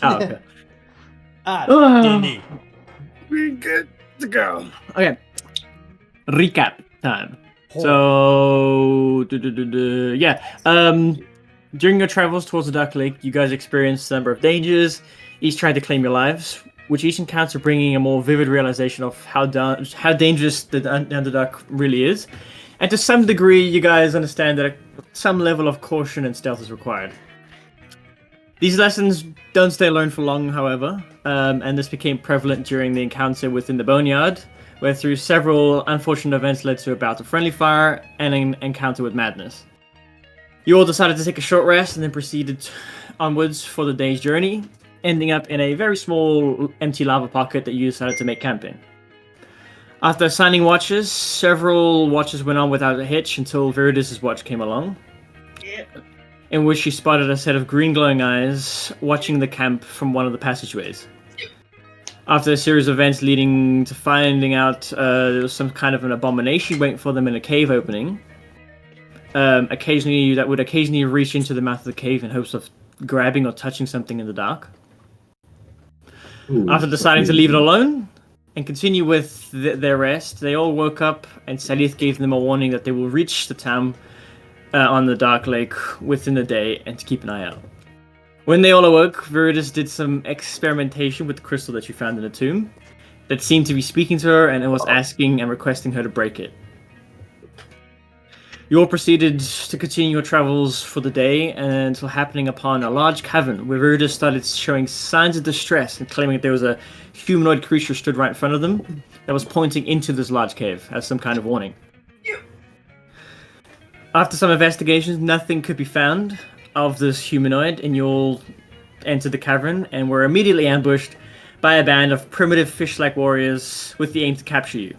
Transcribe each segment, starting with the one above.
Oh, okay. Dini. We good to go. Okay. Recap time. So, during your travels towards the Dark Lake, you guys experienced a number of dangers, each trying to claim your lives, which each encounter bringing a more vivid realization of how dangerous the Underdark really is. And to some degree, you guys understand that some level of caution and stealth is required. These lessons don't stay alone for long, however, and this became prevalent during the encounter within the Boneyard, where through several unfortunate events led to a bout of friendly fire and an encounter with madness. You all decided to take a short rest and then proceeded onwards for the day's journey, ending up in a very small empty lava pocket that you decided to make camp in. After assigning watches, several watches went on without a hitch until Viridis' watch came along, in which she spotted a set of green glowing eyes watching the camp from one of the passageways. After a series of events leading to finding out there was some kind of an abomination waiting for them in a cave opening, that would occasionally reach into the mouth of the cave in hopes of grabbing or touching something in the dark. After deciding to leave it alone and continue with their rest, they all woke up and Salith gave them a warning that they will reach the town on the Dark Lake within the day and to keep an eye out. When they all awoke, Viridis did some experimentation with the crystal that she found in the tomb that seemed to be speaking to her and it was asking and requesting her to break it. You all proceeded to continue your travels for the day until happening upon a large cavern where Viridis started showing signs of distress and claiming that there was a humanoid creature stood right in front of them that was pointing into this large cave as some kind of warning. After some investigations, nothing could be found of this humanoid, and you all entered the cavern and were immediately ambushed by a band of primitive fish-like warriors with the aim to capture you.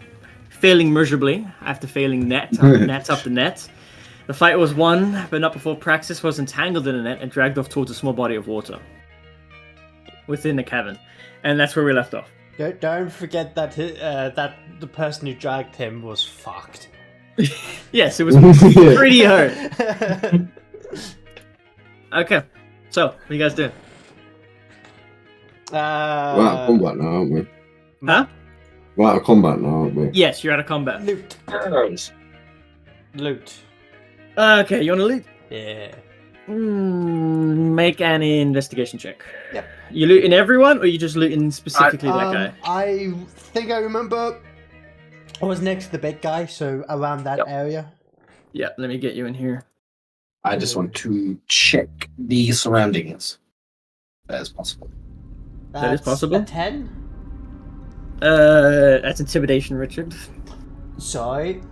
Failing miserably after failing net after net, the fight was won, but not before Praxis was entangled in a net and dragged off towards a small body of water within the cavern, and that's where we left off. Don't forget that that the person who dragged him was fucked. Yes, it was pretty hard. Okay, so what are you guys doing? We're out of combat now, aren't we? Huh? We're out of combat now, aren't we? Yes, you're out of combat. Loot. Okay, you want to loot? Yeah. Make an investigation check. Yep. You looting everyone, or you just looting specifically that guy? I think I remember I was next to the big guy, so around that area. Yeah, let me get you in here. I just want to check the surroundings. That is possible. That is possible? A 10? That's intimidation, Richard. Sorry.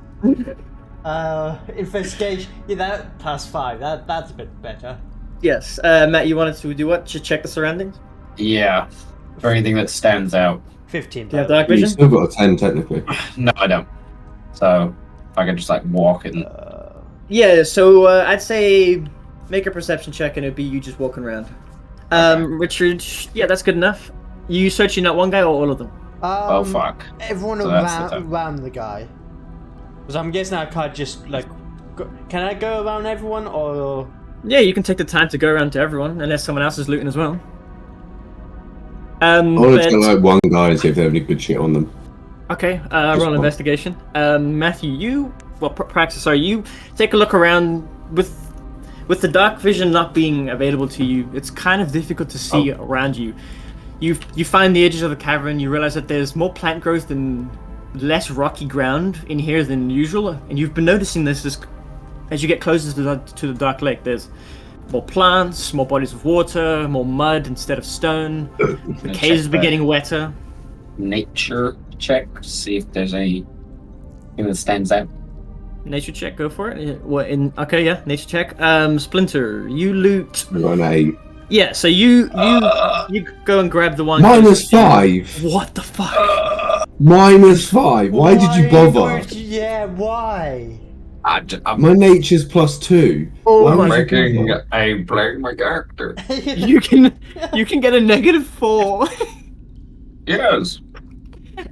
Investigation. Yeah, that +5. That's a bit better. Yes. Matt, you wanted to do what? To check the surroundings? Yeah. For anything that stands out. 15. Do you have dark You vision? still got a 10 technically. No, I don't. So, if I could just like walk and... Yeah, so I'd say make a perception check and it'd be you just walking around. Richard, yeah, that's good enough. You searching that one guy or all of them? oh, fuck. Everyone So that's the around the guy. Because I'm guessing I can't just, like... Can I go around everyone, or...? Yeah, you can take the time to go around to everyone, unless someone else is looting as well. I want to tell like one guy and see if they have any good shit on them. Okay, roll an investigation. Matthew, Praxis, you take a look around with the dark vision not being available to you. It's kind of difficult to see around you. You find the edges of the cavern. You realize that there's more plant growth and less rocky ground in here than usual, and you've been noticing this as you get closer to the Dark Lake. There's more plants, more bodies of water, more mud instead of stone. The caves are getting wetter. Nature check, see if there's anything that stands out. Nature check, go for it. Okay, yeah, nature check. Splinter, you loot. I got an 8. Yeah, so you go and grab the one. -5. What the fuck? -5. Why did you bother? Yeah, why? I'm My nature's +2. Oh Why my would you making bother? a play my character. You can get a -4. Yes.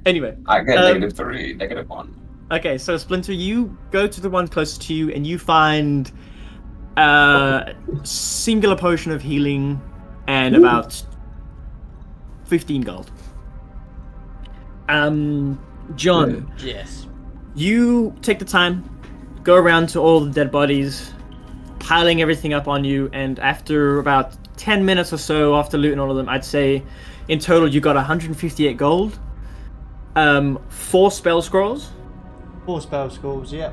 Anyway, I get -3, -1. okay, so Splinter, you go to the one closest to you and you find a singular potion of healing and about 15 gold. John, Yes. you take the time, go around to all the dead bodies, piling everything up on you, and after about 10 minutes or so after looting all of them, I'd say in total you got 158 gold, 4 spell scrolls, 4 spell scrolls, yeah.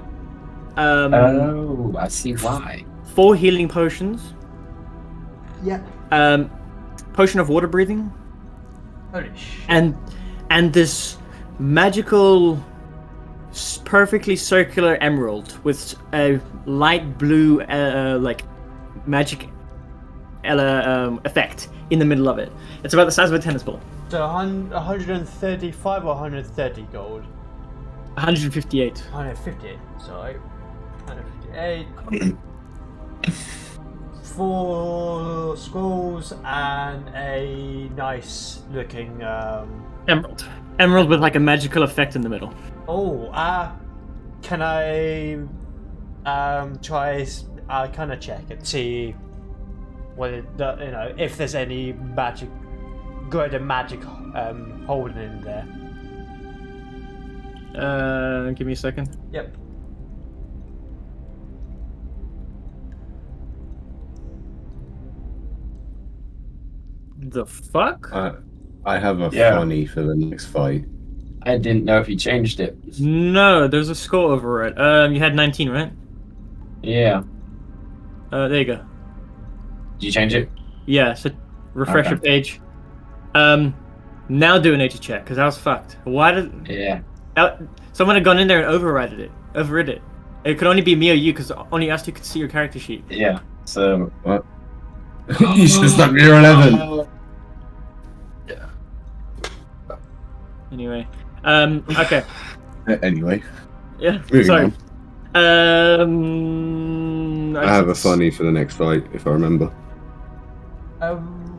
Oh, I see why. 4 healing potions, Yeah. potion of water breathing, Holy shit. and this magical, perfectly circular emerald with a light blue, like magic effect in the middle of it. It's about the size of a tennis ball. So 135 or 130 gold? 158. 158, sorry. 158. 4 scrolls and a nice looking Emerald with like a magical effect in the middle. Can I try kind of check and see what if there's any magic holding in there. Give me a second. Yep. The fuck? I have a Yeah. funny for the next fight. I didn't know if he changed it. No, there's a score over it. You had 19, right? Yeah. There you go. Did you change it? Yeah, so refresh your page. Now do a nature check, because I was fucked. Why did... Yeah. Someone had gone in there and overrid it. It could only be me or you, because only us two could see your character sheet. Yeah. So. What? You should have stuck with your 11. Yeah. Anyway. Okay. Anyway, Yeah, moving sorry. on. I have a funny for the next fight, if I remember.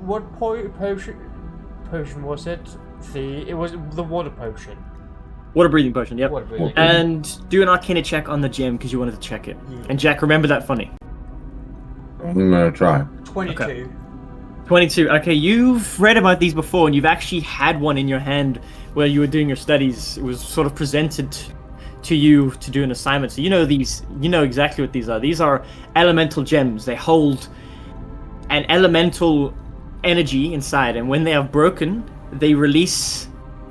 What potion was it? It was the water potion. Water breathing potion, yep. Water breathing. And do an arcana check on the gem, because you wanted to check it. Yeah. And Jack, remember that funny. I'm gonna try. 22. Okay. 22. Okay, you've read about these before, and you've actually had one in your hand while you were doing your studies. It was sort of presented to you to do an assignment. So you know exactly what these are. These are elemental gems. They hold an elemental energy inside, and when they are broken, they release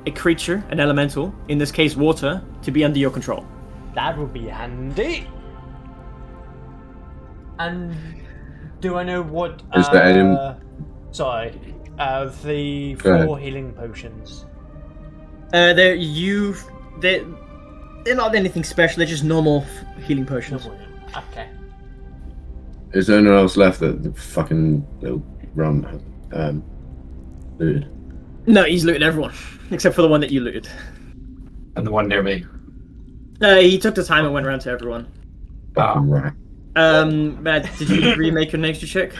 a creature, an elemental, in this case water, to be under your control. That would be handy. And do I know what? Is there any? Sorry, the Go ahead. 4 healing potions. They're not anything special. They're just normal healing potions. Okay. Is there anyone else left that the fucking little rum looted? No, he's looted everyone except for the one that you looted. And the one near me. He took the time and went around to everyone. Fucking right. Matt, did you remake your nature check?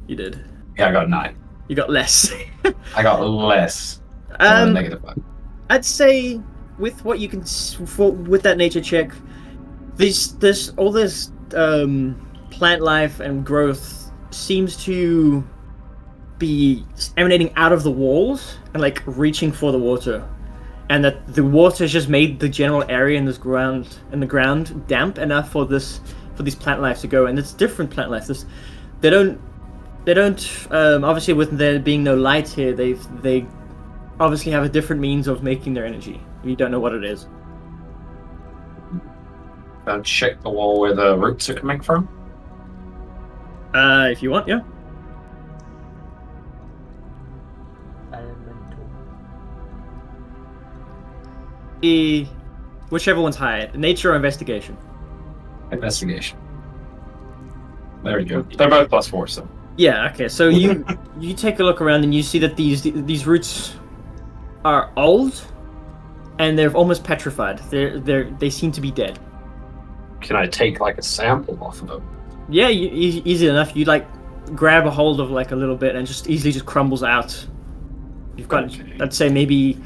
You did. Yeah, I got 9. You got less. I got less. Negative 1. I'd say with what you can with that nature check, all this plant life and growth seems to be emanating out of the walls and like reaching for the water, and that the water has just made the general area in the ground damp enough for these plant life to go. And it's different plant life. They don't obviously, with there being no light here, they obviously have a different means of making their energy. You don't know what it is. I'll check the wall where the roots are coming from. If you want, yeah. Elemental. Whichever one's higher, nature or investigation. Investigation. There we go. They're both +4, so. Yeah. Okay. So you take a look around and you see that these roots are old, and they're almost petrified. They seem to be dead. Can I take like a sample off of them? Yeah, easy enough. You like grab a hold of like a little bit and just easily just crumbles out. You've got, Okay. let's say maybe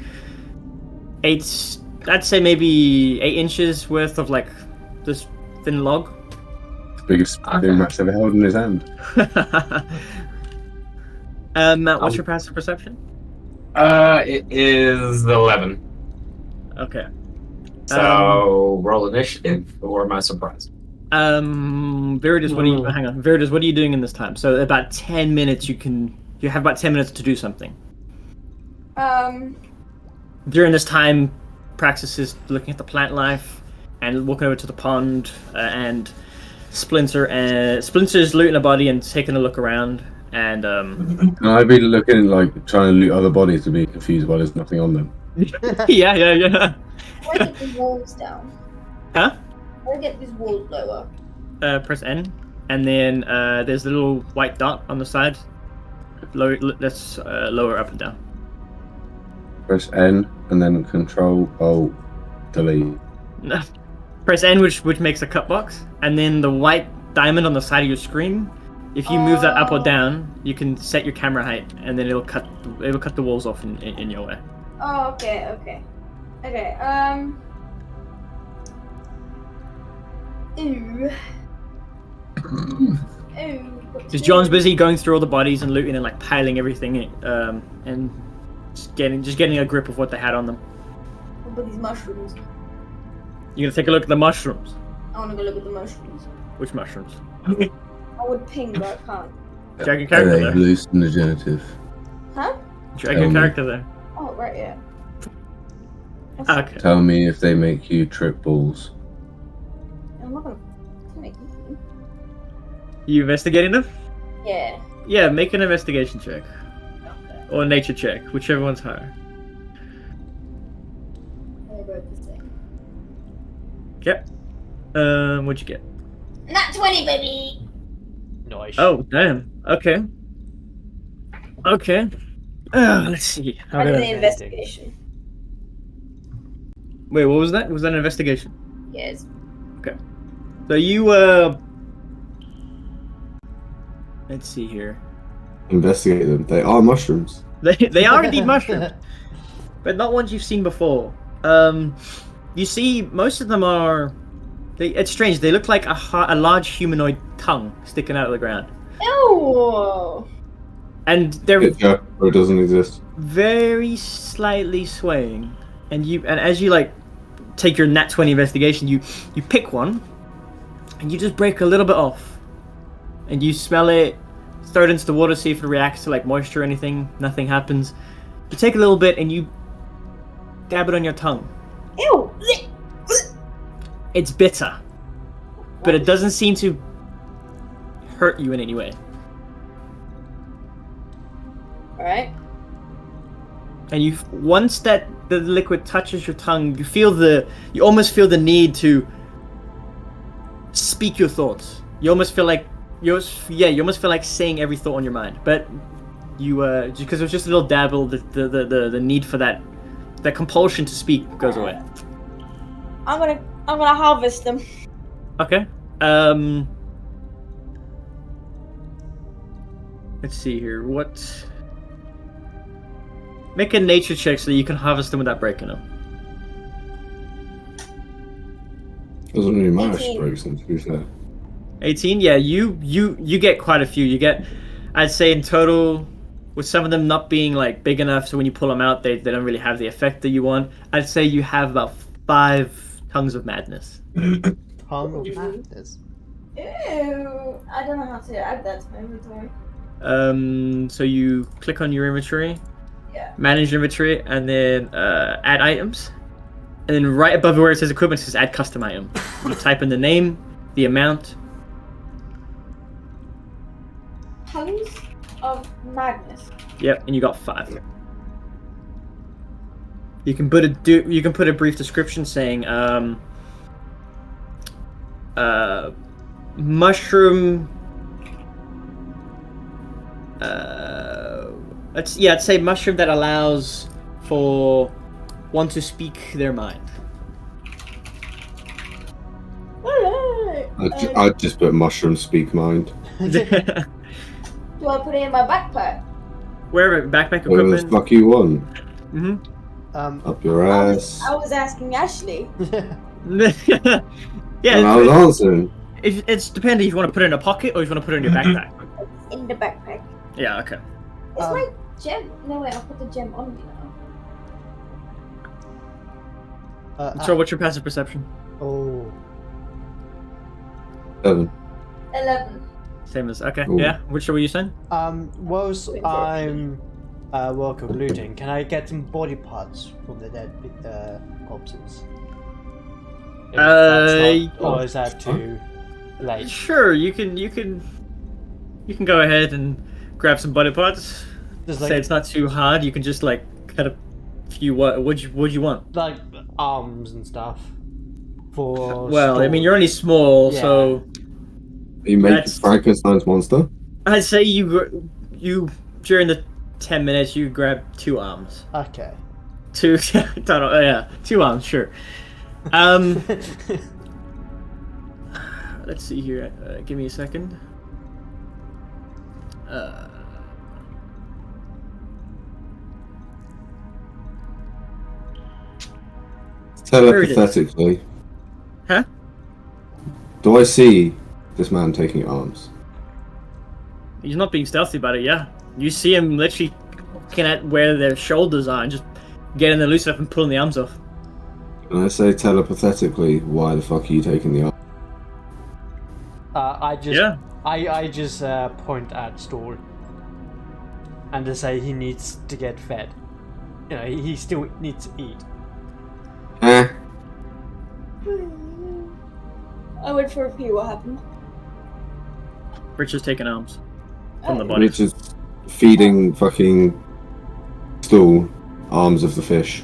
8 inches worth of like this thin log. Biggest thing Matt's ever held in his hand. Matt, what's your passive perception? It is 11. Okay. So roll initiative, or am I surprised? Viridus, what are you? No. Hang on, Viridus, what are you doing in this time? So about 10 minutes, you have about 10 minutes to do something. During this time, Praxis is looking at the plant life and walking over to the pond, and Splinter's looting a body and taking a look around. And Can I be looking like trying to loot other bodies to be confused why there's nothing on them? yeah. How do I get these walls down? Huh? How do I get these walls lower? Press N, and then there's a little white dot on the side. Let's lower up and down. Press N and then Control Alt Delete. Press N, which makes a cut box, and then the white diamond on the side of your screen. If you move that up or down, you can set your camera height, and then it'll cut the walls off in your way. Oh, okay. Ooh. Because John's busy going through all the bodies and looting and like piling everything, and just getting a grip of what they had on them. What about these mushrooms? You're gonna take a look at the mushrooms. I want to go look at the mushrooms. Which mushrooms? I would ping, but I can't. Drag your character there. Loose in the genitive. Huh? Drag your character there. Oh, right, yeah. Okay. Tell me if they make you trip balls. I'm not gonna make you. You investigating them? Yeah. Yeah, make an investigation check. Okay. Or a nature check, whichever one's higher. I wrote this thing. Yep. What'd you get? Not 20, baby! Nice. Oh, damn. Okay. Let's see. I did Okay. the investigation. Wait, what was that? Was that an investigation? Yes. So you, let's see here. Investigate them. They are mushrooms. They are indeed mushrooms, but not ones you've seen before. You see, most of them are. It's strange. They look like a large humanoid tongue sticking out of the ground, Ew! and they're Picture where it doesn't exist. very slightly swaying. And as you like take your nat 20 investigation, you pick one, and you just break a little bit off, and you smell it, throw it into the water, see if it reacts to like moisture or anything. Nothing happens. You take a little bit and you dab it on your tongue. Ew! It's bitter, but it doesn't seem to hurt you in any way. Alright. And once the liquid touches your tongue, you almost feel the need to speak your thoughts. You almost feel like you almost feel like saying every thought on your mind. But you because it was just a little dabble, the need for that compulsion to speak goes away. I'm gonna harvest them. Okay. Let's see here. Make a nature check so that you can harvest them without breaking them. Doesn't really matter if 18. she breaks them, to be fair. 18. Yeah, you get quite a few. You get, I'd say in total, with some of them not being like big enough, so when you pull them out, they don't really have the effect that you want. I'd say you have about 5 tongues of madness. Tongue of madness. Ew! I don't know how to add that to my inventory. So you click on your inventory, Yeah. manage inventory, and then add items. And then right above where it says equipment, it says add custom item. You type in the name, the amount. Tongues of madness. Yep, and you got 5. You can put a brief description saying mushroom. I'd say mushroom that allows for one to speak their mind. Alright. I'd just put mushroom speak mind. Do I put it in my backpack? Wherever backpack Whatever the equipment. fuck you want. Mm-hmm. Up your ass. I was asking Ashley. Yeah, And I was answering. it's depending if you want to put it in a pocket or if you want to put it in your backpack. In the backpack. Yeah, okay. Is my Gem? No way, I'll put the gem on me now. So what's your passive perception? Oh. 7. 11. Same as okay. Ooh. Yeah. Which were you saying? Whilst I'm work of looting, can I get some body parts from the dead corpses? If that's not- or is that too late? Sure. You can go ahead and grab some body parts. There's Say it's not too hard. You can just like cut a few. What'd you want? like arms and stuff. For Well, I mean, store. you're only small, Yeah. so You make That's- Frankenstein's monster? I'd say you during the 10 minutes you grab 2 arms. Okay. 2 2 arms, sure. Let's see here. Give me a second. Telepathetically, Huh? do I see this man taking arms? He's not being stealthy about it, yeah. You see him literally looking at where their shoulders are and just getting the loose stuff and pulling the arms off. And I say telepathetically, why the fuck are you taking the arms? I just Yeah. I just point at Stall and to say he needs to get fed. You know, he still needs to eat. I went for a pee, what happened? Richard's taking arms from the Oh. body. Which is feeding fucking stool arms of the fish.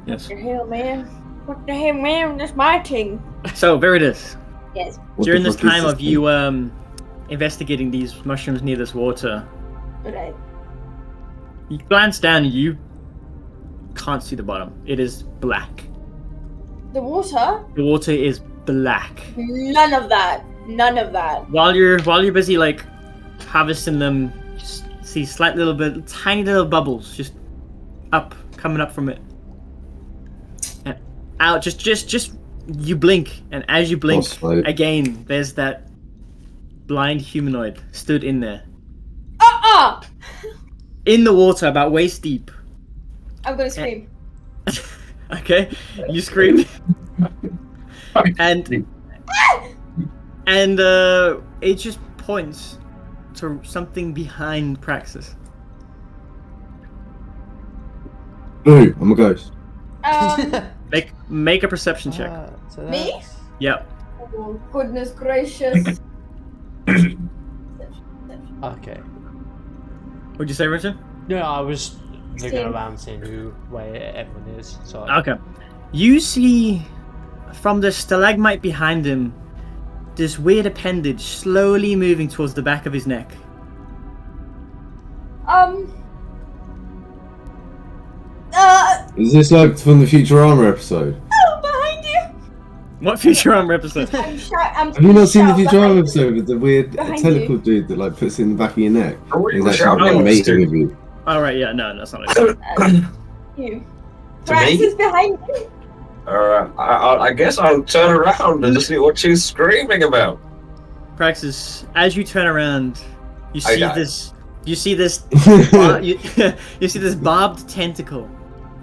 Yes. What the hell, man? What the hell, man? That's my thing. So there it is. Yes. What During the this fuck is time of thing? you investigating these mushrooms near this water, Right. you glance down and you can't see the bottom. It is black. The water? The water is black. None of that. None of that. While you're busy like harvesting them, just see tiny little bubbles just coming up from it. And out, just you blink, and as you blink, Frostbite. again, there's that blind humanoid stood in there, in the water, about waist deep. I'm gonna scream. Okay, you scream, and it just points to something behind Praxis. No, I'm a ghost. Make a perception check. So Me? that's- Yep. Oh, goodness gracious. Okay. What'd you say, Richard? No, I was looking 16. around seeing where everyone is. So Okay. You see from the stalagmite behind him this weird appendage slowly moving towards the back of his neck. Is this like from the Futurama episode? Oh, behind you! What Futurama episode? Have you not seen the Futurama episode with the weird Behind tentacle dude that like puts it in the back of your neck? Are we He's actually shouting like, this to- mating with you. All right, yeah, no, that's not it. You. To Prax me? is behind you. I guess I'll turn around and just see what she's screaming about. Praxis, as you turn around, you I see die. this. You see this. You see this barbed tentacle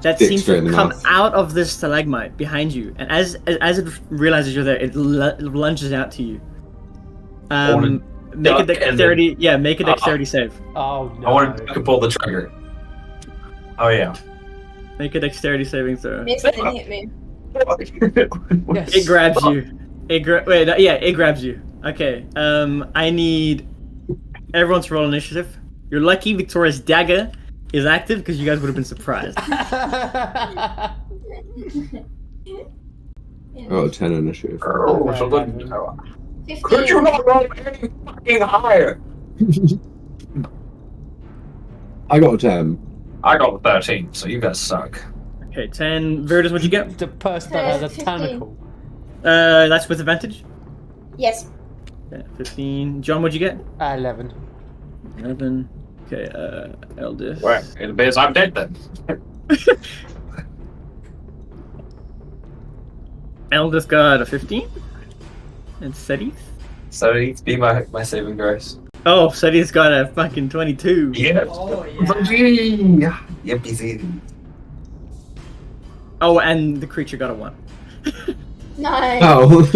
that Dick seems straight to in the come mouth. out of this stalagmite behind you, and as it realizes you're there, it lunges out to you. Make a duck and dexterity. Yeah, make a dexterity save. Oh no. I want to pull the trigger. Oh yeah. Make a dexterity saving throw. Miss and hit me. Yes. It grabs you. It grabs you. Okay. I need everyone to roll initiative. You're lucky Victoria's dagger is active because you guys would have been surprised. Oh, 10 initiative. Oh, so look- 15. Could you not roll any fucking higher? I got a 10. I got a 13, so you guys suck. Okay, 10. Virtus, what'd you get? The person that has a 15. tentacle. That's with advantage. Yes. Okay, 15. John, what'd you get? 11. 11. Okay, Eldis. Well, it appears I'm dead then. Eldis got a 15. And Sedith. So it's be my saving grace. Oh, Sadi's got a fucking 22. Yeah. Oh, yeah. Yep, easy. Oh, and the creature got a 1. Nice. Oh,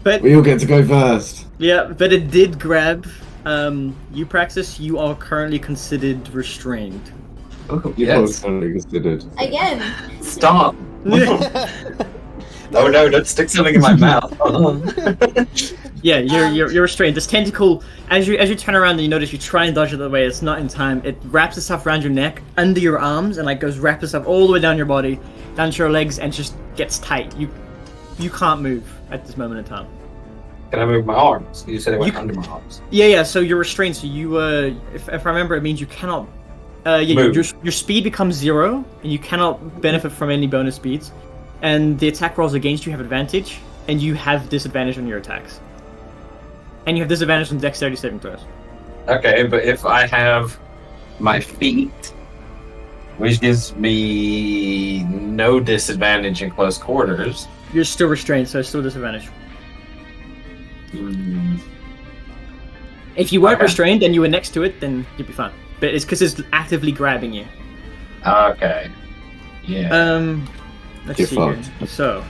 But we all get to go first. yeah, but it did grab. You Praxis, you are currently considered restrained. Oh, You yes. probably considered. Again. Stop. Oh no, don't stick something in my mouth. Yeah, you're restrained. This tentacle, as you turn around and you notice, you try and dodge it away. It's not in time. It wraps itself around your neck, under your arms, and like goes wrap itself all the way down your body, down to your legs, and just gets tight. You can't move at this moment in time. Can I move my arms? You said it went You- under my arms. Yeah. So you're restrained. So you, if I remember, it means you cannot. Move. Your speed becomes 0, and you cannot benefit from any bonus speeds. And the attack rolls against you have advantage, and you have disadvantage on your attacks. And you have disadvantage on dexterity saving throws. Okay, but if I have my feet, which gives me no disadvantage in close quarters. You're still restrained, so it's still disadvantage. If you weren't Okay. restrained and you were next to it, then you'd be fine. But it's because it's actively grabbing you. Okay. Yeah. Let's You're see here. fucked. So,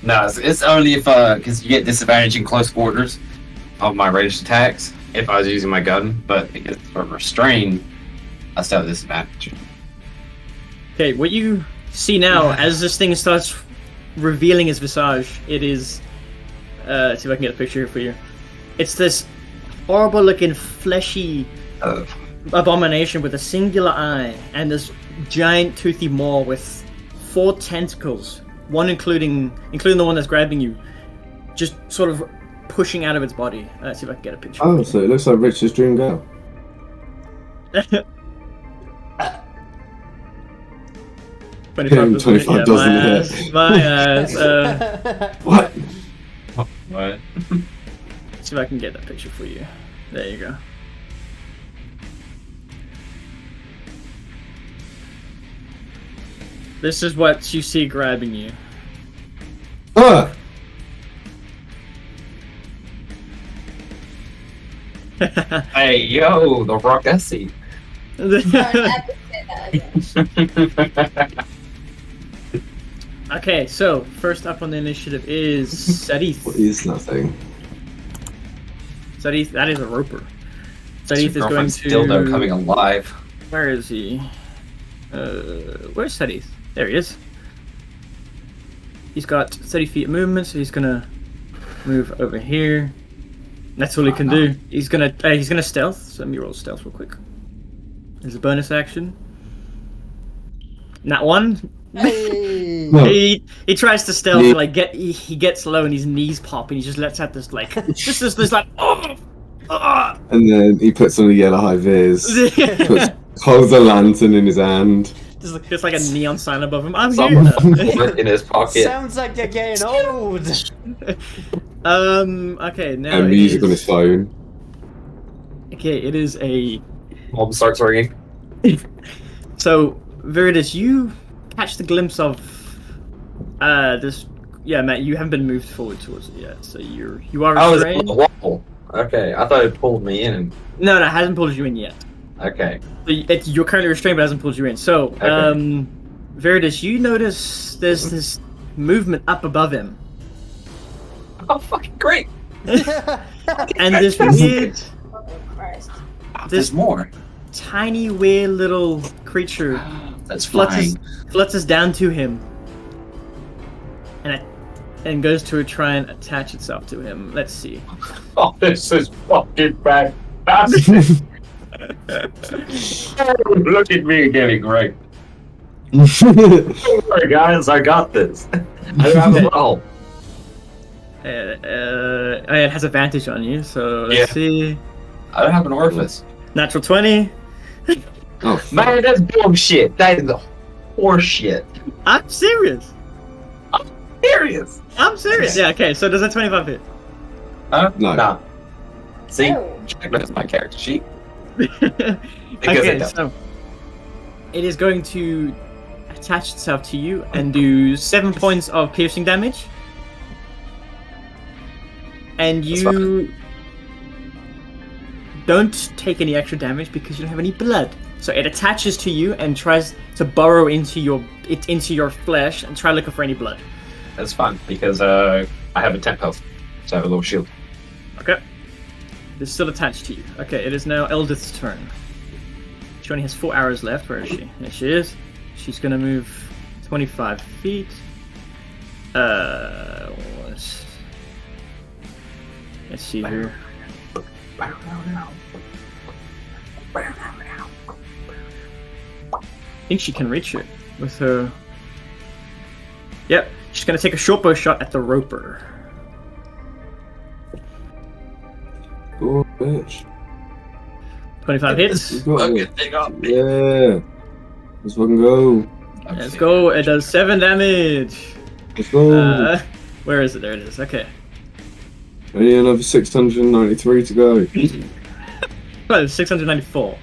No, it's only if because you get disadvantage in close quarters Of my ranged attacks, if I was using my gun, but because for restrained, I still have disadvantage. okay, what you see now, as this thing starts revealing its visage, it is. Let's see if I can get a picture here for you. It's this horrible-looking, fleshy abomination with a singular eye and this giant toothy maw with 4 tentacles, one including the one that's grabbing you, just sort of pushing out of its body. Let's see if I can get a picture. Oh, so it looks like Richard's dream girl. 25 25 doesn't my hit. My ass. What? What? See if I can get that picture for you. There you go. This is what you see grabbing you. Ah! Hey, yo, the Rock Essie. Sorry, I have to say that again. Okay, so first up on the initiative is Sadith. What is that thing? Sadith, that is a roper. Your Sadith is going girlfriend's to. dildo coming alive. Where is he? Where's Sadith? There he is. He's got 30 feet of movement, so he's gonna move over here. That's all he can do. He's gonna stealth. So let me roll stealth real quick. There's a bonus action. That one. Hey! No. He tries to stealth, Yeah. like he gets low and his knees pop and he just lets out this like just this like oh. And then he puts on a yellow high vis, holds a lantern in his hand. Just like a neon sign above him. I'm Someone here. put it in his pocket. Sounds like you're getting old! Okay, now And it music is- on his phone. Okay, it is a Mom starts ringing. so Viridis, you catch the glimpse of this. Yeah, Matt, you haven't been moved forward towards it yet, so you are Oh, it's on restrained. the wall. Okay, I thought it pulled me in. No, it hasn't pulled you in yet. Okay. So you're currently restrained, but it hasn't pulled you in. So, Viridis, you notice there's this movement up above him, Oh, fucking great. and this weird, Oh, Christ. There's more. tiny, weird little creature That's flying. flutters down to him, and goes to try and attach itself to him. Let's see. Oh, this is fucking bad. Look at me getting great. Don't worry, guys, I got this. I don't have a ball. It has advantage on you, so let's Yeah. see. I don't have an orifice. Natural 20. Oh, fuck. Man, that's bullshit. That is the horse shit. I'm serious. Serious. I'm serious. Yeah, okay, so does that 25 hit? Huh? No. Nah. See? Oh. Check that's my character sheet. Because Okay, it does. so it is going to attach itself to you and do 7 points of piercing damage. And That's you don't take any extra damage because you don't have any blood. So it attaches to you and tries to burrow into your flesh and try looking for any blood. That's fine because I have a 10 health, so I have a little shield. Okay. It's still attached to you. Okay, it is now Eldith's turn. She only has 4 hours left. Where is she? There she is. She's gonna move 25 feet. Let's see here. I think she can reach it with her. Yep, she's gonna take a short bow shot at the roper. Oh, bitch. 25 hits. You got it. They got me. Yeah. Let's fucking go. Let's go. It does 7 damage. Let's go. Where is it? There it is. Okay. Only another 693 to go. Oh, 694.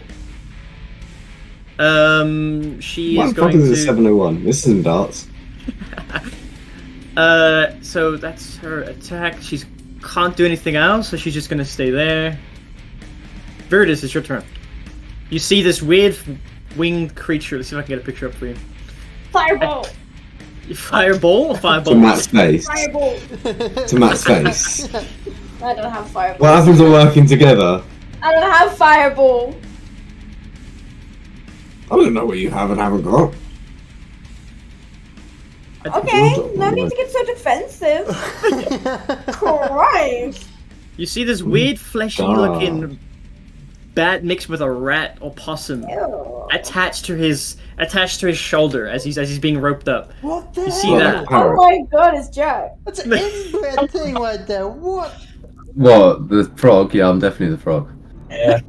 She What is the fuck going is to. a 701? This isn't darts. So that's her attack. She can't do anything else, so she's just gonna stay there. Viridis, it's your turn. You see this weird winged creature. Let's see if I can get a picture up for you. Fireball! Fireball or fireball? To Matt's face. Fireball! To Matt's face. I don't have fireball. What happens when working together? I don't have fireball! I don't know what you have and haven't got. Okay, no need to get so defensive. Christ! You see this weird fleshy-looking bat mixed with a rat or possum Ew. attached to his shoulder as he's being roped up. What the You hell? see that? Oh my god, it's Jack. That's an inbred thing right there. What? What? The frog? Yeah, I'm definitely the frog. Yeah.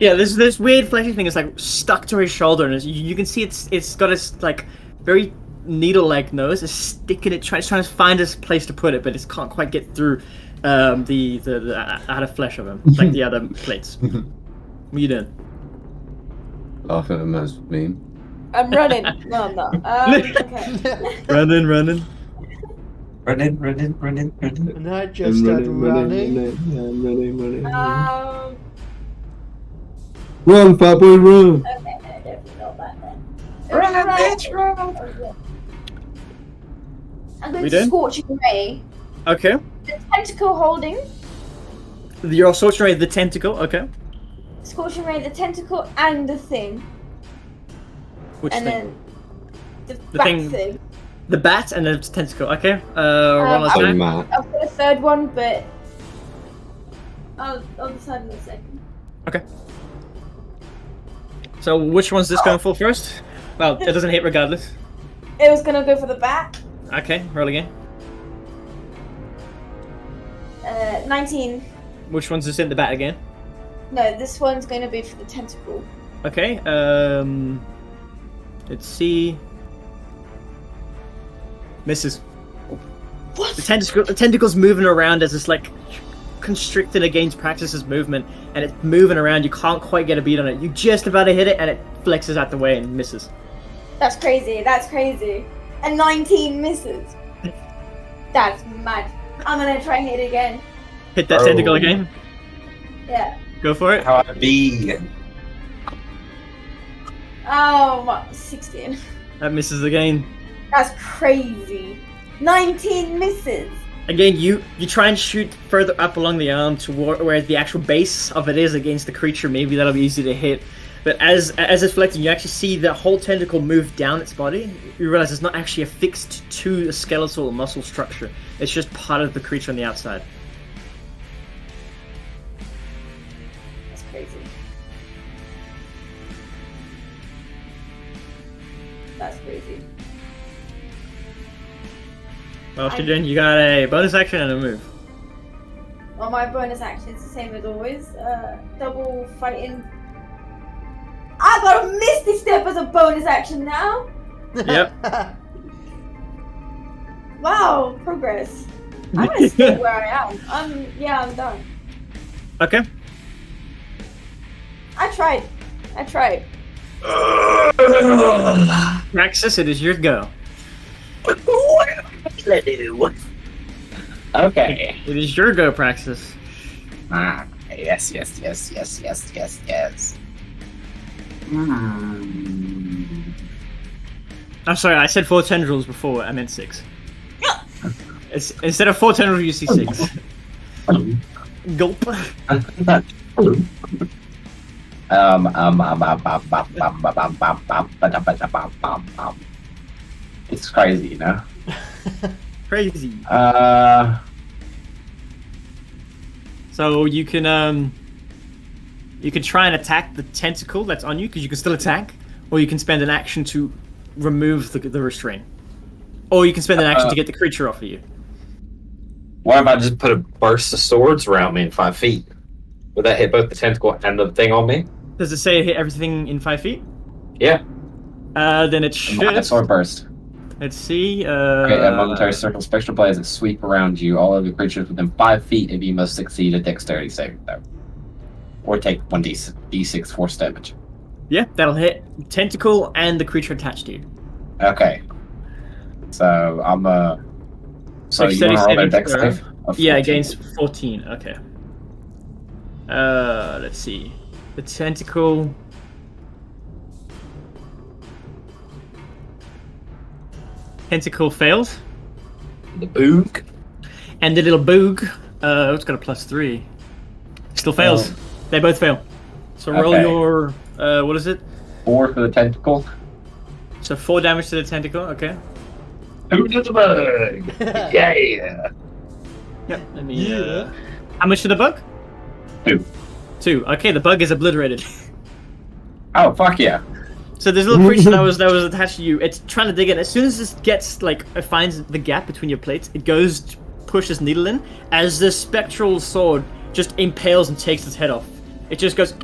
Yeah, this weird fleshy thing is like stuck to his shoulder, and you can see it's got this like very needle-like nose. It's sticking it, trying to find a place to put it, but it can't quite get through the outer flesh of him, like the other plates. What are you doing? Laughing at Matt's meme. I'm running. No, I'm not. Okay. Running. Running. And I just started running. running. Um, Run, fat boy, run! okay, I definitely got that then. Run, Right. bitch, run! I'm going We to done? Scorching Ray. Okay. The tentacle holding. You're Scorching Ray the tentacle. Okay. Scorching Ray, the tentacle, and the thing. Which and thing? then the The bat thing- thing. The bat and the tentacle. Okay. Roll Um, So attack. Matt. I've got a third one, but I'll decide in a second. Okay. So which one's this going for first? Well, it doesn't hit regardless. It was gonna go for the bat. Okay. Roll again. 19. Which one's this in the bat again? No, this one's going to be for the tentacle. Okay, let's see. Misses. What? The tentacle's moving around as it's like constricted against Praxis's movement, and it's moving around. You can't quite get a beat on it. You just about to hit it, and it flexes out the way and misses. That's crazy. That's crazy. And 19 misses. That's mad. I'm gonna try and hit it again. Hit that tentacle again. Yeah. Go for it. How I be? Oh, what? 16. That misses again. That's crazy. 19 misses. Again, you try and shoot further up along the arm to where the actual base of it is against the creature. Maybe that'll be easy to hit. But as it's flexing, you actually see the whole tentacle move down its body. You realize it's not actually affixed to a skeletal or muscle structure. It's just part of the creature on the outside. That's crazy. That's crazy. Well, Shijin, you got a bonus action and a move. Well, my bonus action is the same as always. Double fighting. I got a Misty Step as a bonus action now. Yep. Wow, progress. I'm gonna stay where I am. I'm done. Okay. I tried. Praxis, it is your go. Okay. It is your go, Praxis. Yes. I'm sorry, I said 4 tendrils before. I meant 6. Instead of 4 tendrils, you see 6. Gulp. It's crazy, you know. Crazy. So you can try and attack the tentacle that's on you because you can still attack, or you can spend an action to remove the restraint, or you can spend an action to get the creature off of you. What if I just put a burst of swords around me in 5 feet? Would that hit both the tentacle and the thing on me? Does it say hit everything in 5 feet? Yeah. Then it should. A sword burst. Let's see. Create a momentary circle spectral blades that sweep around you. All of the creatures within 5 feet of you must succeed a dexterity saving throw, or take 1d6 force damage. Yeah, that'll hit tentacle and the creature attached to you. Okay. So I'm So Like you want to roll their saving dex throw. save? Of Yeah, 14. against 14. Okay. Let's see. The tentacle. Tentacle fails, The boog. and the little boog. It's got a +3. Still fails. Oh. They both fail. So roll Okay. your. What is it? 4 for the tentacle. So 4 damage to the tentacle. Okay. Who did the bug? Yeah. Yep. Let me. How much to the bug? 2. 2. Okay, the bug is obliterated. Oh, fuck yeah. So this little creature that was attached to you, it's trying to dig in. As soon as this gets it finds the gap between your plates, it goes to push this needle in. As the spectral sword just impales and takes its head off, it just goes,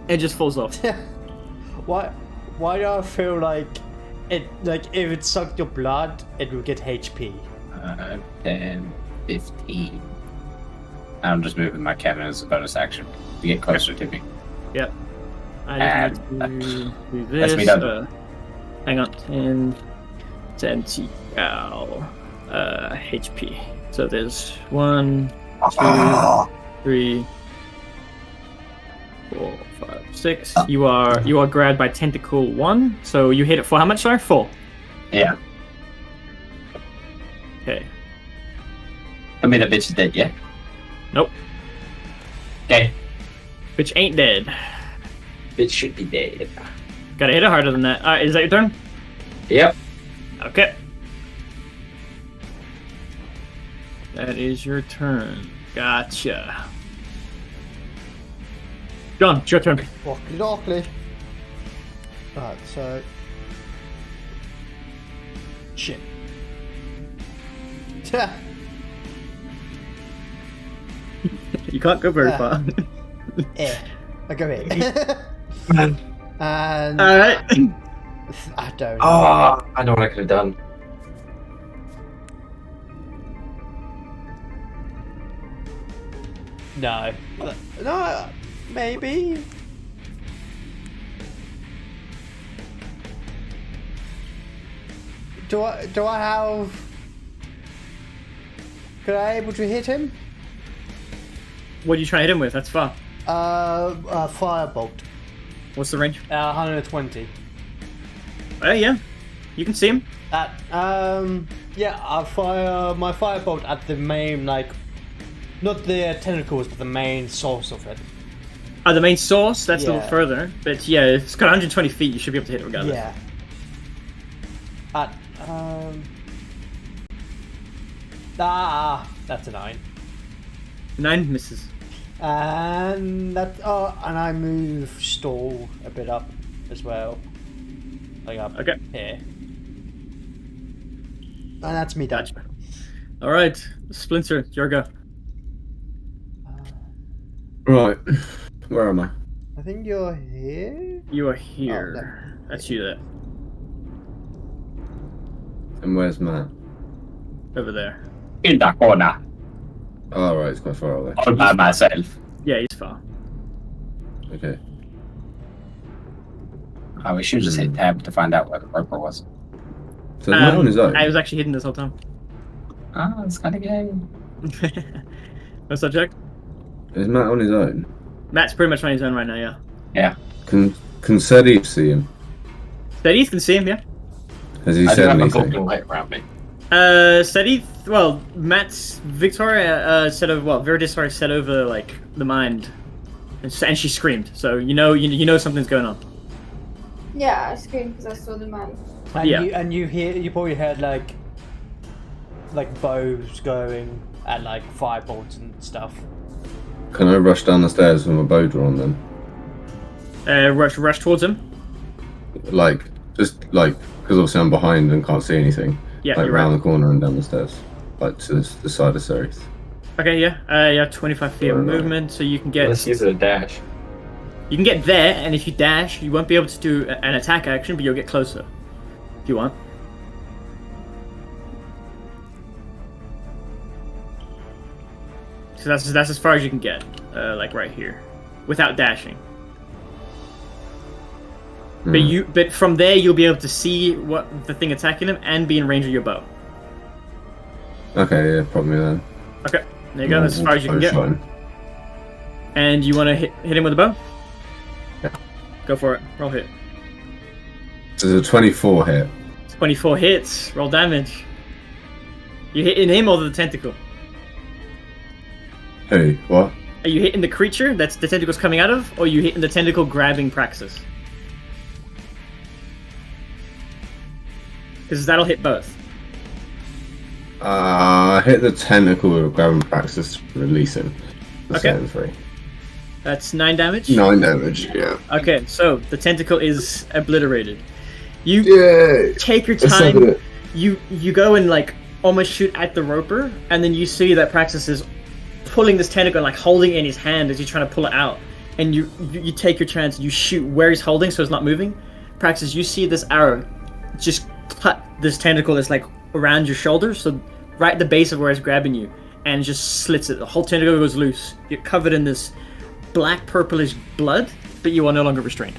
it just falls off. Why do I feel like if it sucked your blood, it will get HP? 10, 15. I'm just moving my cannon as a bonus action to get closer to me. Yep. I just need to do this. That's me done. Hang on. 10 TL HP. So there's 1, 2, 3, 4, 5, 6. You are grabbed by tentacle 1. So you hit it for how much? Sorry, 4. Yeah. Okay. I mean, the bitch is dead, yeah? Nope. Okay. Which ain't dead. It should be dead. Gotta hit it harder than that. Alright, is that your turn? Yep. Okay. That is your turn. Gotcha. John, it's your turn. Walkly dockly. Right, so. Shit. You can't go very Yeah. far. I go here. And Alright. I don't know. Oh, I know what I could have done. No. No, maybe. Do I have... Could I able to hit him? What are you trying to hit him with? That's far. Firebolt. What's the range? 120. Yeah. You can see him. Yeah, I'll fire my firebolt at the main, not the tentacles, but the main source of it. The main source, that's a little Yeah. further. But yeah, it's got 120 feet. You should be able to hit it regardless. Yeah. That's a 9. 9 misses. And I move stall a bit up as well. Like up Okay. here. And that's me done. Gotcha. Alright. Splinter, your go. Right. Where am I? I think you're here? You are here. That's you there. And where's Matt? Over there. In the corner. Oh, right, it's quite far away. All by myself. Yeah, he's far. Okay. Oh, we should just hit tab to find out where the roper was. So Matt on his own? I was actually hidden this whole time. Ah, it's kind of gay. What's that, Jack? Is Matt on his own? Matt's pretty much on his own right now, yeah. Can Sedith see him? Sedith can see him, yeah. Has he I do said have a anything? golden light around me. Sedith, well, Victoria said over, Viridis said over, like, the mind. And she screamed, so you know something's going on. Yeah, I screamed because I saw the man. And Yeah. you probably heard like bows going and like firebolts and stuff. Can I rush down the stairs with my bow drawn then? Rush towards him. Because obviously I'm behind and can't see anything. Yeah, Like you're round right. the corner and down the stairs, like to the side of Serith. Okay, yeah. You have 25 feet of movement, so you can get Let's use a dash. You can get there, and if you dash, you won't be able to do an attack action, but you'll get closer. If you want. So that's as far as you can get, like right here, without dashing. But from there, you'll be able to see what the thing attacking him and be in range of your bow. Okay, yeah, probably then. Okay, there you go. That's as far as you can get. Fine. And you want to hit him with a bow? Yeah. Go for it. Roll hit. There's a 24 hit. 24 hits. Roll damage. You hitting him or the tentacle? Who? What? Are you hitting the creature that's the tentacle's coming out of, or are you hitting the tentacle grabbing Praxis? Because that'll hit both. Hit the tentacle with a grabbing Praxis, release him. Okay. 3. That's 9 damage? 9 damage, yeah. Okay, so the tentacle is obliterated. You Yay! take your Let's time. have it. You go and like almost shoot at the roper, and then you see that Praxis is pulling this tentacle and like holding it in his hand as you're trying to pull it out. And you take your chance, you shoot where he's holding so it's not moving. Praxis, you see this arrow just cut this tentacle that's like around your shoulder, so right at the base of where it's grabbing you, and just slits it. The whole tentacle goes loose. You're covered in this black purplish blood, but you are no longer restrained.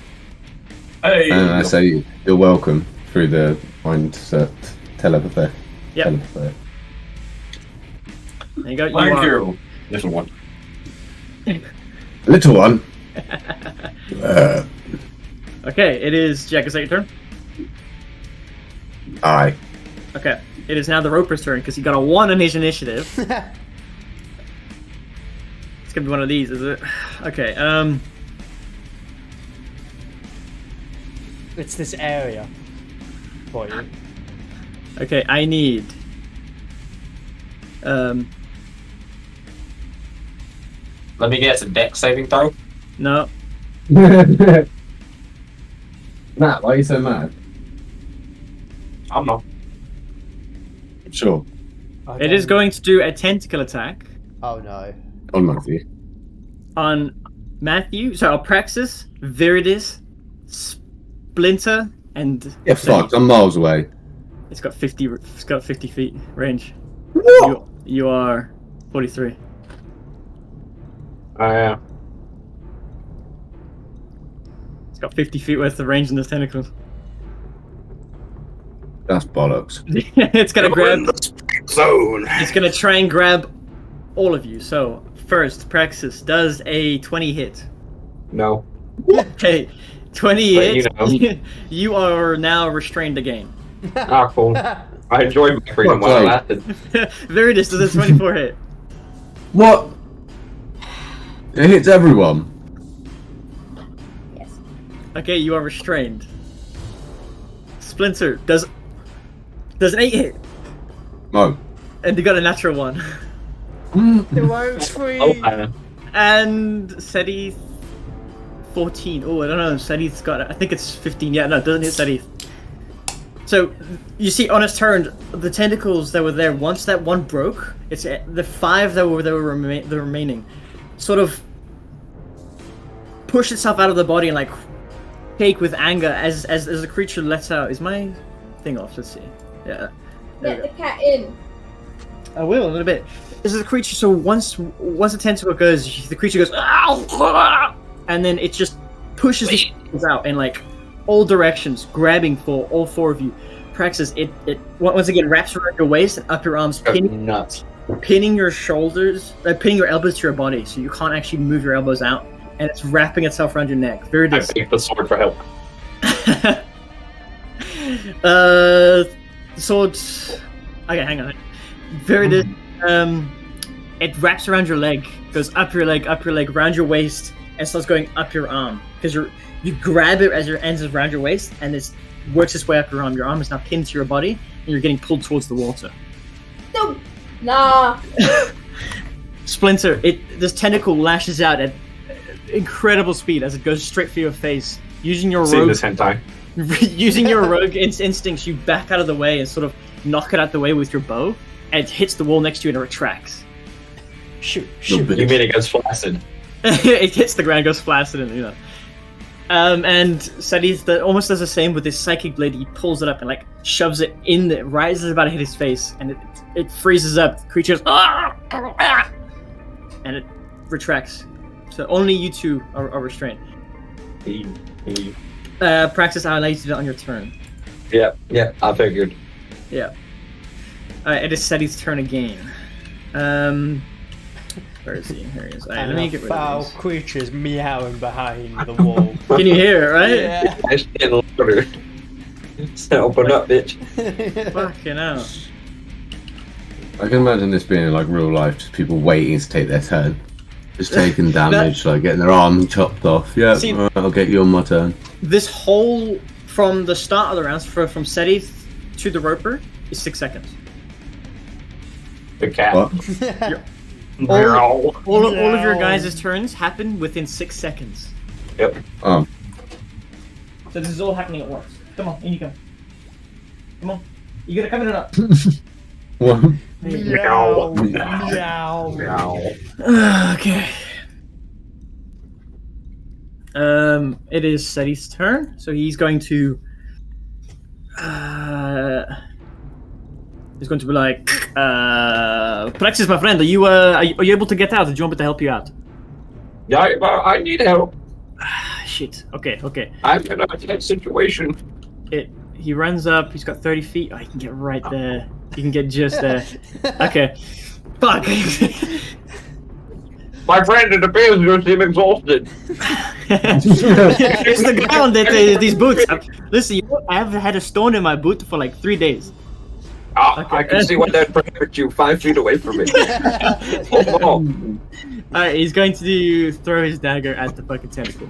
Hey! And I say you're welcome through the mindset telepathy. Yep. Telepathy. There you go. You Thank are- you, little one. Little one. Okay, it is Jack. Is that your turn? Aye. Okay, it is now the Roper's turn because he got a 1 on his initiative. It's gonna be one of these, is it? Okay. It's this area for you. Okay, I need. Let me guess, a deck saving throw? No. Matt, why are you so mad? I'm not. Sure. It is going to do a tentacle attack Oh no. On Matthew. on Matthew. So Praxis, Viridis, Splinter, and Yeah, fuck. I'm miles away. It's got 50. It's got 50 feet range. What? You are 43. Yeah. It's got 50 feet worth of range in this tentacles. That's bollocks. It's gonna grab. Zone. It's gonna try and grab all of you. So first, Praxis does a 20 hit. No. Okay, 20 But hits. you know. You are now restrained again. Ah, cool. I enjoyed my freedom while it lasted. Viridis does a 24 hit. What? It hits everyone. Yes. Okay, you are restrained. Splinter does an 8 hit, No. and you got a natural 1. It works for you. Oh, And Sedith 14. Oh, I don't know. Sedith's got. I think it's 15. Yeah, no, it doesn't hit Sedith. So you see, on its turn, the tentacles that were there. Once that one broke, it's the 5 that were the remaining, sort of push itself out of the body and like shake with anger as the creature lets out. Is my thing off? Let's see. Yeah. There we Get go. the cat in. I will a little bit. This is a creature. So once the tentacle goes, the creature goes, "Ow!" and then it just pushes the tentacles out in like all directions, grabbing for all 4 of you. Praxis, it once again wraps around your waist and up your arms, pinning, nuts. pinning your shoulders, pinning your elbows to your body, so you can't actually move your elbows out, and it's wrapping itself around your neck. Very I pick the sword for help. Swords. Okay, hang on. Very it wraps around your leg, goes up your leg, around your waist, and starts going up your arm. Because you grab it as your ends around your waist, and it works its way up your arm. Your arm is now pinned to your body, and you're getting pulled towards the water. No. Nah. Splinter, this tentacle lashes out at incredible speed as it goes straight for your face. Using your Seen rogue, this hentai. using your rogue instincts, you back out of the way and sort of knock it out the way with your bow, and it hits the wall next to you and it retracts. Shoot. You mean it gets flaccid? It hits the ground, goes flaccid, and and Sadi's almost does the same with his psychic blade. He pulls it up and shoves it in there, right as it's about to hit his face, and it freezes up. The creature's and it retracts. So only you two are restrained. Praxis, I'll allow you to do that on your turn. Yeah, I figured. Yeah. Alright, it is Sadi's turn again. Where is he? Here he is. Alright, let me get rid foul of these. creatures meowing behind the wall. Can you hear it, right? Yeah. I just get louder. Open up, bitch. Fucking hell. I can imagine this being like real life, just people waiting to take their turn. Just taking damage, like getting their arm chopped off. Yeah, See- alright, I'll get you on my turn. This whole, from the start of the rounds, from Seti to the Roper, is 6 seconds. The cat. What? All of your guys' turns happen within 6 seconds. Yep. Oh, So this is all happening at once. Come on, in you come. Come on. You gonna come in or not? what? Meow. Meow. Meow. Okay. It is Seti's turn, so he's going to. He's going to be like, Praxis, my friend, are you able to get out? Do you want me to help you out? Yeah, but I need help. Shit. Okay. I'm in a tense situation. He runs up. He's got 30 feet. Oh, he can get right there. He can get just there. Okay. Fuck. My friend, it appears you seem exhausted. It's the ground that these boots. Listen, I've had a stone in my boot for like 3 days. I can see why that prohibits you 5 feet away from me. Oh, Alright, he's going to throw his dagger at the fucking tentacle.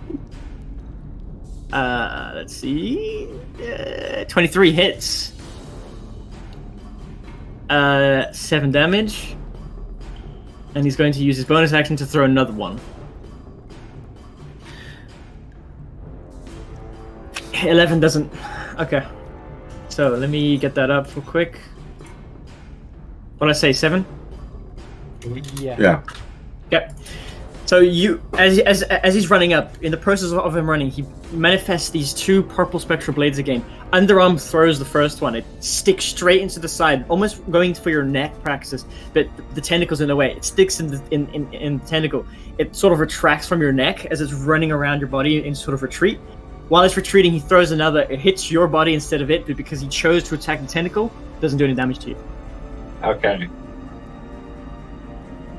Let's see. 23 hits. 7 damage. And he's going to use his bonus action to throw another one. 11 doesn't. Okay. So let me get that up real quick. What did I say? 7? Yeah. Yep. So you, as he's running up, in the process of him running, he manifests these 2 purple spectral blades again. Underarm throws the first one. It sticks straight into the side, almost going for your neck, Praxis. But the tentacle's in the way. It sticks in the tentacle. It sort of retracts from your neck as it's running around your body in sort of retreat. While it's retreating, he throws another. It hits your body instead of it, but because he chose to attack the tentacle, it doesn't do any damage to you. okay.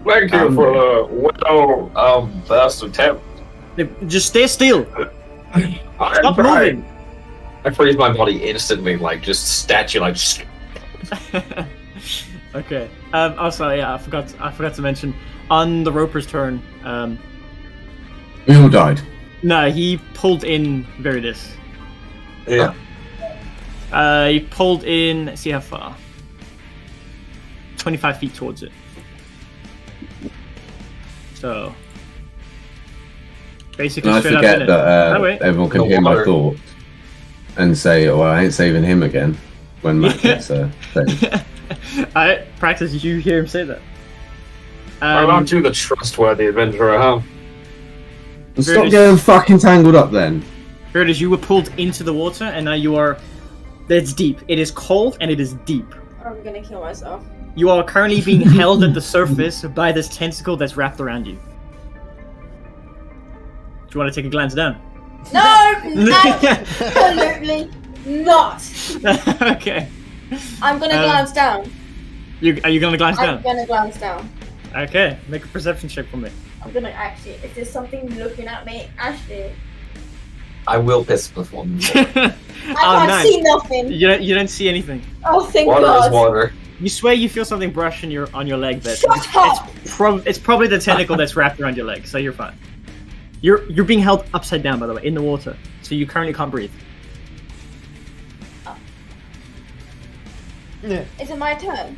Thank you for the well best attempt. Just stay still. Stop moving. I freeze my body instantly, like just statue, like. Okay. Also, yeah, I forgot to mention on the Roper's turn. We all died. No, he pulled in Viridis. Yeah. He pulled in. Let's see how far. 25 feet towards it. So basically, And I straight up in forget it. that Oh, wait. everyone can The hear my water. thoughts and say, "Well, I ain't saving him again." When Matt gets a thing. I practice. You hear him say that. Well, aren't you the trustworthy adventurer, huh? Stop Viridis. getting fucking tangled up, then. Viridis, you were pulled into the water, and now you are. It's deep. It is cold, and it is deep. I'm gonna kill myself. You are currently being held at the surface by this tentacle that's wrapped around you. Do you want to take a glance down? No! Absolutely not! Okay. I'm gonna glance down. Are you gonna glance I'm down? gonna glance down. Okay, make a perception check for me. I'm gonna actually. If there's something looking at me, actually, I will piss before. I Oh, can't nice. see nothing. You don't see anything. Oh, thank Water God. is water. You swear you feel something brush on your leg, but Shut up! it's probably the tentacle that's wrapped around your leg, so you're fine. You're being held upside down, by the way, in the water, so you currently can't breathe. Yeah. Is it my turn?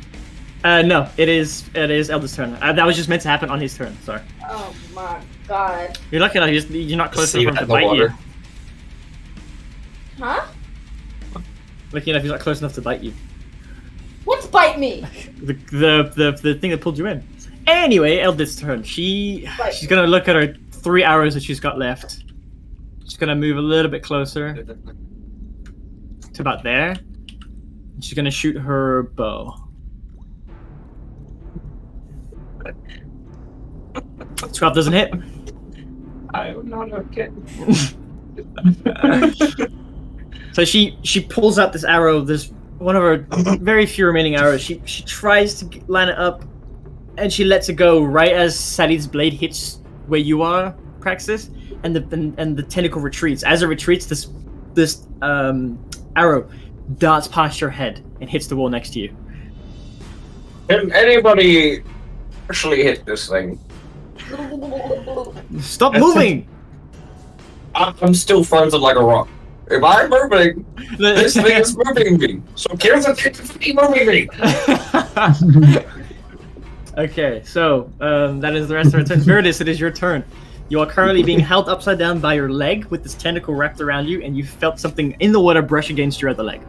No, it is Elder's turn. That was just meant to happen on his turn. Sorry. Oh my God. You're lucky enough. You're not close See enough that for him in to the bite you. water. Huh? Lucky enough, he's not close enough to bite you. What's bite me? The thing that pulled you in. Anyway, Eldith's turn. She's gonna look at her 3 arrows that she's got left. She's gonna move a little bit closer to about there. She's gonna shoot her bow. 12 doesn't hit. I'm not okay. So she pulls out this arrow. This one of her very few remaining arrows. She tries to line it up, and she lets it go right as Sally's blade hits where you are, Praxis, and the tentacle retreats. As it retreats, this arrow darts past your head and hits the wall next to you. Can anybody actually hit this thing? Stop moving! I'm still frozen like a rock. If I'm moving, this thing is moving me. So here's the thing to be moving me. Okay, so that is the rest of our turn. Viridis, it is your turn. You are currently being held upside down by your leg with this tentacle wrapped around you, and you felt something in the water brush against your other leg.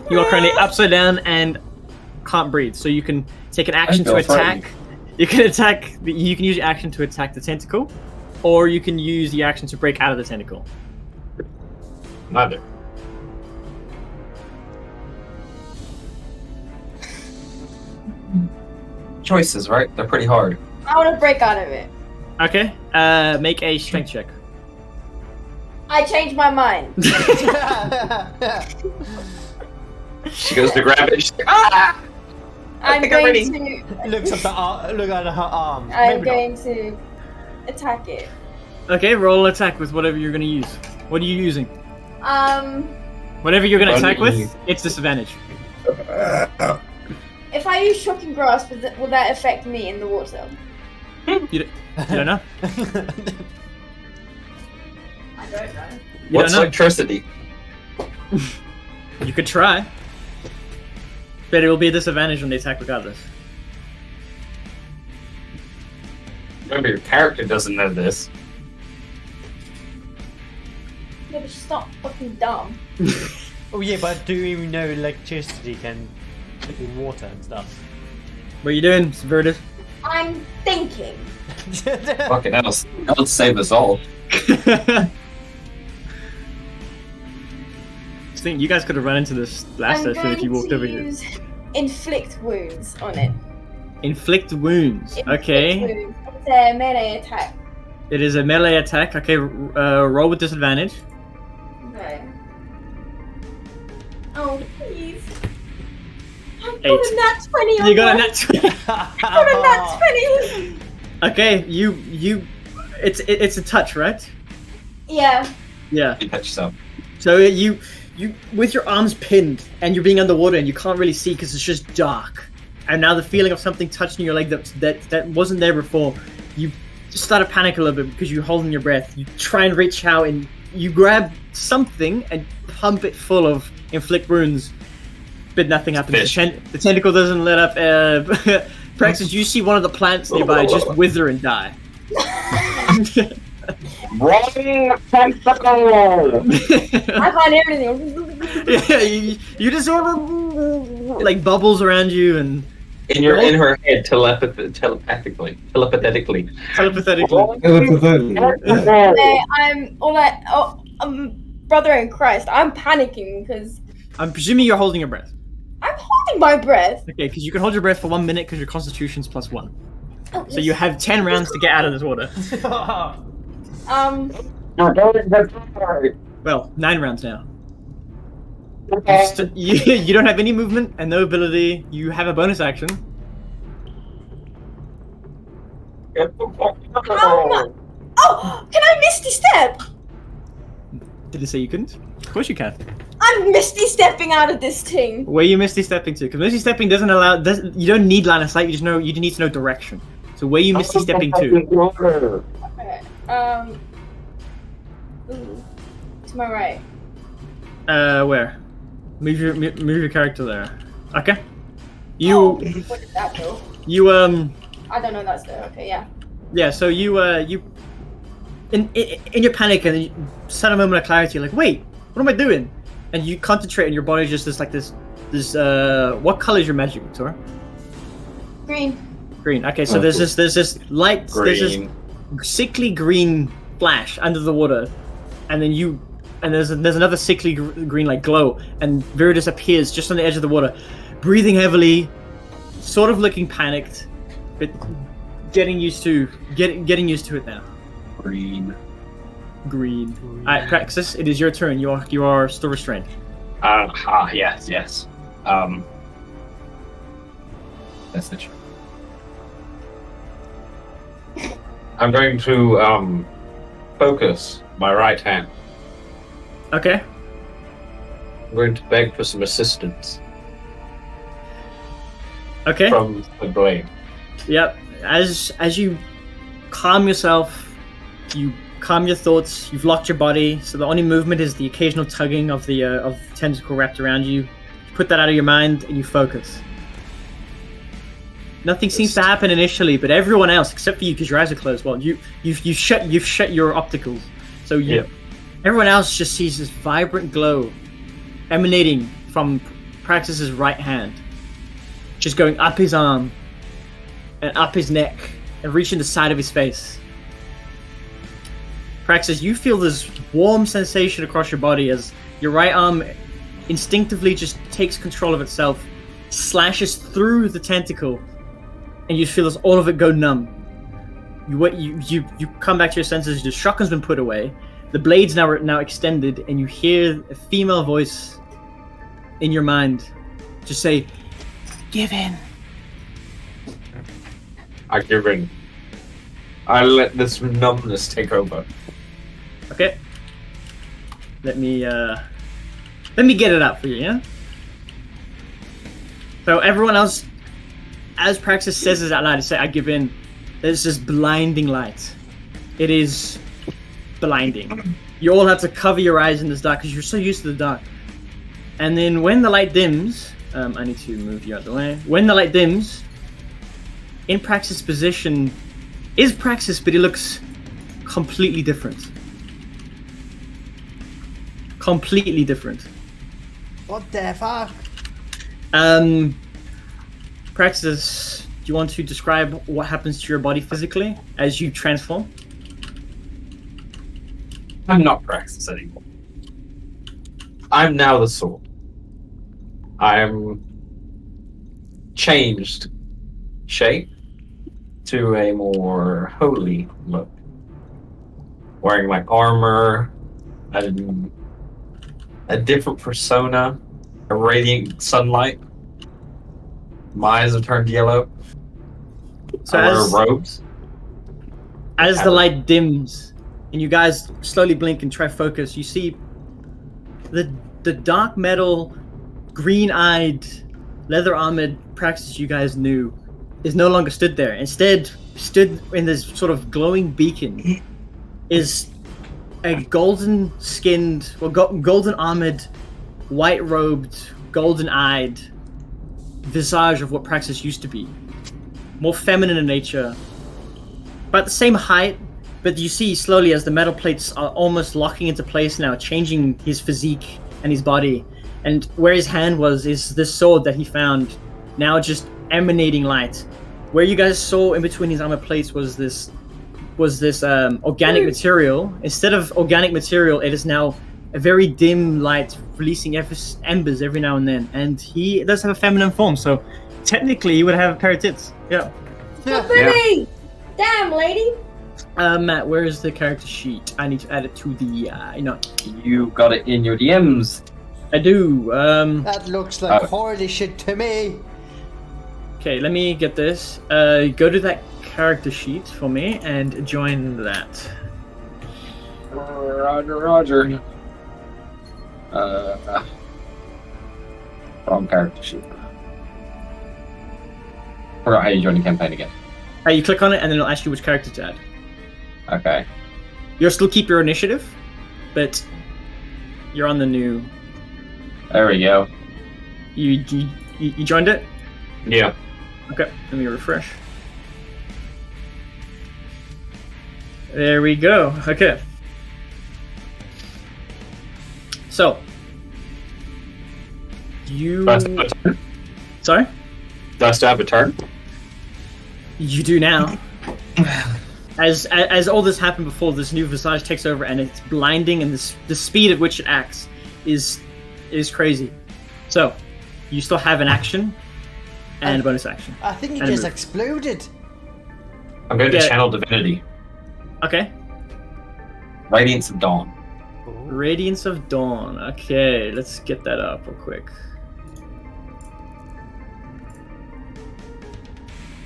You are currently upside down and can't breathe, so you can take an action to feel attack. frightened. You can attack. You can use your action to attack the tentacle, or you can use the action to break out of the tentacle. Neither. Choices, right? They're pretty hard. I want to break out of it. Okay. Make a strength check. I changed my mind. She goes to grab it. She's like, ah! I'm think I'm going ready. to. Looks at look at her arm. I'm Maybe not. going to attack it. Okay, roll attack with whatever you're going to use. What are you using? Whatever you're going to attack with, it's disadvantage. If I use shocking grasp, will that affect me in the water? You don't know? I don't know. You What's don't know? electricity? You could try. But it will be a disadvantage when they attack regardless. Remember, your character doesn't know this. Yeah, but she's not fucking dumb. Oh yeah, but do you know electricity can do water and stuff? What are you doing, Viridis? I'm thinking. Fucking hell, that'll save us all. Think you guys could have run into this last I'm session if you walked over going to here. use inflict wounds on it. Inflict wounds. Inflict Okay. wounds. It's a melee attack. It is a melee attack. Okay, roll with disadvantage. Okay. Oh, please. I got 8. a nat 20 on You got a that. nat 20. I got a nat 20. Okay, you it's a touch, right? Yeah. Yeah. You touch yourself. So you with your arms pinned and you're being underwater and you can't really see because it's just dark. And now the feeling of something touching your leg that wasn't there before, you start to panic a little bit because you're holding your breath. You try and reach out and you grab something and pump it full of inflict wounds, but nothing happens. Fish. The tentacle doesn't let up. Praxis, you see one of the plants nearby just wither and die. Wrong tentacle! I can't hear anything. Yeah, you just sort of like bubbles around you and In her head, telepathically. telepathetically. Brother in Christ, I'm panicking because I'm presuming you're holding your breath. I'm holding my breath. Okay, because you can hold your breath for 1 minute because your constitution's +1. Oh, So you have 10 rounds to get out of this water. You're going to die. Well, 9 rounds now. You don't have any movement and no ability. You have a bonus action. Oh, can I Misty Step? Did it say you couldn't? Of course you can. I'm Misty Stepping out of this thing. Where are you Misty Stepping to? Because Misty Stepping doesn't allow. You don't need line of sight. You just know. You need to know direction. So where are you Misty Stepping to? Okay. Ooh, to my right. Where? Move your character there. Okay. You. Oh, what did that do? You I don't know. That's there. Okay, yeah. Yeah. So you in your panic and you sudden moment of clarity, you're like, wait, what am I doing? And you concentrate, and your body just is like this. What color is your magic, Victoria? Green. Green. Okay, so there's this light, there's this Green. sickly green flash under the water, and then there's another sickly green like glow, and Viridis appears just on the edge of the water, breathing heavily, sort of looking panicked, but getting used to it now. Green. Green. Alright, Praxis, it is your turn. You are still restrained. Yes. That's the truth. I'm going to focus my right hand. Okay. I'm going to beg for some assistance Okay. from the blade. Yep. As you calm yourself, you calm your thoughts. You've locked your body, so the only movement is the occasional tugging of the tentacle wrapped around you. Put that out of your mind, and you focus. Nothing seems to happen initially, but everyone else, except for you, because your eyes are closed. Well, you've shut your opticals, so everyone else just sees this vibrant glow emanating from Praxis's right hand, just going up his arm and up his neck and reaching the side of his face. Praxis, you feel this warm sensation across your body as your right arm instinctively just takes control of itself, slashes through the tentacle, and you feel as all of it go numb. You come back to your senses. The shotgun's been put away. The blade's now extended, and you hear a female voice in your mind just say, "Give in." I give in. I let this numbness take over. Okay. Let me get it out for you, yeah? So everyone else, as Praxis says this out loud, to say, "I give in," there's this blinding light. It is blinding. You all have to cover your eyes in this dark because you're so used to the dark. And then when the light dims, I need to move you out of the way. When the light dims, in Praxis' position is Praxis, but he looks completely different. Completely different. What the fuck? Praxis, do you want to describe what happens to your body physically as you transform? I'm not Praxis anymore. I'm now the sword. I'm changed shape to a more holy look. Wearing like armor, a different persona, a radiant sunlight. My eyes have turned yellow. So I wear robes. as the light dims and you guys slowly blink and try focus, you see the dark metal, green-eyed, leather-armored Praxis you guys knew is no longer stood there. Instead, stood in this sort of glowing beacon is a golden-skinned, golden-armored, white-robed, golden-eyed visage of what Praxis used to be. More feminine in nature, about the same height, but you see slowly as the metal plates are almost locking into place now, changing his physique and his body. And where his hand was is this sword that he found, now just emanating light. Where you guys saw in between his armor plates was this organic material. Instead of organic material, it is now a very dim light releasing embers every now and then. And he does have a feminine form, so technically he would have a pair of tits. Yeah. Pretty! Damn, lady! Matt, where is the character sheet? I need to add it to the, You got it in your DMs. I do. That looks like Oh. holy shit to me. Okay, let me get this. Go to that character sheet for me and join that. Roger. Wrong character sheet. Forgot how you join the campaign again. You click on it and then it'll ask you which character to add. Okay. You'll still keep your initiative, but you're on the new. There we go. You joined it? Yeah. Okay, let me refresh. There we go. Okay. So you. Do I still have a turn? Sorry. Do I still have a turn? You do now. As all this happened before, this new visage takes over, and it's blinding, and the speed at which it acts is crazy. So, you still have an action and a bonus action. I think it And a just move. exploded. I'm going to Yeah. channel divinity. Okay. Radiance of Dawn. Radiance of Dawn. Okay, let's get that up real quick.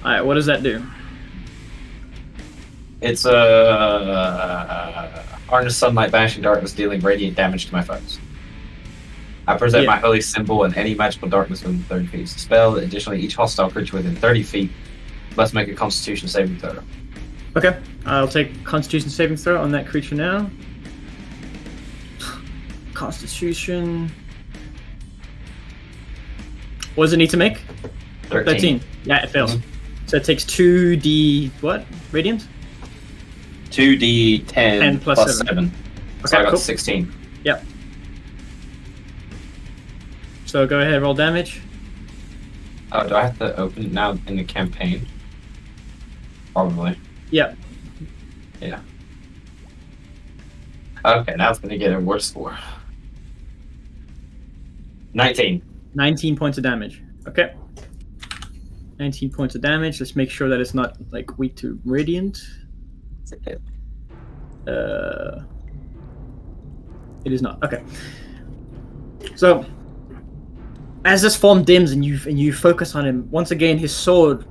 Alright, what does that do? It's harness sunlight, banishing darkness, dealing radiant damage to my foes. I present Yeah. my holy symbol and any magical darkness within 30 feet of the spell. Additionally, each hostile creature within 30 feet must make a Constitution saving throw. Okay, I'll take Constitution saving throw on that creature now. Constitution. What does it need to make? 13. Yeah, it fails. So it takes 2d what? Radiant? 2d10 10 plus plus 7. 7. So Okay, I got cool. 16. Yep. So go ahead, roll damage. Oh, do I have to open it now in the campaign? Probably. Yep. Yeah. Okay, now it's going to get a worse score. 19. 19 points of damage. Okay. 19 points of damage. Let's make sure that it's not like weak to radiant. It is not. Okay. So as this form dims and you focus on him, once again his sword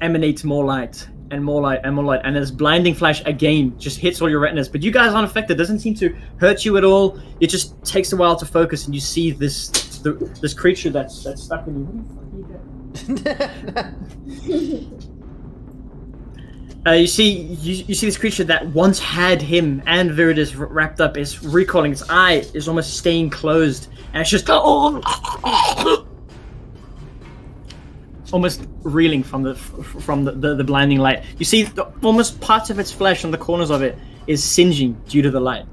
emanates more light and more light and more light, and this blinding flash again just hits all your retinas. But you guys aren't affected. It doesn't seem to hurt you at all. It just takes a while to focus, and you see this creature that's stuck in you. What the fuck are you doing? You see this creature that once had him and Viridis wrapped up is recoiling. Its eye is almost staying closed, and it's just almost reeling from the blinding light. You see almost parts of its flesh on the corners of it is singeing due to the light.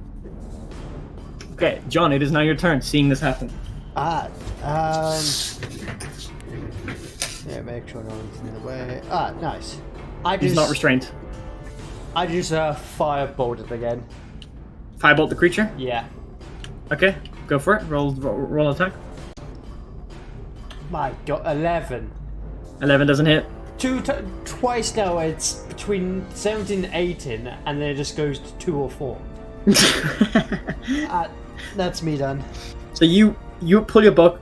Okay, John, it is now your turn. Seeing this happen. Yeah, make sure no one's in the way. Nice. He's not restrained. I just firebolt it again. Firebolt the creature. Yeah. Okay, go for it. Roll attack. My God, 11. 11 doesn't hit. Twice now. It's between 17 and 18, and then it just goes to 2 or 4. That's me done. So you pull your book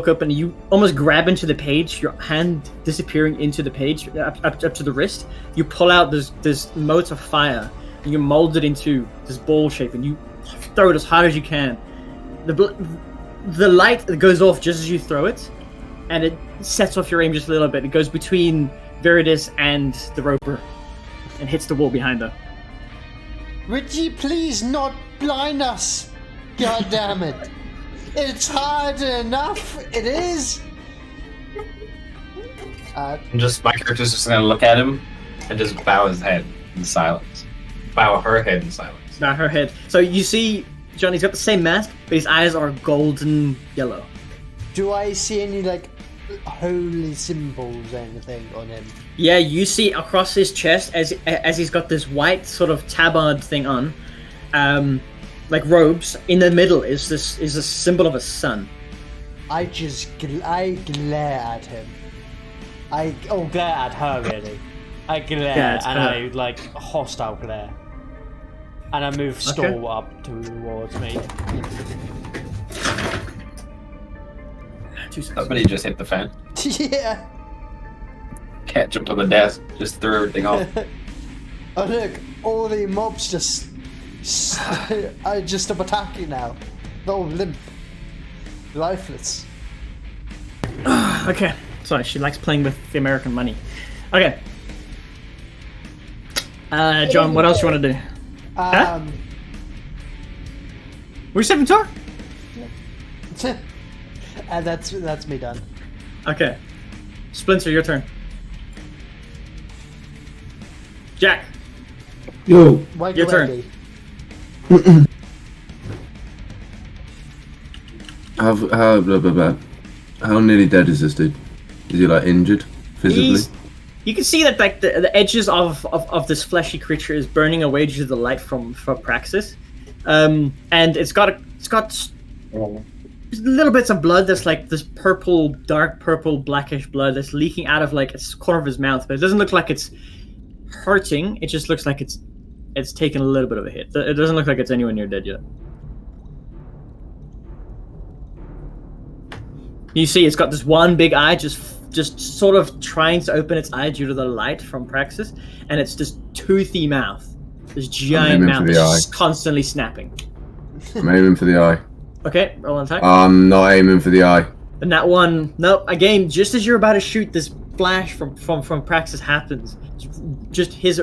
up and you almost grab into the page, your hand disappearing into the page up to the wrist. You pull out this mote of fire and you mold it into this ball shape and you throw it as hard as you can. The light goes off just as you throw it, and it sets off your aim just a little bit. It goes between Viridis and the roper and hits the wall behind her. Would you please not blind us? God damn it. It's hard enough. It is. My character's just going to look at him and just bow his head in silence. Bow her head in silence. Bow her head. So you see, Johnny's got the same mask, but his eyes are golden yellow. Do I see any holy symbols or anything on him? Yeah, you see across his chest as he's got this white sort of tabard thing on, like robes. In the middle is a symbol of a sun. I glare at him. Glare at her really. I glare Yeah, and I a hostile glare. And I move Stall up towards me. 2 seconds. Somebody just hit the fan. Yeah. Cat jumped on the desk, just threw everything off. Oh look, all the mobs just stop attacking now. They're all limp, lifeless. Okay. Sorry, she likes playing with the American money. Okay. John, what else you want to do? We're 7 talk? And that's me done. Okay. Splinter, your turn. Jack. Yo. Wake Your turn. ready. How nearly dead is this dude? Is he like injured physically? You can see that like the edges of this fleshy creature is burning away due to the light from Praxis, and it's got little bits of blood that's like this purple, dark purple, blackish blood that's leaking out of like its corner of his mouth, but it doesn't look like it's hurting. It just looks like it's taken a little bit of a hit. It doesn't look like it's anywhere near dead yet. You see, it's got this one big eye just sort of trying to open its eye due to the light from Praxis, and it's this toothy mouth, this giant mouth just constantly snapping. I'm aiming for the eye. Okay, roll an attack. I'm not aiming for the eye. And that one, nope. Again, just as you're about to shoot, this flash from Praxis happens. Just his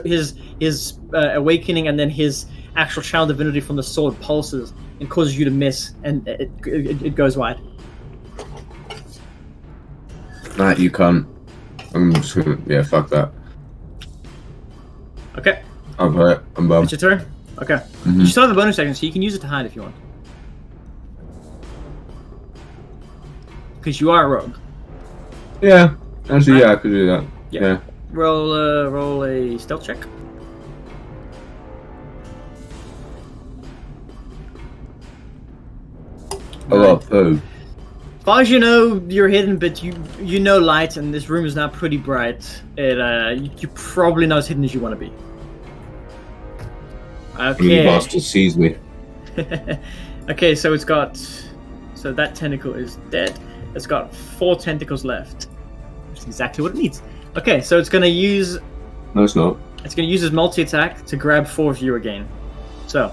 awakening, and then his actual channel divinity from the sword pulses and causes you to miss, and it goes wide. Matt, you can't. I'm just gonna. Yeah, fuck that. Okay, I'm hurt. I'm bummed. it's your turn. Okay, you still have a bonus action, so you can use it to hide if you want. Because you are a rogue. Yeah. Actually, yeah, I could do that. Yeah. Yeah. Roll a stealth check. A lot of poo. As far as you know, you're hidden, but you know light, and this room is now pretty bright. You're probably not as hidden as you want to be. You Okay. bastard sees me. Okay, so it's got... So that tentacle is dead. It's got 4 tentacles left. That's exactly what it needs. Okay, so it's going to use... No, it's not. It's going to use his multi-attack to grab 4 of you again. So...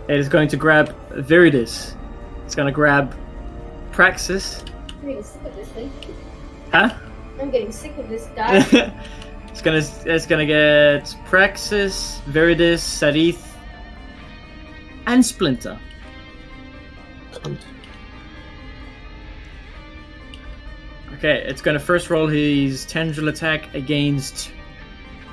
It is going to grab Viridis. It's going to grab Praxis. I'm getting sick of this thing. Huh? I'm getting sick of this guy. It's gonna get Praxis, Viridis, Sarith, and Splinter. Cunt. Okay, it's gonna first roll his tendril attack against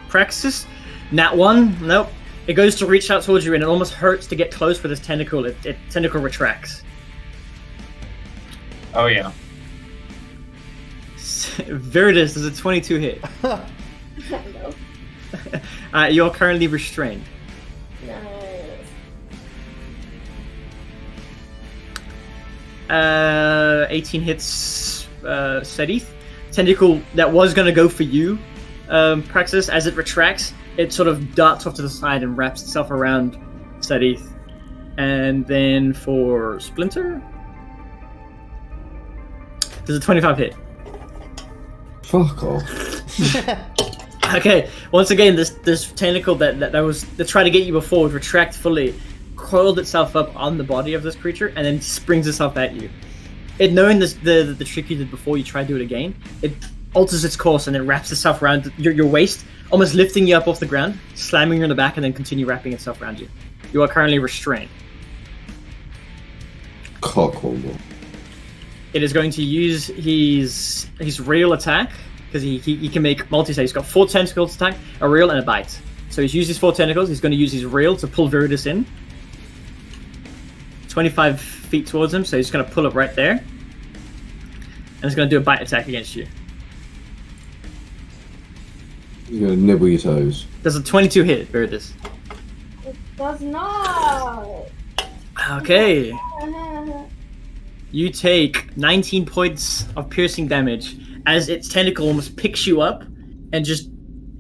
Praxis. Nat 1, nope. It goes to reach out towards you, and it almost hurts to get close with his tentacle. It tentacle retracts. Oh yeah. Viridis is a 22 hit. No. You're currently restrained. Nice. 18 hits Sarith. Tentacle that was going to go for you, Praxis, as it retracts, it sort of darts off to the side and wraps itself around Sarith. And then for Splinter, there's a 25 hit. Fuck off. Okay, once again, this tentacle that tried to get you before would retract fully, coiled itself up on the body of this creature, and then springs itself at you. It knowing the trick you did before, you try to do it again. It alters its course and then wraps itself around your waist, almost lifting you up off the ground, slamming you in the back, and then continue wrapping itself around you. You are currently restrained. Cockholder. It is going to use his real attack, because he can make multi-attack. He's got 4 tentacles attack, a reel, and a bite. So he's used his 4 tentacles. He's going to use his reel to pull Viridis in. 25 feet towards him, so he's going to pull up right there. And he's going to do a bite attack against you. You're gonna nibble your toes. There's a 22 hit, Viridis. It does not. Okay. You take 19 points of piercing damage as its tentacle almost picks you up and just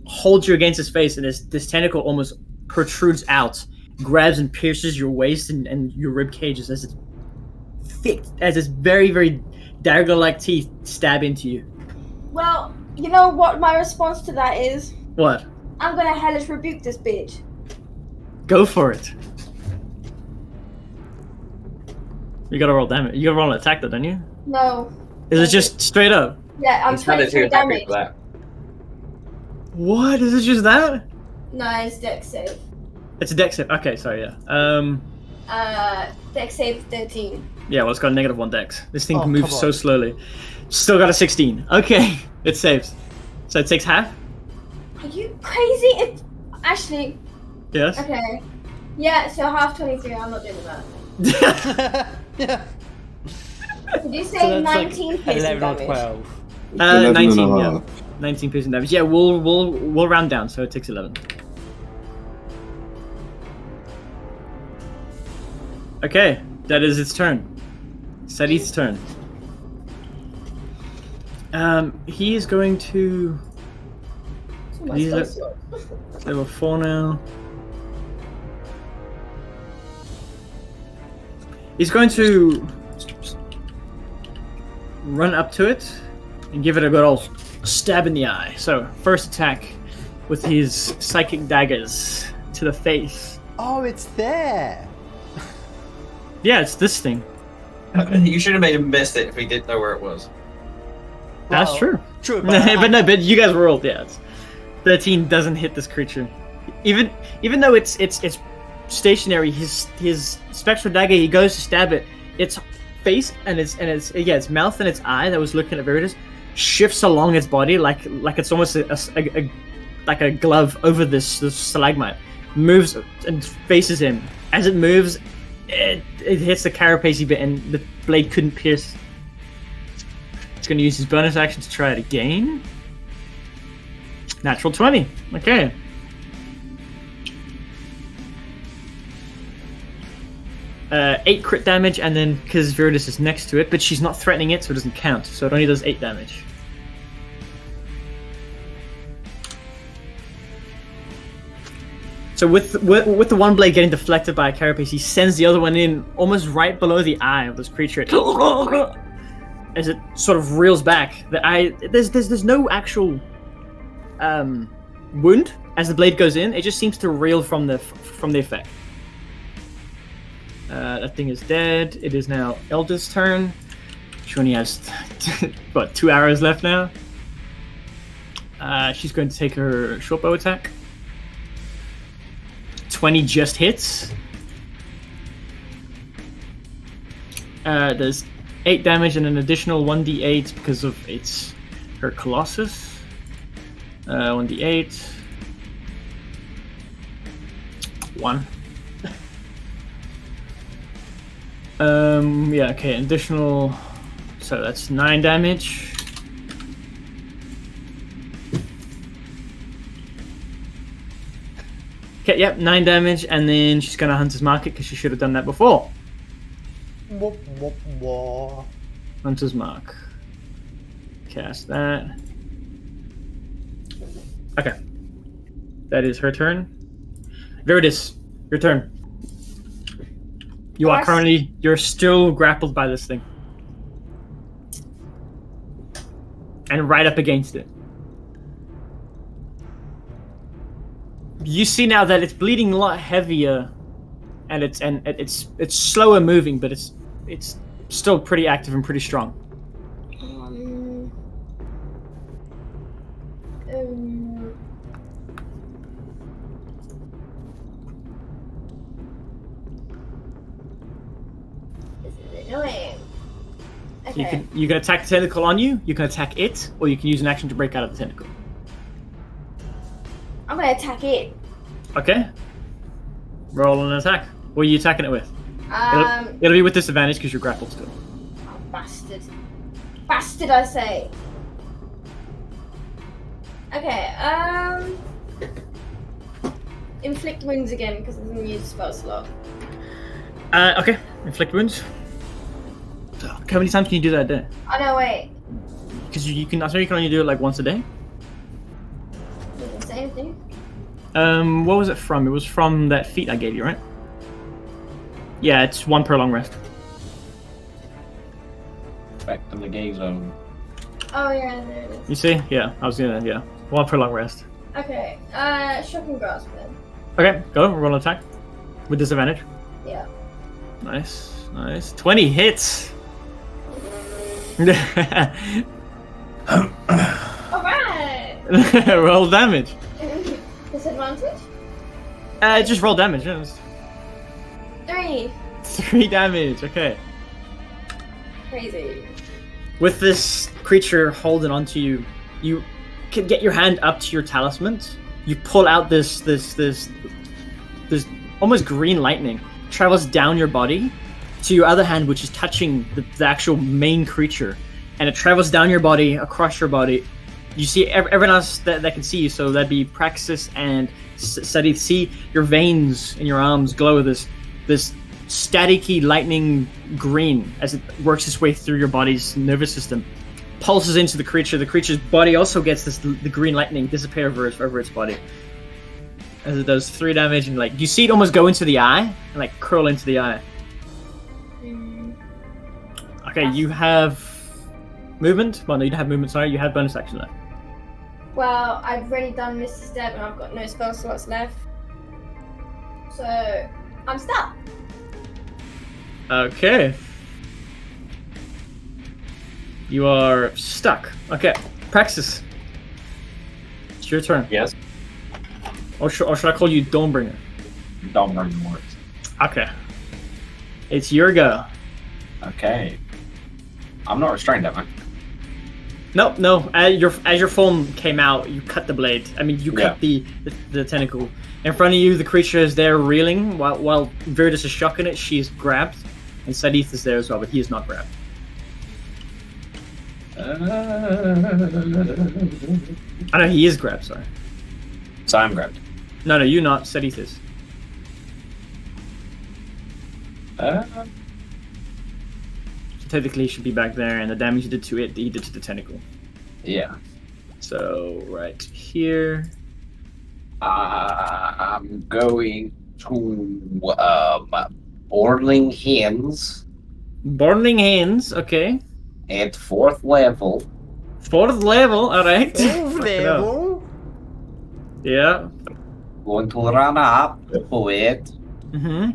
holds you against its face, and this tentacle almost protrudes out, grabs and pierces your waist and your rib cages as it's thick, as it's very, very dagger-like teeth stab into you. Well, you know what my response to that is? What? I'm gonna hellish rebuke this bitch. Go for it. You gotta roll damage. You gotta roll an attack, though, don't you? No. Is it just straight up? Yeah, I'm It's kind of 23 too happy damage. for that. What? Is it just that? No, it's dex save. It's a dex save. Okay, sorry, yeah. Dex save 13. Yeah, well, it's got a -1 dex. This thing Oh, can move come so on. slowly. Still got a 16. Okay, it saves. So it takes half? Are you crazy? It actually, Yes. okay. Yeah, so half 23. I'm not doing that. Yeah. Did you say So that's 19 like piercing 11 or damage? 12. 11 19, and a yeah. half. 19 piercing damage. Yeah, we'll round down, so it takes 11. Okay, that is its turn. Sadith's turn. He is going to Oh my These are- God. level 4 now. He's going to run up to it and give it a good old stab in the eye. So, first attack with his psychic daggers to the face. Oh, it's there. Yeah, it's this thing. You should have made him miss it if he didn't know where it was. That's Well, true. True, but you guys rolled, yeah. 13 doesn't hit this creature. Even though it's stationary, his spectral dagger, he goes to stab it. Its face and its mouth and its eye that was looking at Veritas shifts along its body like it's almost like a glove over this stalagmite. Moves and faces him. As it moves, it hits the carapace bit and the blade couldn't pierce. He's going to use his bonus action to try it again. Natural 20. Okay. Eight crit damage, and then because Viridis is next to it, but she's not threatening it, so it doesn't count. So it only does 8 damage. So with the one blade getting deflected by a carapace, he sends the other one in almost right below the eye of this creature. As it sort of reels back, the eye there's no actual wound as the blade goes in. It just seems to reel from the effect. That thing is dead. It is now Elda's turn. She only has what 2 hours left now. She's going to take her short bow attack. 20 just hits. There's 8 damage and an additional 1d8 because of her Colossus. 1d8. 1. Yeah, okay, additional. So that's 9 damage. Okay, yep, 9 damage, and then she's gonna Hunter's Mark it because she should have done that before. Whoop, whoop, whoop. Hunter's Mark. Cast that. Okay. That is her turn. Viridis, your turn. You're still grappled by this thing. And right up against it. You see now that it's bleeding a lot heavier, and it's slower moving, but it's still pretty active and pretty strong. This is annoying. Okay. You can attack the tentacle on you. You can attack it, or you can use an action to break out of the tentacle. I'm gonna attack it. Okay. Roll an attack. What are you attacking it with? It'll be with disadvantage because you're grappled still. Oh, bastard. Bastard, I say. Okay, inflict wounds again because it's a new spell slot. Okay. Inflict wounds. So, how many times can you do that a day? Oh no, wait. Because you can. I think you can only do it like once a day. Doesn't say anything. What was it from? It was from that feat I gave you, right? Yeah, it's 1 per long rest. Spectrum the gay zone. Oh yeah, there it is. You see? Yeah, I was gonna, yeah. One for long rest. Okay, shocking grasp then. Okay, go, roll an attack. With disadvantage. Yeah. Nice, nice. 20 hits! Alright! Roll damage. Disadvantage? Just roll damage, yeah. 3. 3 damage, okay. Crazy. With this creature holding onto you, you can get your hand up to your talisman. You pull out this almost green lightning, travels down your body to your other hand, which is touching the actual main creature, and it travels down your body, across your body. You see everyone else that can see you, so that'd be Praxis and Sadith. See your veins in your arms glow this staticky lightning green as it works its way through your body's nervous system, pulses into the creature. The creature's body also gets the green lightning disappear over its body as it does 3 damage, and like you see it almost go into the eye and like curl into the eye. Okay, you have movement. Well, no, you don't have movement. Sorry, you have bonus action left. Well, I've already done Misty Step and I've got no spell slots left. So, I'm stuck. Okay. You are stuck. Okay, Praxis. It's your turn. Yes. Or should I call you Dawnbringer? Dawnbringer works. Okay. It's your go. Okay. I'm not restrained, am I? No. As your form came out, you cut the blade. I mean, you cut the tentacle. In front of you, the creature is there reeling while Viridis is shocking it. She's grabbed, and Sadith is there as well, but he is not grabbed. I know he is grabbed. Sorry. So I'm grabbed. No, you're not. Sadith is. Technically, he should be back there, and the damage he did to it, he did to the tentacle. Yeah. So right here. I'm going to Boiling Hands Burning Hands. Okay. at 4th level. 4th level. All right. Level. Yeah. Going to run up to it. Mm-hmm.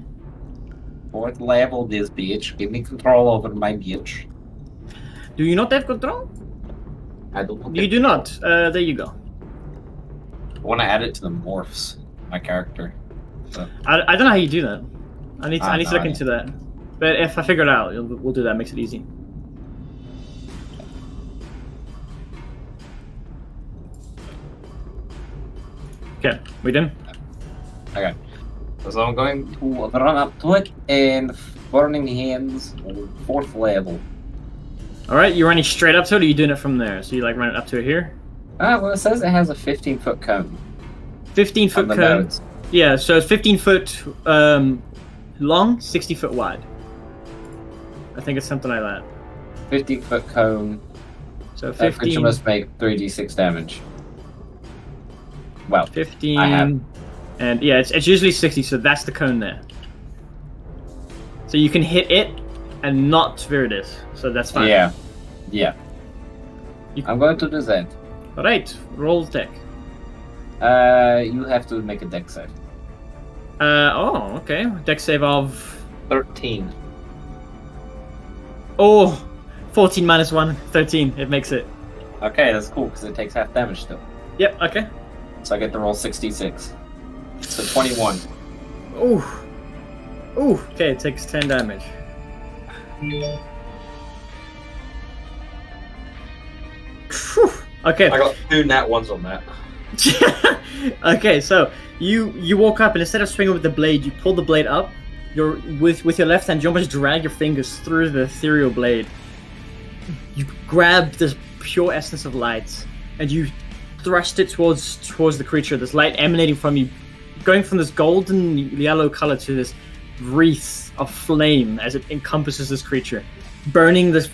4th level this bitch. Give me control over my bitch. Do you not have control? I don't You do not. There you go. I want to add it to the morphs. My character. I don't know how you do that. I need to look no, into that. But if I figure it out, we'll do that. Makes it easy. Okay, we done? Okay. So I'm going to run up to it and Burning Hands on 4th level. All right, you're running straight up to it, or are you doing it from there? So you like running up to it here? Well, it says it has a 15-foot cone. 15-foot on the cone. notes. Yeah, so it's 15 foot long, 60 foot wide. I think it's something like that. 15-foot cone. So That creature 15, must make 3d6 damage. Well, 15, I have. and yeah, it's usually 60, so that's the cone there. So you can hit it and not Viridis, so that's fine. yeah. You- I'm going to do that. All right, roll deck. You have to make a deck save. Oh, okay. Deck save of 13. 14 minus 1, 13. It makes it. Okay, that's cool because it takes half damage still. Yep. Okay. So I get to roll 66. So 21. Ooh. Okay, it takes 10 damage. Phew. Okay. I got 2 nat ones on that. Okay, so you walk up, and instead of swinging with the blade, you pull the blade up. You're with your left hand, you almost drag your fingers through the ethereal blade. You grab this pure essence of light, and you thrust it towards the creature. This light emanating from you, going from this golden yellow color to this wreath of flame as it encompasses this creature, burning the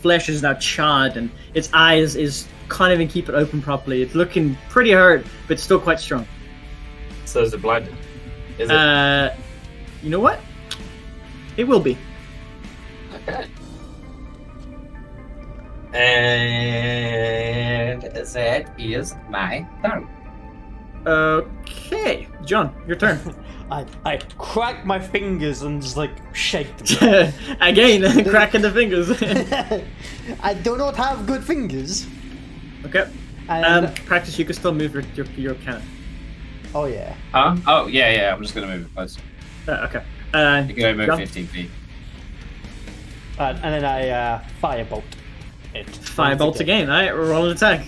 flesh is now charred, and its eyes is can't even keep it open properly. It's looking pretty hurt, but still quite strong. So is it blinded? Is it? You know what? It will be. Okay. And that is my turn. Okay, John, your turn. I crack my fingers and just like shake them. Again, cracking the fingers. I do not have good fingers. Okay. And Practice, you can still move your cannon. oh yeah. Huh? Oh, yeah. I'm just gonna move it close. Okay. You can only move John? 15 feet. And then I firebolt it. Firebolt again. Alright, roll an attack.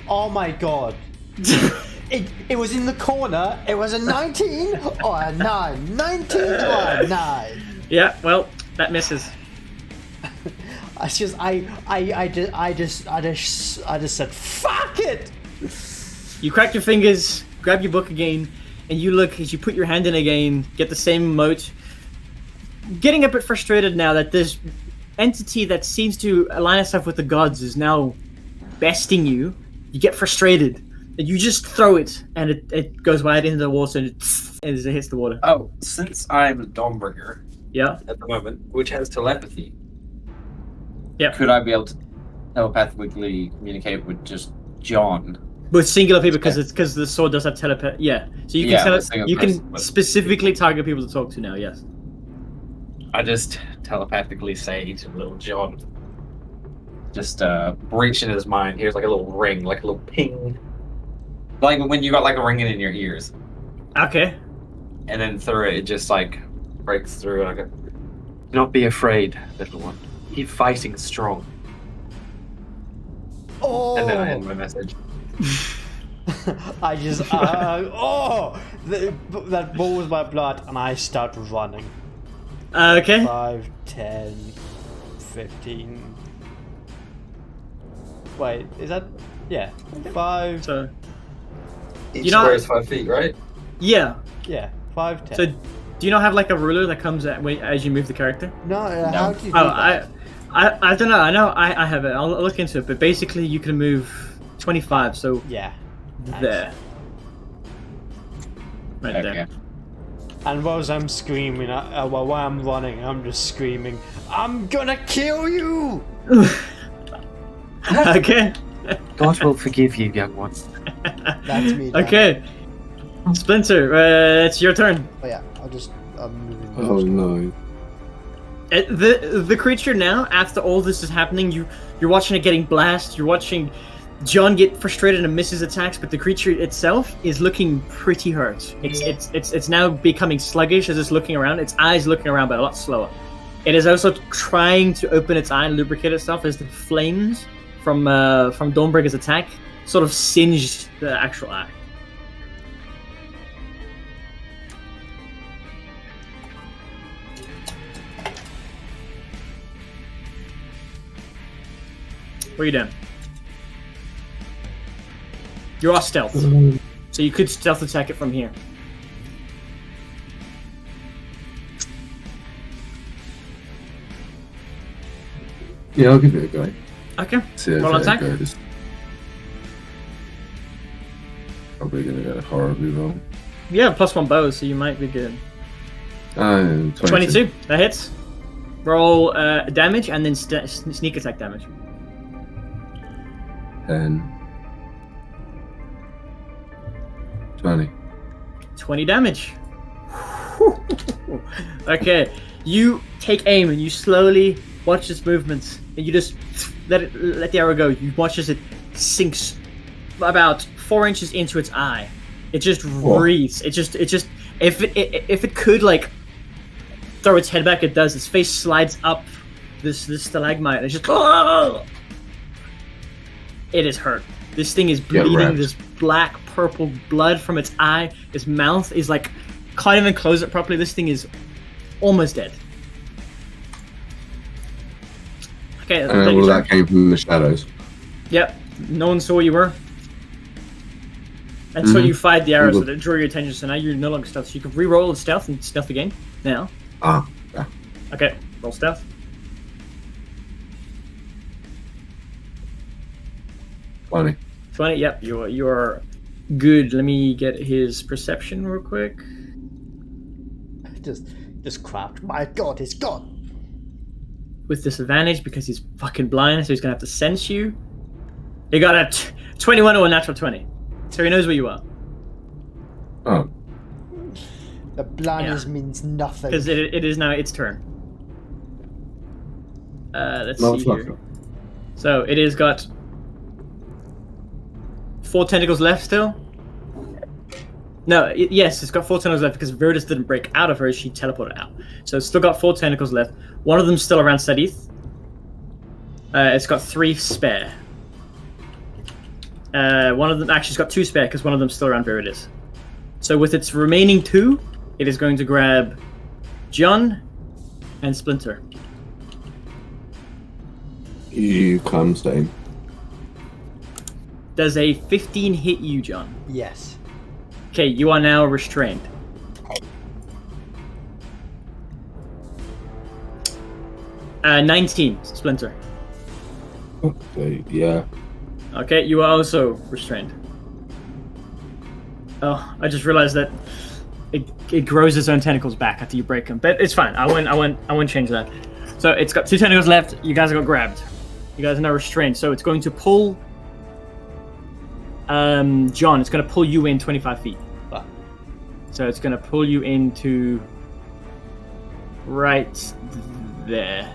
Oh my god. It was in the corner. It was a 19 or a 9. 19 or a 9. Yeah, well, that misses. I just said fuck it. You crack your fingers, grab your book again, and you look as you put your hand in again, get the same mote. Getting a bit frustrated now that this entity that seems to align itself with the gods is now besting you. You get frustrated, and you just throw it, and it goes wide into the water, and it hits the water. Oh, since I'm Dawnbringer Yeah. at the moment, which has telepathy, Could I be able to telepathically communicate with just John? With singular people, because the sword does have telepathy. Yeah, so you can with single you person, can but- specifically target people to talk to now. Yes. I just telepathically say to little John, just reach in his mind. Here's like a little ring, like a little ping, like when you got like a ringing in your ears, Okay. and then through it just like breaks through. Like, do not be afraid, little one. Keep fighting strong. Oh. And then I end my message. I just that boils my blood, and I start running. Okay. 5, 10, 15. Wait, is that? Yeah, 5. So Each You know- square is 5 feet, right? yeah. Yeah, 5, 10. So do you not have like a ruler that comes as you move the character? no, how do you do Oh, that? I don't know. I know I have it. I'll look into it. But basically, you can move 25. So Yeah. there. Right Okay. there. And whilst I'm screaming, while I'm running, I'm just screaming, "I'm gonna kill you!" Okay. God will forgive you, young one. That's me. Dan. Okay. Splinter, it's your turn. Oh yeah, I'm moving. Oh no. The creature now, after all this is happening, you're watching it getting blasted. You're watching John get frustrated and misses attacks, but the creature itself is looking pretty hurt. It's now becoming sluggish as it's looking around. Its eyes looking around, but a lot slower. It is also trying to open its eye and lubricate itself as the flames from Dawnbreaker's attack sort of singed the actual eye. What are you doing? You are stealth, so you could stealth attack it from here. Yeah, I'll give it a go. Okay. See how Roll it attack. goes. Probably gonna go horribly wrong. You have +1 bow, so you might be good. 22. 22. That hits. Roll damage and then sneak attack damage. 10. 20. 20 damage. Okay. You take aim and you slowly watch its movements, and you just let the arrow go. You watch as it sinks about 4 inches into its eye. It just wreathes. It just if it could like throw its head back, it does. Its face slides up this stalagmite. And it's just it is hurt. This thing is bleeding. wrecked. This black purple blood from its eye. Its mouth is like can't even close it properly. This thing is almost dead. Okay, And take all your that turn. came from the shadows. Yep. No one saw where you were. Until Mhm. you fired the arrow, so Mhm. that drew your attention. So now you're no longer stealth. So you can re-roll the stealth and stealth again. Now. Ah, yeah. Okay, roll stealth. 20. 20. Yep, you're good. Let me get his perception real quick. Just This craft. My god, it's gone. With disadvantage because he's fucking blind, so he's gonna have to sense you. He got a 21 or a natural 20, so he knows where you are. Oh, The blindness means nothing. Because it is now its turn. Let's see here. motherfucker. So it has got 4 tentacles left still. No, yes, it's got 4 tentacles left because Viridis didn't break out of her; she teleported out. So it's still got 4 tentacles left. One of them's still around Sadith. It's got 3 spare. One of them actually, it's got 2 spare because one of them's still around Viridis. So with its remaining 2, it is going to grab John and Splinter. You clam stain. Does a 15 hit you, John? Yes. Okay, you are now restrained. Uh, 19, Splinter. Okay, yeah. Okay, you are also restrained. Oh, I just realized that it grows its own tentacles back after you break them, but it's fine. I won't change that. So it's got 2 tentacles left. You guys got grabbed. You guys are now restrained. So it's going to pull. John, it's going to pull you in 25 feet. Ah. So it's going to pull you into right there.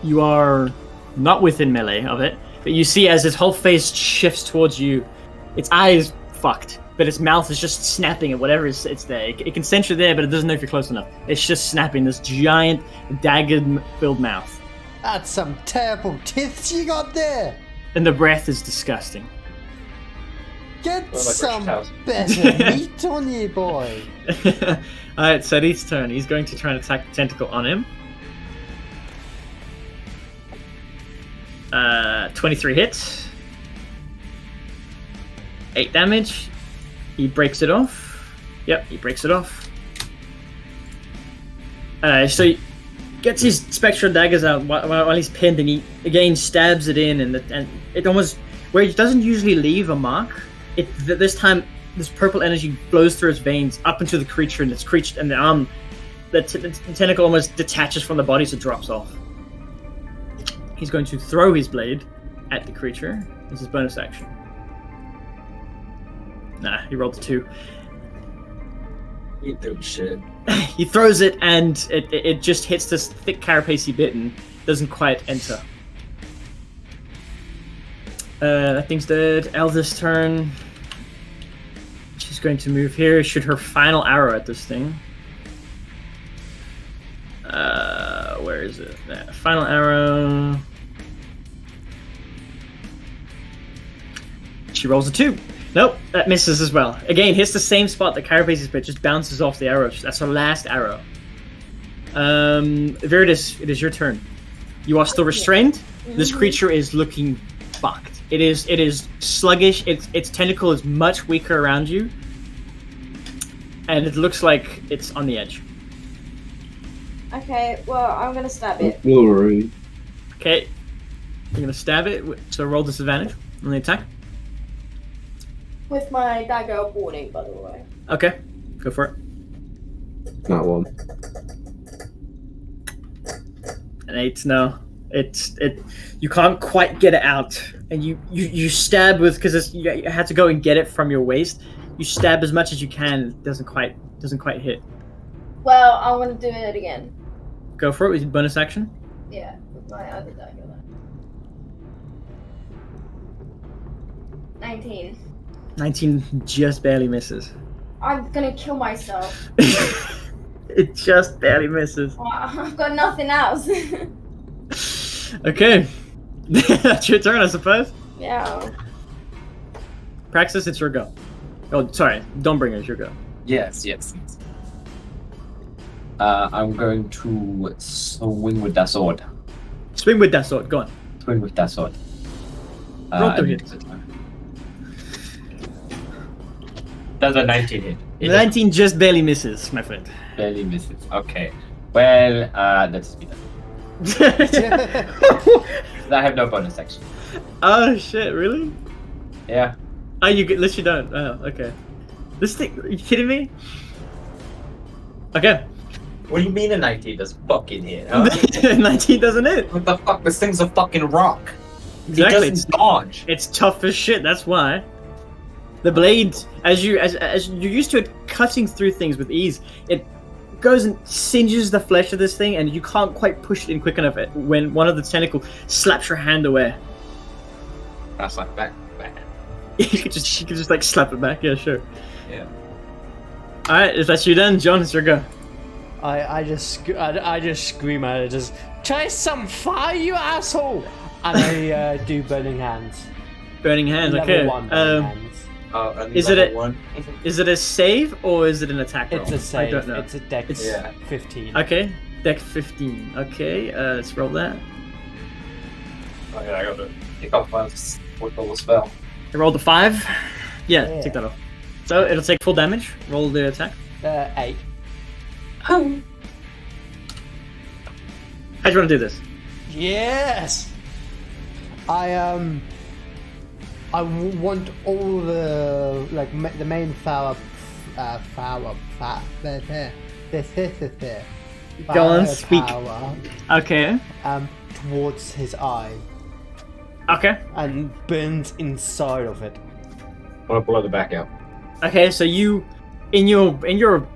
You are not within melee of it, but you see as its whole face shifts towards you, its eyes fucked, but its mouth is just snapping at whatever it's there. It can sense you're there, but it doesn't know if you're close enough. It's just snapping this giant dagger-filled mouth. That's some terrible teeth you got there. And the breath is disgusting. Get like some Rush better meat on you, boy. Alright, Sadith's turn. He's going to try and attack the tentacle on him. 23 hits. 8 damage. He breaks it off. Yep, he breaks it off. So he gets his spectral daggers out while he's pinned, and he again stabs it in, and it almost, where it doesn't usually leave a mark, this time this purple energy flows through its veins up into the creature, and and the arm, the tentacle almost detaches from the body, so it drops off. He's going to throw his blade at the creature. This is bonus action. Nah, he rolled a 2. You do shit. He throws it, and it just hits this thick carapace bit and doesn't quite enter. That thing's dead. Elda's turn. She's going to move here. Shoot her final arrow at this thing. Where is it? Final arrow. She rolls a 2. Nope, that misses as well. Again, hits the same spot that Carapace's bit, just bounces off the arrow. That's her last arrow. Viridis, it is your turn. You are still restrained. This creature is looking fucked. It is sluggish. Its tentacle is much weaker around you, and it looks like it's on the edge. Okay, well, I'm gonna stab it. Glory. Okay, you're gonna stab it. So roll disadvantage on the attack. With my dagger of warning, by the way. Okay, go for it. That one. An 8, no. You can't quite get it out, and you stab with, because you had to go and get it from your waist. You stab as much as you can. It doesn't quite hit. Well, I'm gonna do it again. Go for it with your bonus action. Yeah, with my other dagger. 19. 19 just barely misses. I'm gonna kill myself. It just barely misses. Oh, I've got nothing else. Okay, that's your turn, I suppose. Yeah. Praxis, it's your go. Oh, sorry, Dawnbringer, it's your go. Yes. I'm going to swing with that sword. Swing with that sword. Go on. Swing with that sword. Roll to and- hit. That's a 19 hit. It 19 just barely misses, my friend. Barely misses. Okay. Well, let's be done. I have no bonus action. Oh shit! Really? Yeah. Oh, you literally don't. Oh, okay. This thing? Are you kidding me? Okay. What do you mean a 19 doesn't fucking hit? Huh? 19 doesn't hit. What the fuck? This thing's a fucking rock. Exactly. It doesn't dodge. It's tough as shit. That's why. The blade, as you're used to it cutting through things with ease, it goes and singes the flesh of this thing, and you can't quite push it in quick enough when one of the tentacles slaps your hand away. That's like back. you could just like slap it back. Yeah, sure. Yeah. All right, if that's you then, John, it's your go. I just scream at it, just try some fire, you asshole! And I do burning hands. Burning hands. Level Okay. 1 burning hands. Is it a save or is it an attack roll? It's a save. I don't know. It's a dex Yeah. 15. Okay, deck 15. Okay, let's roll that. Oh, yeah, I got to pick up my fourth level spell. I rolled a 5. Yeah, Yeah. take that off. So it'll take full damage. Roll the attack. 8. How do you want to do this? Yes. I want all the the main Go on, speak. power, Okay. towards his eye Okay. and burns inside of it. I want to blow the back out. Okay. So you, in your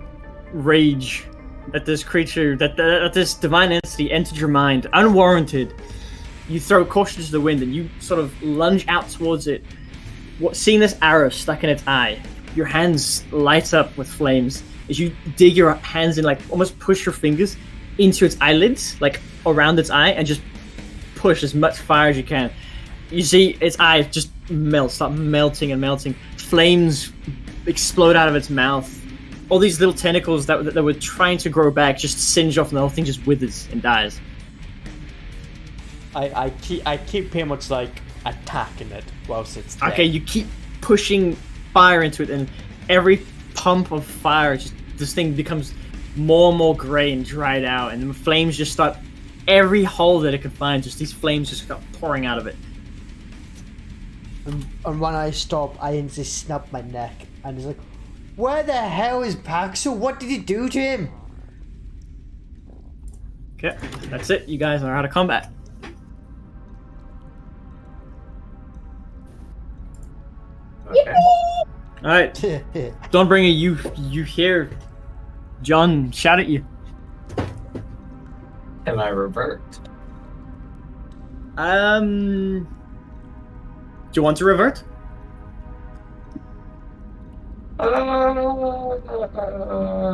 rage that this creature, that this divine entity entered your mind unwarranted, you throw caution to the wind and you sort of lunge out towards it. Seeing this arrow stuck in its eye, your hands light up with flames as you dig your hands in, like almost push your fingers into its eyelids, like around its eye, and just push as much fire as you can. You see its eye just start melting and melting. Flames explode out of its mouth. All these little tentacles that were trying to grow back just singe off, and the whole thing just withers and dies. I keep pretty much like attacking it whilst it's dead. Okay, you keep pushing fire into it, and every pump of fire, this thing becomes more and more grey and dried out, and the flames just start every hole that it can find. Just these flames just start pouring out of it. And when I stop, I just snap my neck, and it's like, where the hell is Paxel? What did he do to him? Okay, that's it. You guys are out of combat. Okay. All right, Dawnbringer, you hear John shout at you. Can I revert? Do you want to revert?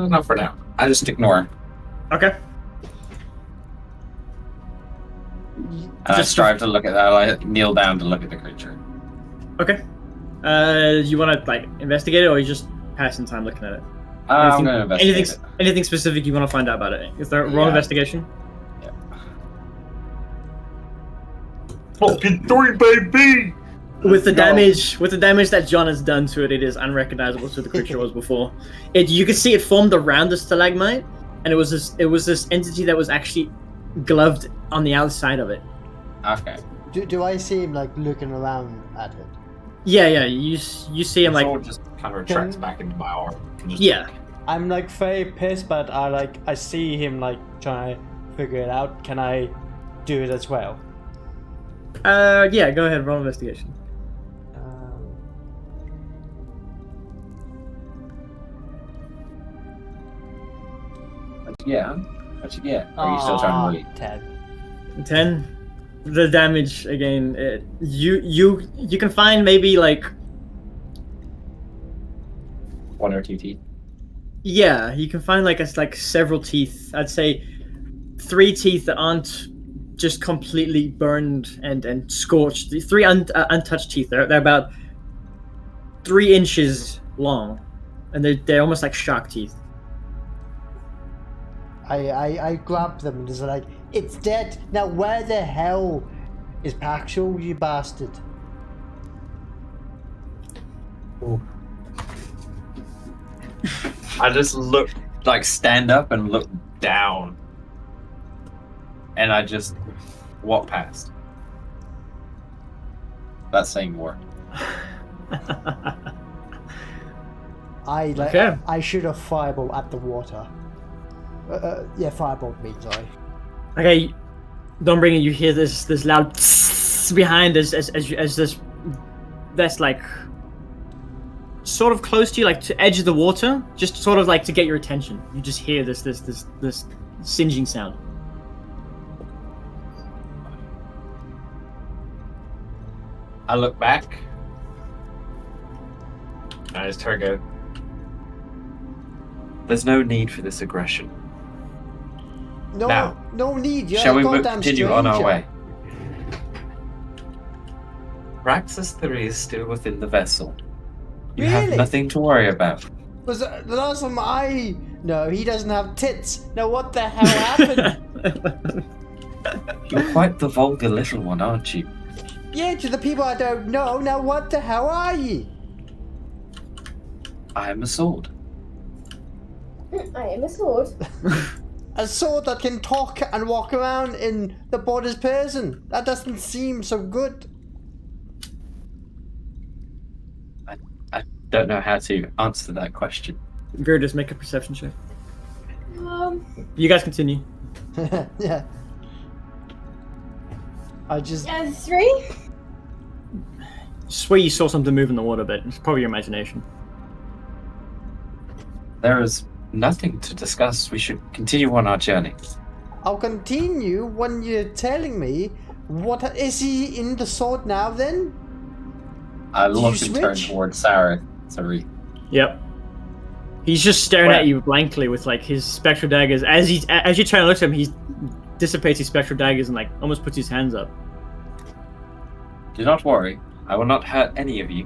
Not for now. I just ignore. Okay. I strive to look at that. I kneel down to look at the creature. Okay. You want to like investigate it, or you just passing time looking at it? I'm going to investigate Anything specific you want to find out about it? Is there a roll Yeah. investigation? it. Fucking 3, baby! With the damage that John has done to it, it is unrecognizable to the creature was before. You could see it formed around the stalagmite, and it was this entity that was actually gloved on the outside of it. Okay. Do I see him like looking around at it? Yeah. You see him like Sword just kind of retracts back into my arm. Just yeah. I'm like very pissed, but I see him like trying to figure it out. Can I do it as well? Yeah. Go ahead, roll investigation. What you get? Or are you still trying to wait? 10. 10. The damage again. You can find maybe like 1 or 2 teeth. yeah. You can find like several teeth. I'd say 3 teeth that aren't just completely burned and scorched. The 3 untouched teeth. They're about 3 inches long, and they're almost like shark teeth. I grab them and just like, it's dead. Now where the hell is Paxel, you bastard? I just look, like, stand up and look down. And I just walk past. That's saying more. I Okay. shoot a fireball at the water. Yeah, firebolt me, sorry. Okay, Dawnbringer, you hear this loud behind as this that's like sort of close to you, like to edge of the water, just sort of like to get your attention. You just hear this singeing sound. I look back. I just turn and go. There's no need for this aggression. No, Now, no need. You're Shall a we goddamn continue on our stranger. way? Praxis 3 is still within the vessel. You have Really? nothing to worry about. Was the last time I... No, he doesn't have tits. Now what the hell happened? You're quite the vulgar little one, aren't you? Yeah, to the people I don't know. Now what the hell are ye? I am a sword. I am a sword. A sword that can talk and walk around in the border's person. That doesn't seem so good. I don't know how to answer that question. Virtus, make a perception check. You guys continue. Yeah. I just... 3? Swear you saw something move in the water, but it's probably your imagination. There is nothing to discuss. We should continue on our journey. I'll continue when you're telling me. What is he in the sword now then? I Did look you and turn switch? towards Sarah. Sorry. Yep. He's just staring Where? at you blankly with like his spectral daggers. As you try to look at him, he dissipates his spectral daggers and like almost puts his hands up. Do not worry. I will not hurt any of you.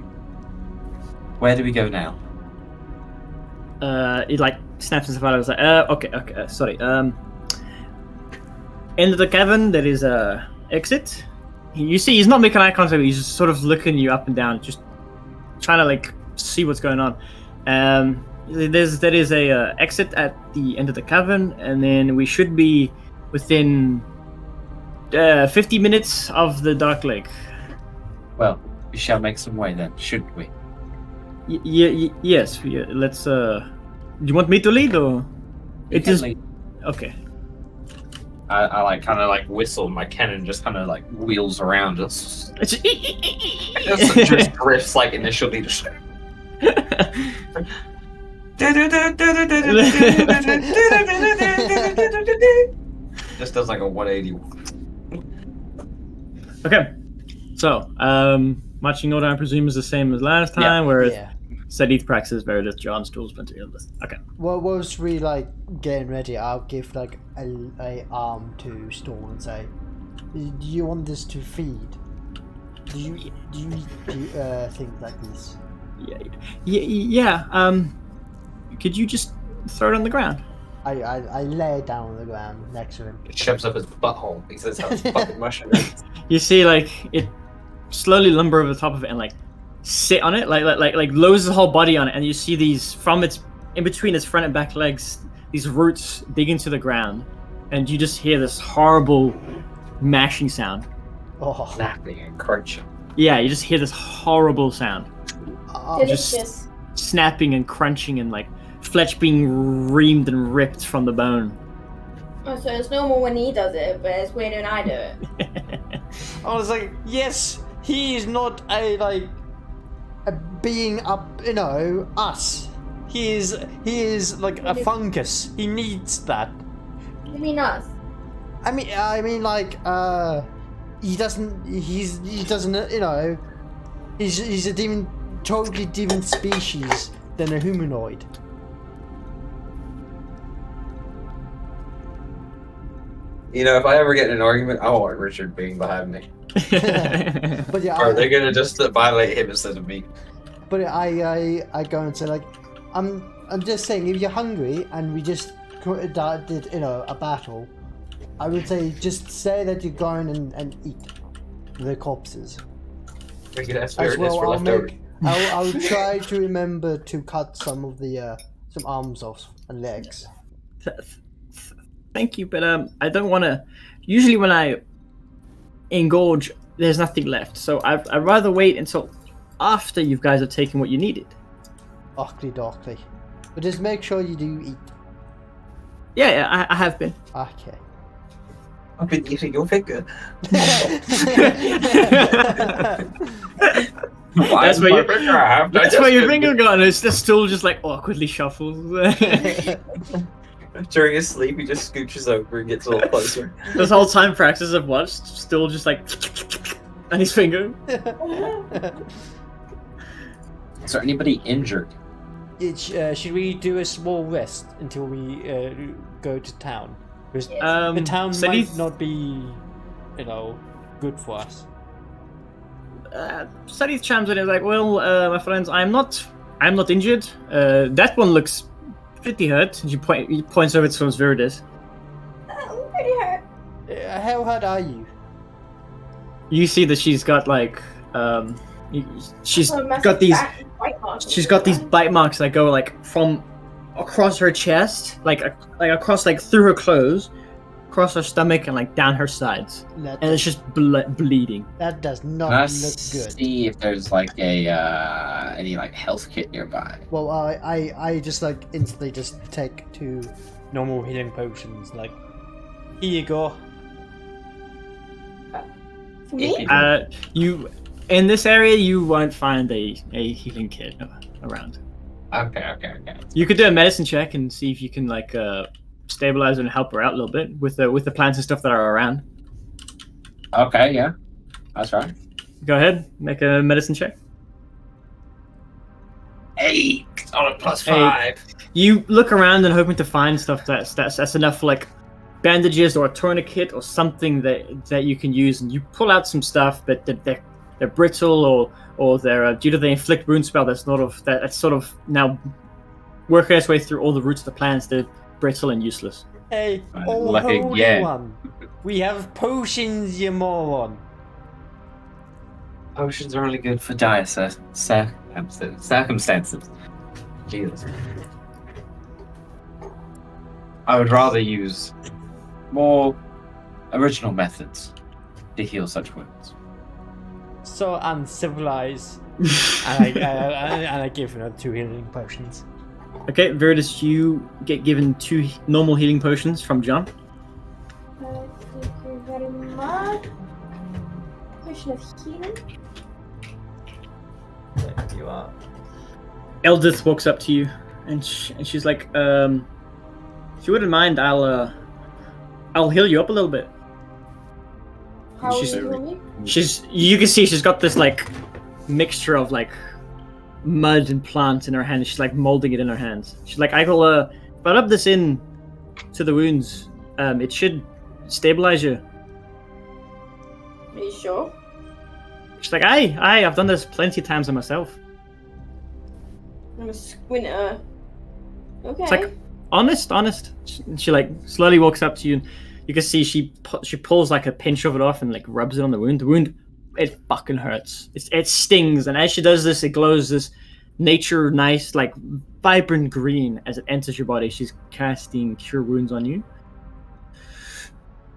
Where do we go now? He like snaps himself out. I was like, okay, sorry. Into the cavern, there is a exit. You see, he's not making eye contact. He's just sort of looking you up and down, just trying to like see what's going on. There is a exit at the end of the cavern, and then we should be within 50 minutes of the Dark Lake. Well, we shall make some way then, shouldn't we? Yes. Let's. Do you want me to lead or? It is Lead. okay. I like kind of like whistle. My cannon just kind of like wheels around. Just drifts like initial leadership. Just does like a 180. Okay. So, marching order I presume is the same as last time, where it's Yeah. Sadith, Praxis, Veritas, John, Stools, Splinter. Okay. Well, whilst we like getting ready, I'll give like a arm to Storm and say, "Do you want this to feed? Do you think like this?" Yeah. Could you just throw it on the ground? I lay down on the ground next to him. It shoves up his butthole. He says how fucking mushroom is. You see, like it slowly lumber over the top of it and like sit on it, like lowers the whole body on it, and you see these from its in between its front and back legs, these roots dig into the ground, and you just hear this horrible mashing sound. Oh, Snapping and crunching. Yeah, you just hear this horrible sound, Delicious. snapping and crunching, and like flesh being reamed and ripped from the bone. Oh, so it's normal when he does it, but it's weird when I do it. I was like, yes, he is not a being up, us. He is like a fungus. He needs that. You mean us? I mean, like, he doesn't, he's a totally different species than a humanoid. You know, if I ever get in an argument, I want Richard being behind me. But yeah, Or they're gonna just violate him instead of me. but I go and say like, I'm just saying, if you're hungry and we just did a battle, I would say just say that you're going and eat the corpses. We could have As spiritness well, for I'll leftovers. I'll try to remember to cut some of the some arms off and legs. Thank you, but I don't want to. Usually, when I engorge, there's nothing left. So I'd rather wait until after you guys have taken what you needed. Oakley dockly. But just make sure you do eat. Yeah, I have been. Okay. I've been eating your finger. Why That's is where my you- finger half That's where your digested? finger gone. It's just still just like awkwardly shuffles. During his sleep, he just scooches over and gets a little closer. This whole time Praxis have watched, still just like on his finger. Is there anybody injured? Should we do a small rest until we go to town? Because Um, the town Sadie- might not be, good for us. Sadith chimes in and is like, "Well, my friends, I'm not injured. That one looks pretty hurt." And he points over towards Viridis. I'm pretty hurt. How hard are you? You see that she's got like, she's Oh, massive got these. bite marks She's on got her these back. bite marks that go like from across her chest, like across like through her clothes, across her stomach, and like down her sides, That, and it's just bleeding. that does Can not I look good. see if there's like a any like health kit nearby? Well, I just like instantly just take 2 normal healing potions. Like, here you go. For me? You in this area you won't find a healing kit around. Okay. You could do a medicine check and see if you can like stabilize her and help her out a little bit with the plants and stuff that are around. Okay, yeah, that's right. Go ahead, make a medicine check. 8 on a plus Hey. 5. You look around and hoping to find stuff that's enough for like bandages or a tourniquet or something that you can use, and you pull out some stuff, but they're brittle or they're due to the inflict wound spell that's sort of now working its way through all the roots of the plants. They're brittle and useless. Hey, Right, oh lucky holy again. one! We have potions, you moron. Potions are only good for Dire circumstances. Jesus. I would rather use. More original methods to heal such wounds. So uncivilized. and I give her 2 healing potions. Okay, Viridis, you get given 2 normal healing potions from John. Thank you very much. Potion of healing. There you are. Eldith walks up to you, and she's like, if you wouldn't mind, I'll heal you up a little bit. How She's- are you doing? You can see she's got this like mixture of like mud and plants in her hands. She's like molding it in her hands. She's like, I will if I rub this in to the wounds, it should stabilize you. Are you sure? She's like, aye, I've done this plenty of times on myself. I'm gonna squint at her. Okay. It's like honest. She like slowly walks up to you, and you can see she pulls like a pinch of it off and like rubs it on the wound. The wound, it fucking hurts. It stings, and as she does this, it glows this nature nice like vibrant green as it enters your body. She's casting Cure Wounds on you.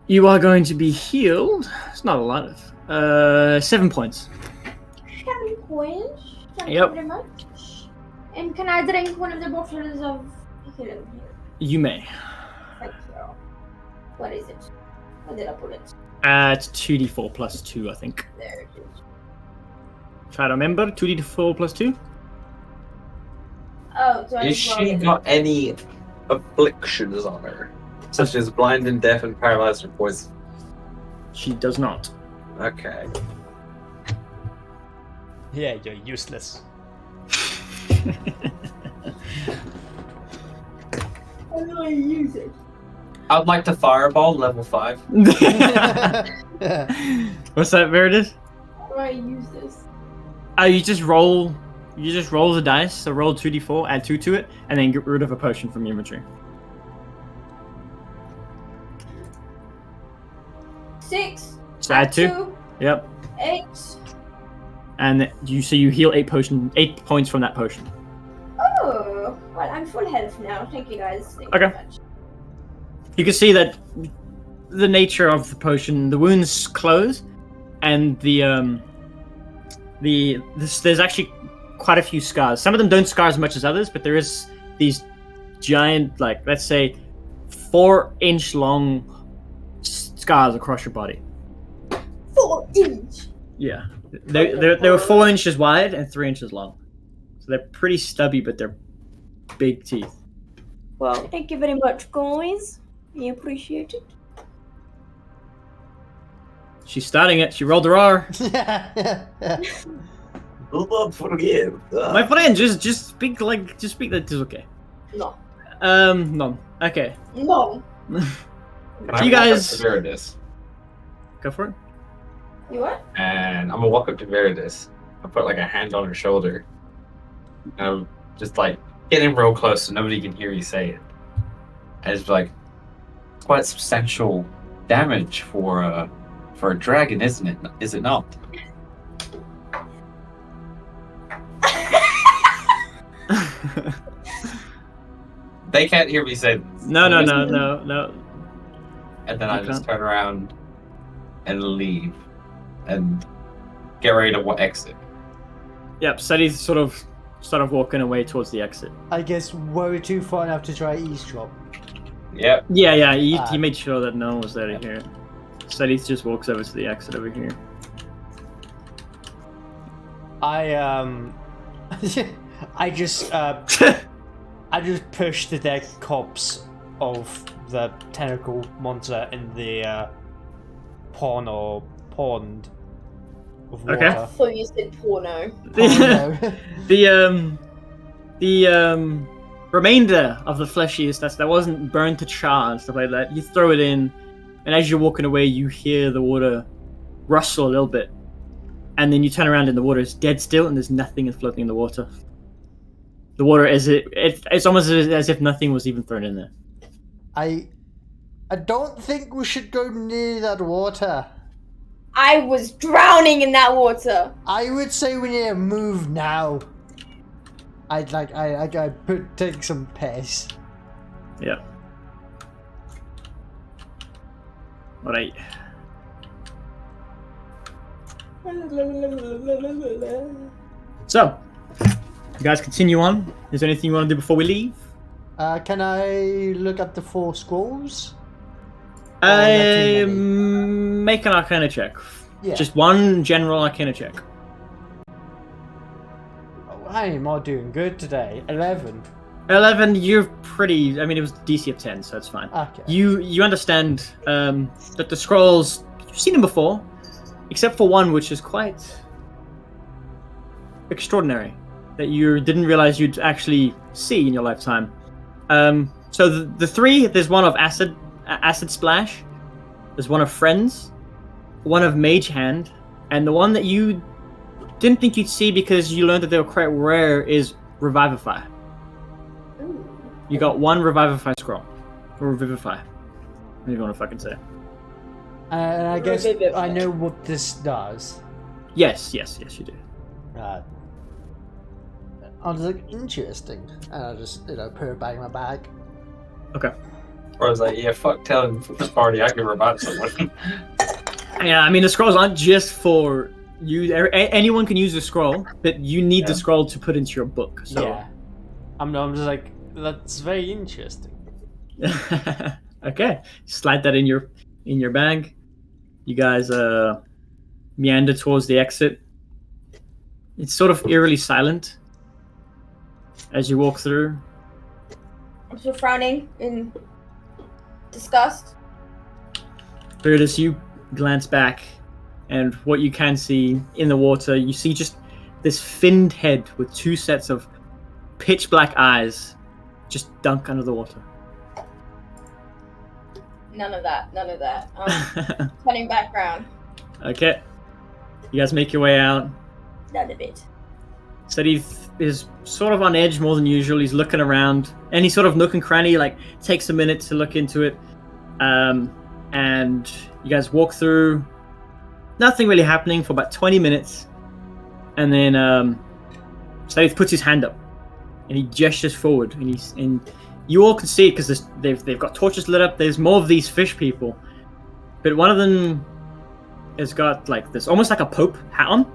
You are going to be healed. It's not a lot of 7 points. 7 points. Thank Yep. you very much. And can I drink one of the bottles of healing here? You may. Thank you. What is it? Where did I put it? It's 2d4 plus 2, I think. There it is. If I remember, 2d4 plus 2. Oh, so I Is just she rolled it. got any afflictions on her? Such as blind and deaf and paralyzed or poison? She does not. Okay. Yeah, you're useless. How do I use it? I would like to fireball level 5. What's that, Meredith? How do I use this? You just roll the dice, so roll 2d4, add 2 to it, and then get rid of a potion from your inventory. 6. So add 2. Yep. 8. And you heal 8 points from that potion. Oh, well, I'm full health now. Thank you guys. Thank you Okay. very much. You can see that the nature of the potion, the wounds close, and there's actually quite a few scars. Some of them don't scar as much as others, but there is these giant, like, let's say 4-inch long scars across your body. 4 inch. Yeah, they were 4 inches wide and 3 inches long, so they're pretty stubby, but they're big teeth. Well, thank you very much, guys. I appreciate it. She's starting it. She rolled her R. Love forgive. My friend, just speak like that is okay. No. No. Okay. No. You guys Veritas, go for it. You what? and I'm gonna walk up to Veritas. I put like a hand on her shoulder. And I'm just like getting real close so nobody can hear you say it. And it's like quite substantial damage for a dragon, isn't it? Is it not? They can't hear me say this. No. And then I You just can't. turn around and leave and get ready to exit. Yep. Sadie's sort of walking away towards the exit. I guess were we too far enough to try eavesdrop? Yep. Yeah. He Ah. made sure that no one was there to hear it. Sadie just walks over to the exit over here. I just pushed the dead corpse of the tentacle monster in the pond of water. Okay. I thought you said porno. The remainder of the fleshiest that wasn't burned to char and stuff like that, you throw it in, and as you're walking away, you hear the water rustle a little bit, and then you turn around and the water is dead still, and there's nothing floating in the water. The water it's almost as if nothing was even thrown in there. I don't think we should go near that water. I was drowning in that water. I would say we need to move now. I take some pace. Yeah. Alright. So, you guys continue on. Is there anything you want to do before we leave? Can I look at the 4 scrolls? Or not too many? Make an Arcana check. Yeah. Just one general Arcana check. Oh, I am all doing good today. 11. 11, you're pretty. I mean, it was DC of 10, so it's fine. Okay. You understand that the scrolls, you've seen them before, except for one which is quite extraordinary that you didn't realize you'd actually see in your lifetime. So the 3, there's one of acid splash, there's one of friends, one of mage hand, and the one that you didn't think you'd see because you learned that they were quite rare is revivify. You got one revivify scroll, or revivify. What do you want to fucking say? And I guess I know what this does. Yes, you do. I was like, interesting. And I just, put it back in my bag. Okay. Or I was like, yeah, fuck telling the party I can revive someone. Yeah, I mean the scrolls aren't just for you. Anyone can use the scroll, but you need the scroll to put into your book. So. Yeah. I'm just like, that's very interesting. Okay, slide that in your bag. You guys meander towards the exit. It's sort of eerily silent as you walk through. I'm still frowning in disgust. Veritas, you glance back, and what you can see in the water, you see just this finned head with 2 sets of pitch black eyes just dunk under the water. None of that. Turning back round. Okay. You guys make your way out. None of it. Sadie is sort of on edge more than usual. He's looking around. Any sort of nook and cranny, takes a minute to look into it. And you guys walk through. Nothing really happening for about 20 minutes. And then Sadie puts his hand up. And he gestures forward. And you all can see it because they've got torches lit up. There's more of these fish people. But one of them has got this almost like a Pope hat on.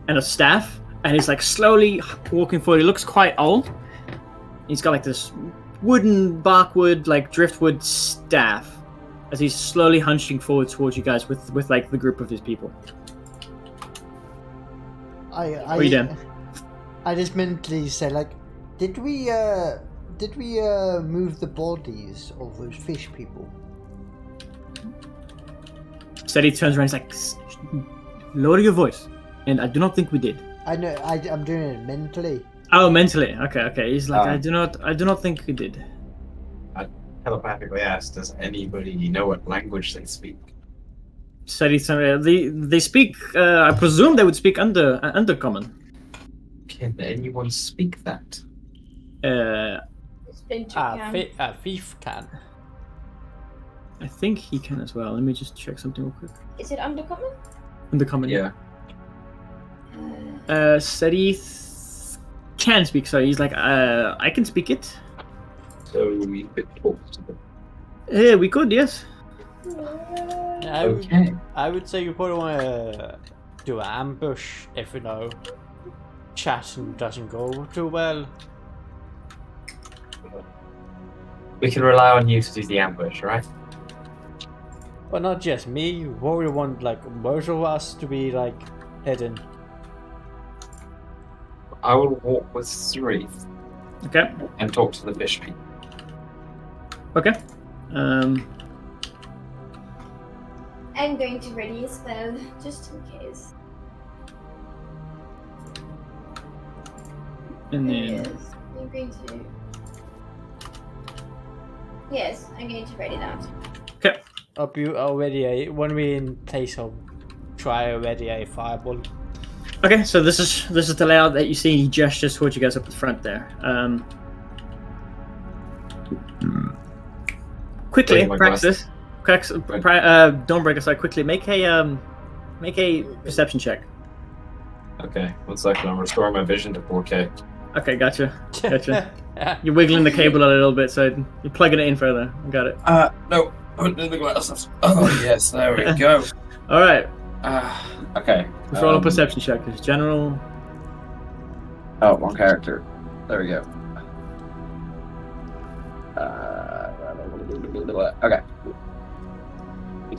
And a staff. And he's slowly walking forward. He looks quite old. He's got like this wooden barkwood, like driftwood staff, as he's slowly hunching forward towards you guys with like the group of his people. What are you doing? I just mentally said, like, did we move the bodies of those fish people? Steady turns around. He's like, lower your voice. And I do not think we did. I know. I'm doing it mentally. Oh, mentally. Okay. He's like, I do not think we did. Telepathically asked, does anybody know what language they speak? Steady turns. They speak. I presume they would speak Undercommon. Can anyone speak that? Splinter can. Thief can. I think he can as well. Let me just check something real quick. Is it undercommon? Undercommon. Yeah. Steady can speak. So he's like, I can speak it. So we could talk to them. Yeah, we could. Yes. I would say you probably want to do an ambush if chatting doesn't go too well. We can rely on you to do the ambush, right? But not just me. You probably want like most of us to be like hidden. I will walk with Sarith Okay. and talk to the fish people. Okay. I'm going to ready a spell just in case. And then Yes. I'm going to. Yes, I'm going to ready that. Up you already when we in place of try already a fireball. okay. So this is the layout that you see. He gestures towards you guys up the front there. Quickly, Taking my Praxis. Dawnbreaker, sorry. Quickly, make a perception check. Okay, 1 second. I'm restoring my vision to 4K. Okay, gotcha. You're wiggling the cable a little bit, so you're plugging it in further. Got it. No. Put in the glasses. Oh, yes. There we go. All right. Okay. Let's roll a perception check. It's general. Oh, one character. There we go. Okay.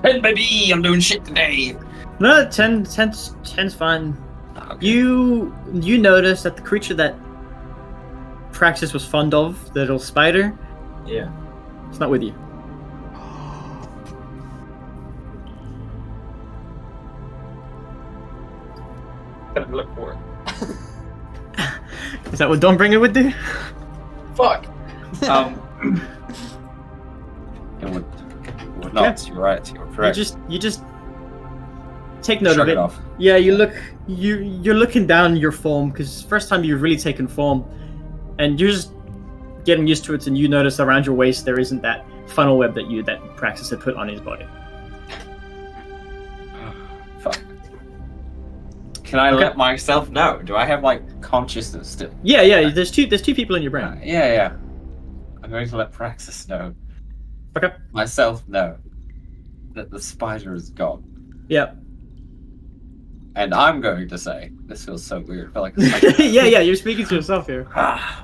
10, baby! I'm doing shit today. No, 10's fine. Okay. You notice that the creature that Praxis was fond of, the little spider, Yeah. it's not with you. Gotta look for it. Is that what Dawnbringer would do? Fuck! It would not. You're right. You're correct. You just take note Shrug of it it. off. Yeah, you're looking down your form because first time you've really taken form, and you're just getting used to it. And you notice around your waist there isn't that funnel web that Praxis had put on his body. Fuck. Can I let myself know? Do I have like consciousness still? Yeah. There's two people in your brain. Yeah. I'm going to let Praxis know. Okay. Myself know that the spider is gone. Yeah. And I'm going to say, this feels so weird. I feel like it's yeah. You're speaking to yourself here.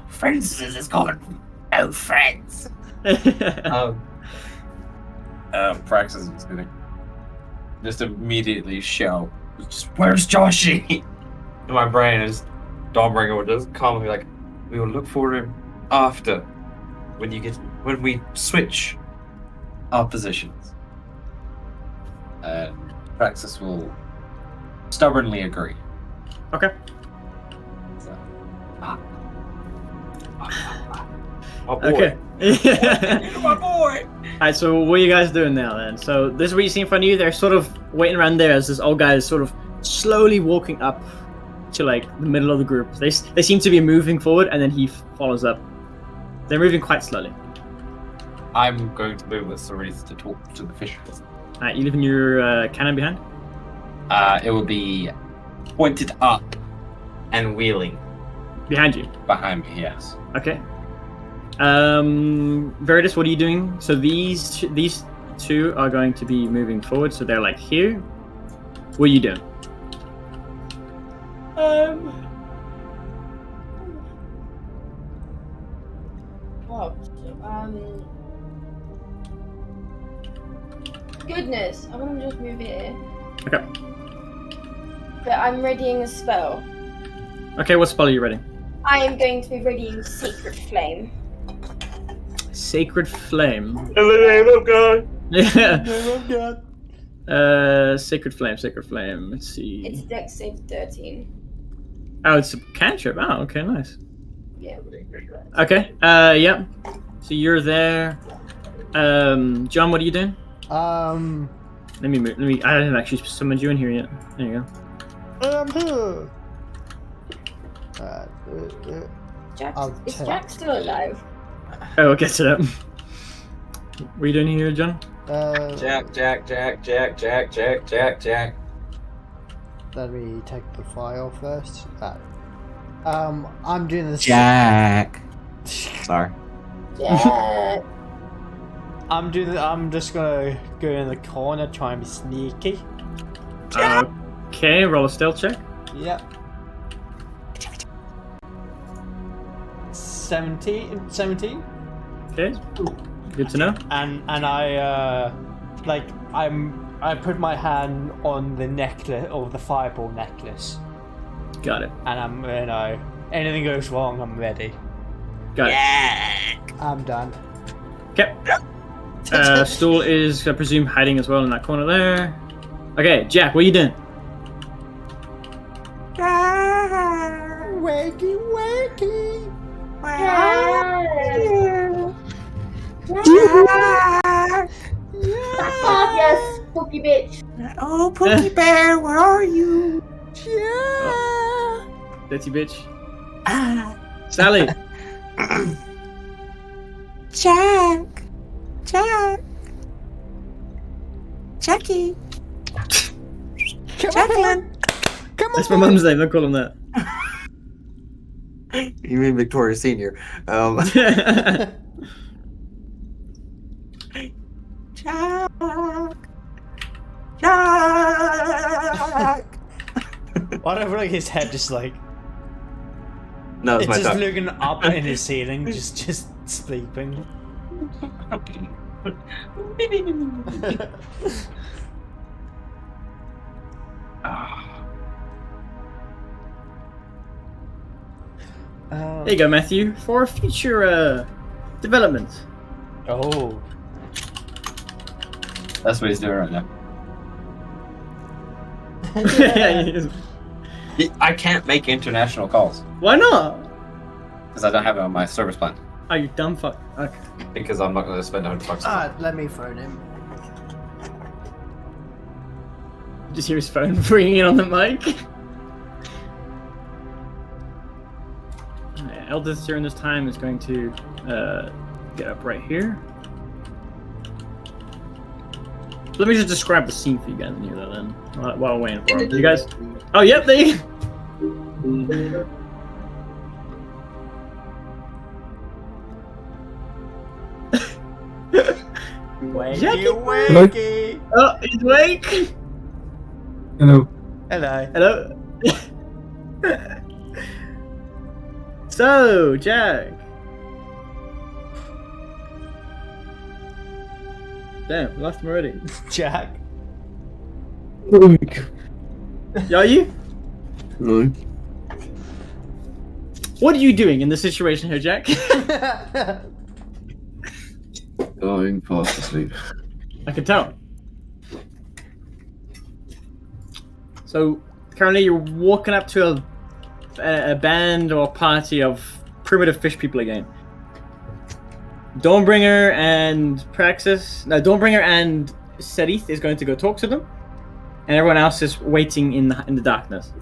Francis is gone. No friends. Praxis is gonna just immediately shout, "Where's Joshy?" In my brain is Dawnbringer would just calmly be like, we will look for him after when we switch. Our positions. Praxis will stubbornly agree. Okay. So, Oh boy. Okay. My boy! Alright, so what are you guys doing now then? So this is what you see in front of you. They're sort of waiting around there as this old guy is sort of slowly walking up to like the middle of the group. They seem to be moving forward and then he follows up. They're moving quite slowly. I'm going to move with Sarith to talk to the fish. Alright, you leaving your cannon behind? It will be pointed up And wheeling. Behind you. behind me, yes. Okay. Veritas, what are you doing? So these two are going to be moving forward, so they're like here. What are you doing? Oh, goodness, I'm gonna just move here. Okay. But I'm readying a spell. Okay, what spell are you ready? I am going to be readying Sacred Flame. Sacred Flame. In the name of God. Yeah. Oh god. Sacred Flame, Sacred Flame. Let's see. It's Dex save 13. Oh, it's a cantrip. Oh, okay, nice. Yeah. Okay. Yep. So you're there. John, what are you doing? Um, Let me move. I haven't actually summoned you in here yet. There you go. I'm here. Jack, I'll is take- Jack still alive? Oh, we'll get to that. What are you doing here, John? Jack. Let me take the file first. I'm doing this. Jack. Sorry. Jack. I'm just gonna go in the corner, try and be sneaky. Okay, roll a stealth check. Yep. 17. Okay. Good to know. And I I put my hand on the necklace or the fireball necklace, Got it. and anything goes wrong, I'm ready. Got it. I'm done. Okay. Stool is, I presume, hiding as well in that corner there. Okay, Jack, what are you doing? Wakey, wakey. Yes, spooky bitch. Oh, Pookie Bear, where are you? Dirty bitch. Ah, Sally. Jack. Jackie. Jacqueline. That's my mum's name. Don't call him that. You mean Victoria Senior? Jack. Jack. Why don't I feel like his head just like No, it's it's my just dog. looking up in his ceiling, just sleeping. There you go, Matthew. For future development. Oh. That's what he's doing right now. I can't make international calls Why not? because I don't have it on my service plan. Oh, you dumb fuck. Okay. Because I'm not going to spend $100. Let me phone him. Just hear his phone ringing in on the mic. Eldest during this time is going to get up right here. Let me just describe the scene for you guys in here, though, then, while we're waiting for him. You guys. Oh, yep, there you go. Wakey, Hello? wakey. Oh, he's awake. Hello. Hello. Hello. So, Jack. Damn, we lost him already. Jack. Are you? No. What are you doing in this situation here, Jack? Going fast asleep. I can tell. So, currently you're walking up to a band or party of primitive fish people again. Dawnbringer and Praxis. No, Dawnbringer and Serith is going to go talk to them, and everyone else is waiting in the darkness.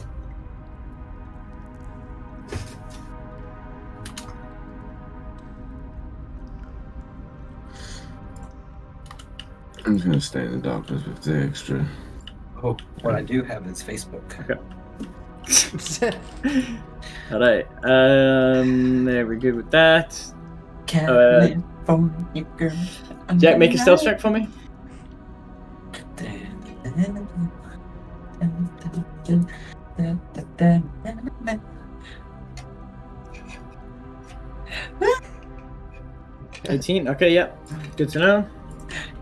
I'm just gonna stay in the darkness with the extra. Oh, what I do have is Facebook. All right. There we're good with that. California girl. Jack, make a stealth check for me. 18. Okay, yeah. Good to know.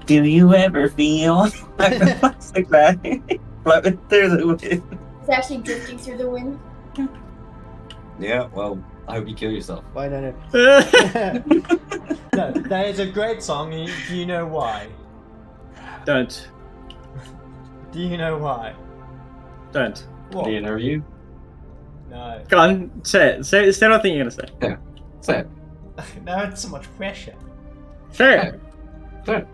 Do you ever feel like a plastic bag floating through the wind? It's actually drifting through the wind. Yeah, well, I hope you kill yourself. Why no. No, that is a great song. And do you know why? Don't. Do you know why? Don't. What? Do you know you? No. Go on, say it. Say nothing you're gonna say. Say it. Now it's so much pressure. Say it. Say it.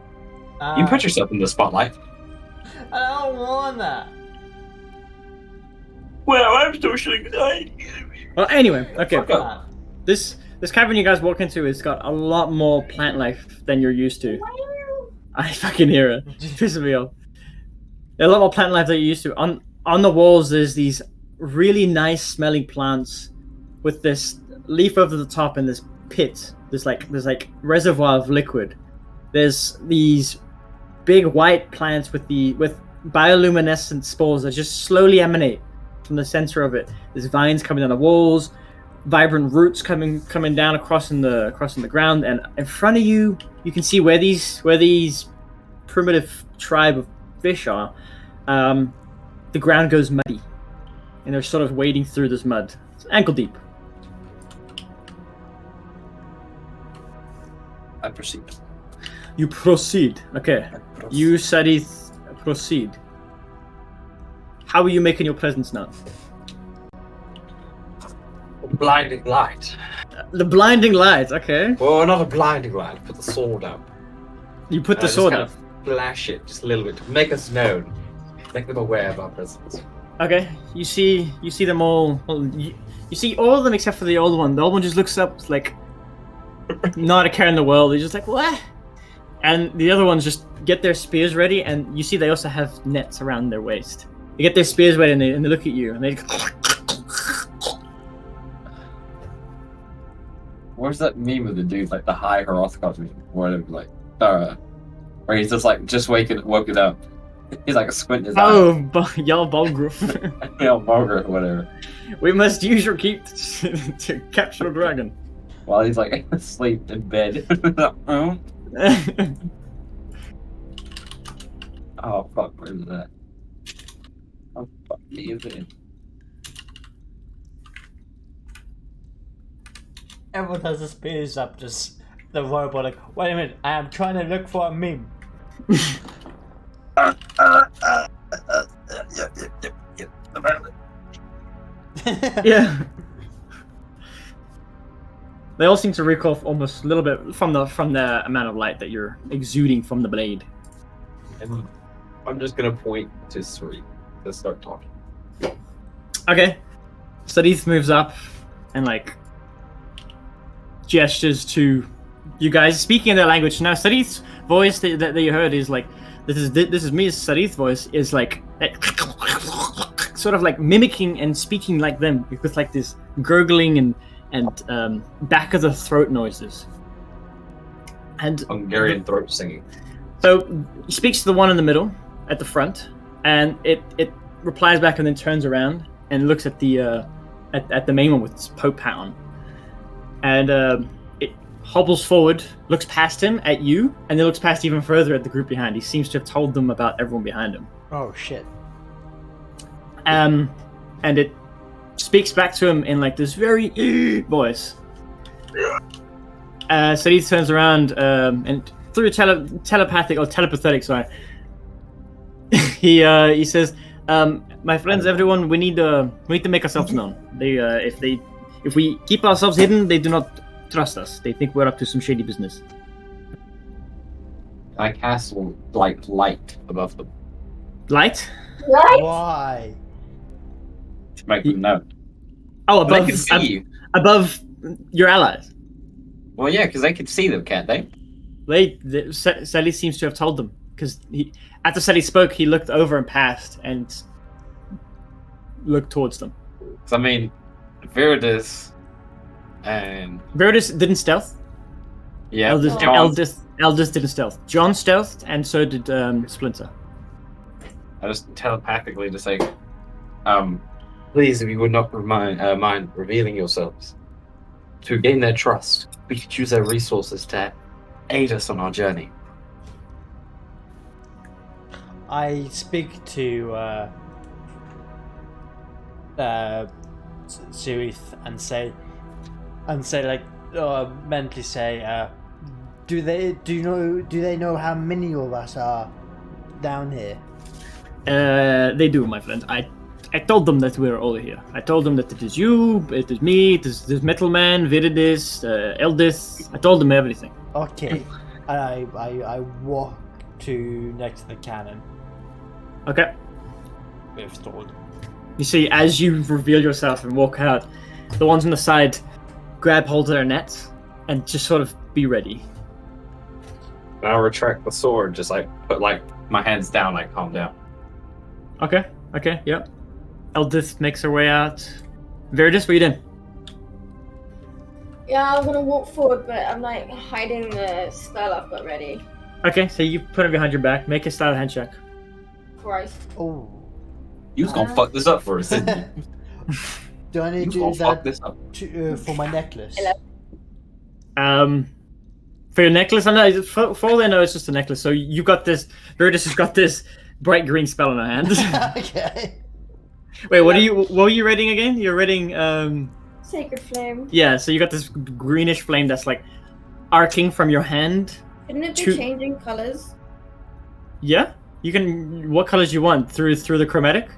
You put yourself in the spotlight. I don't want that. Well, I'm socially anxiety. Well, anyway, okay. Fuck up. This cavern you guys walk into has got a lot more plant life than you're used to. I fucking hear it. It's pissing me off. There's a lot more plant life than you're used to. On the walls, there's these really nice smelling plants with this leaf over the top and this pit. There's like reservoir of liquid. There's these big white plants with bioluminescent spores that just slowly emanate from the center of it. There's vines coming down the walls, vibrant roots coming down across in the ground, and in front of you, you can see where these primitive tribe of fish are. The ground goes muddy, and they're sort of wading through this mud. It's ankle deep. I proceed. You proceed. Okay. You Sadith proceed. How are you making your presence known? Blinding light. The blinding light. Okay. Well, not a blinding light. Put the sword up. You put the Just sword kind up. of flash it just a little bit to make us known, make them aware of our presence. Okay. You see them all. Well, you see all of them except for the old one. The old one just looks up like not a care in the world. He's just like, what? And the other ones just get their spears ready, and you see they also have nets around their waist. They get their spears ready, and they look at you, and they. Where's that meme of the dude, like the high Hrothgar, whatever, like, where he's just like, woken up. He's like squinting his Oh, Jarl Balgruuf. eyes. You know, Boger or whatever. We must use your keep to capture a dragon. While he's like asleep in bed. Oh, fuck, where's that? Oh, fuck, is it? Everyone has the spears up, just the robot like, wait a minute, I am trying to look for a meme. Yeah. They all seem to recoil almost a little bit from the amount of light that you're exuding from the blade. And I'm just gonna point to Sri to start talking. Okay. Sadith moves up and like gestures to you guys, speaking in their language. Now Sadith's voice that you heard is like this is me. Sadith's voice is like sort of like mimicking and speaking like them with like this gurgling and back of the throat noises. And Hungarian throat singing. so he speaks to the one in the middle at the front, and it replies back and then turns around and looks at the main one with its Pope hat on. And it hobbles forward, looks past him at you, and then looks past even further at the group behind. He seems to have told them about everyone behind him. Oh shit. And it speaks back to him in like this very voice. So he turns around and through telepathic or telepathetic, sorry. he says, "My friends, everyone, we need to make ourselves known. If we keep ourselves hidden, they do not trust us. They think we're up to some shady business." I cast like light above them Light? Right? Why? to make them know. Oh, They above can see you. above your allies. Well, yeah, because they can see them, can't they? Sally seems to have told them because after Sally spoke, he looked over and past and looked towards them. Because I mean, Viridis and Viridis didn't stealth. yeah, Eldest John, didn't stealth. John stealthed, and so did Splinter. I just telepathically just say, please, if you would not mind revealing yourselves. To gain their trust, we could use their resources to aid us on our journey. I speak to Zurith and say like mentally say, do they know how many of us are down here? They do, my friend. I told them that we're all here. I told them that it is you, it is me, it is Metal Man, Viridis, Eldith. I told them everything. Okay. I walk to next to the cannon Okay. with Thord. You see, as you reveal yourself and walk out, the ones on the side grab hold of their nets and just sort of be ready. And I'll retract the sword, just like put like my hands down, like calm down. Okay, yep. Eldith makes her way out. Viridis, what are you doing? Yeah, I'm gonna walk forward, but I'm like hiding the spell I've got ready. Okay, so you put it behind your back. Make a style hand check. Christ. Oh. You was gonna fuck this up for us, didn't you? Do I need You to gonna do fuck that this up. for my necklace? For your necklace, I know. For all they know, it's just a necklace. So you got this. Viridis has got this bright green spell in her hand. Okay. Wait, what were you reading again? You're reading. Sacred flame. Yeah, so you got this greenish flame that's like arcing from your hand. Shouldn't it be Two- changing colors? Yeah, you can. What colors you want through the chromatic?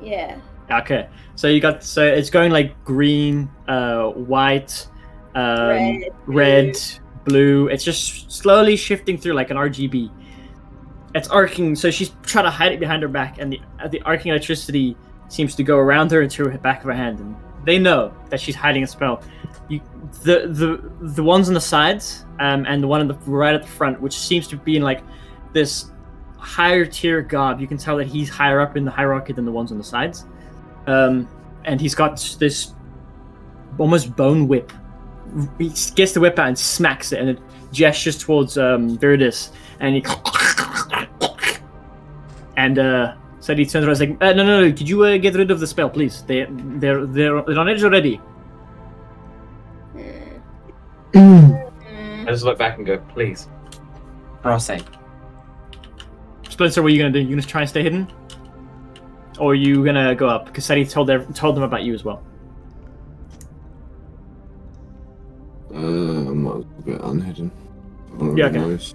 Yeah. Okay, so it's going like green, white, red, blue. It's just slowly shifting through like an RGB. It's arcing, so she's trying to hide it behind her back, and the arcing electricity seems to go around her into the back of her hand, and they know that she's hiding a spell. The ones on the sides, and the one right at the front, which seems to be in like this higher tier god. You can tell that he's higher up in the hierarchy than the ones on the sides, and he's got this almost bone whip. He gets the whip out and smacks it, and it gestures towards Viridis, and he said he turns around and is like, no, could you get rid of the spell, please? They're on edge already. I just look back and go, please. For our sake. Splinter, what are you gonna do? You gonna try and stay hidden, or are you gonna go up? Because Seti told them about you as well. I might as well get unhidden. Yeah, okay.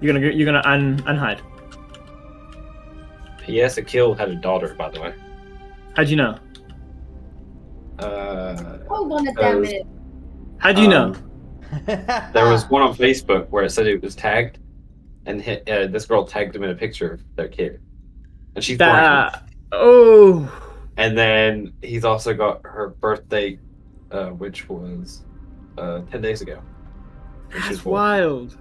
You're gonna unhide. P.S. Akil had a daughter, by the way. How'd you know? Hold on a damn minute. How do you know? There was one on Facebook where it said it was tagged, and this girl tagged him in a picture of their kid, and she's pregnant. Oh. And then he's also got her birthday, which was 10 days ago. And she's That's born. wild.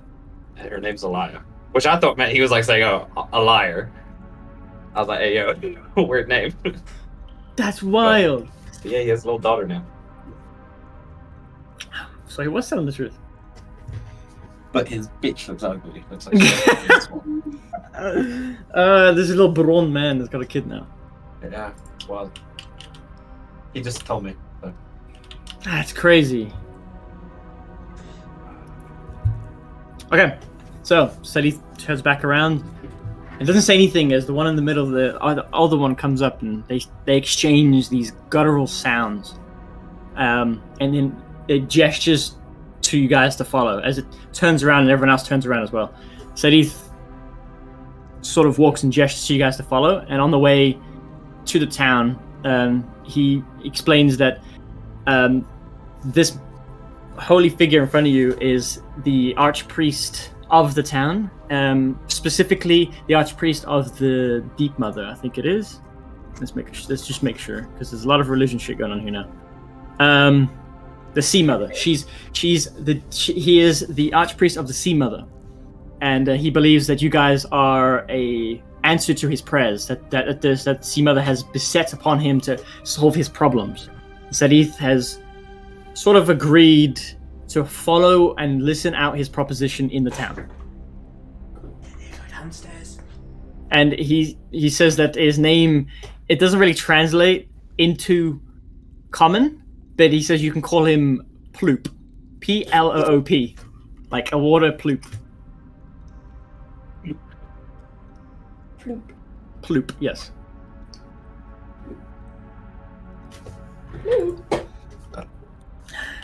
Her name's Alaya, which I thought meant he was like saying, "Oh, a liar." I was like, "Hey, yo, weird name." That's wild. But yeah, he has a little daughter now. So he was telling the truth. But his bitch looks ugly. Looks like shit. There's a little blonde man that's got a kid now. Yeah, well, he just told me. So. That's crazy. Okay, so Seti turns back around and doesn't say anything as the one in the middle, the other one comes up, and they exchange these guttural sounds, and then it gestures to you guys to follow as it turns around, and everyone else turns around as well. Seti sort of walks and gestures to you guys to follow, and on the way to the town, he explains that this holy figure in front of you is the archpriest of the town, specifically the archpriest of the Deep Mother, I think it is. Let's just make sure, because there's a lot of religion shit going on here now. The Sea Mother. He is the archpriest of the Sea Mother, and he believes that you guys are a answer to his prayers. That Sea Mother has beset upon him to solve his problems. Sadith has sort of agreed to follow and listen out his proposition in the town. Go downstairs. And he says that his name, it doesn't really translate into common, but he says you can call him Ploop. Ploop. like a water ploop. Ploop. Ploop, yes.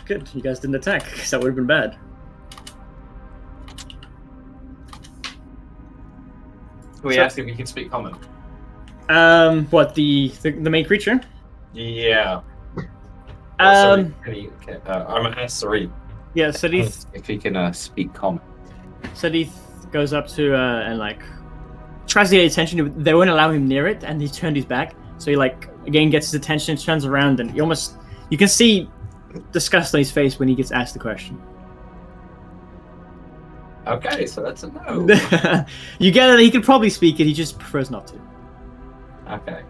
Good, you guys didn't attack, because that would have been bad. We So- asked if he could speak common. What, the main creature? Yeah. Um, I'm gonna ask Sarith yeah, Sadith if he can speak common. goes up to and like tries to get attention. They won't allow him near it, and he turned his back. So he like again gets his attention, turns around, and you can see disgust on his face when he gets asked the question. Okay, so that's a no. You get that he could probably speak it. He just prefers not to. Okay.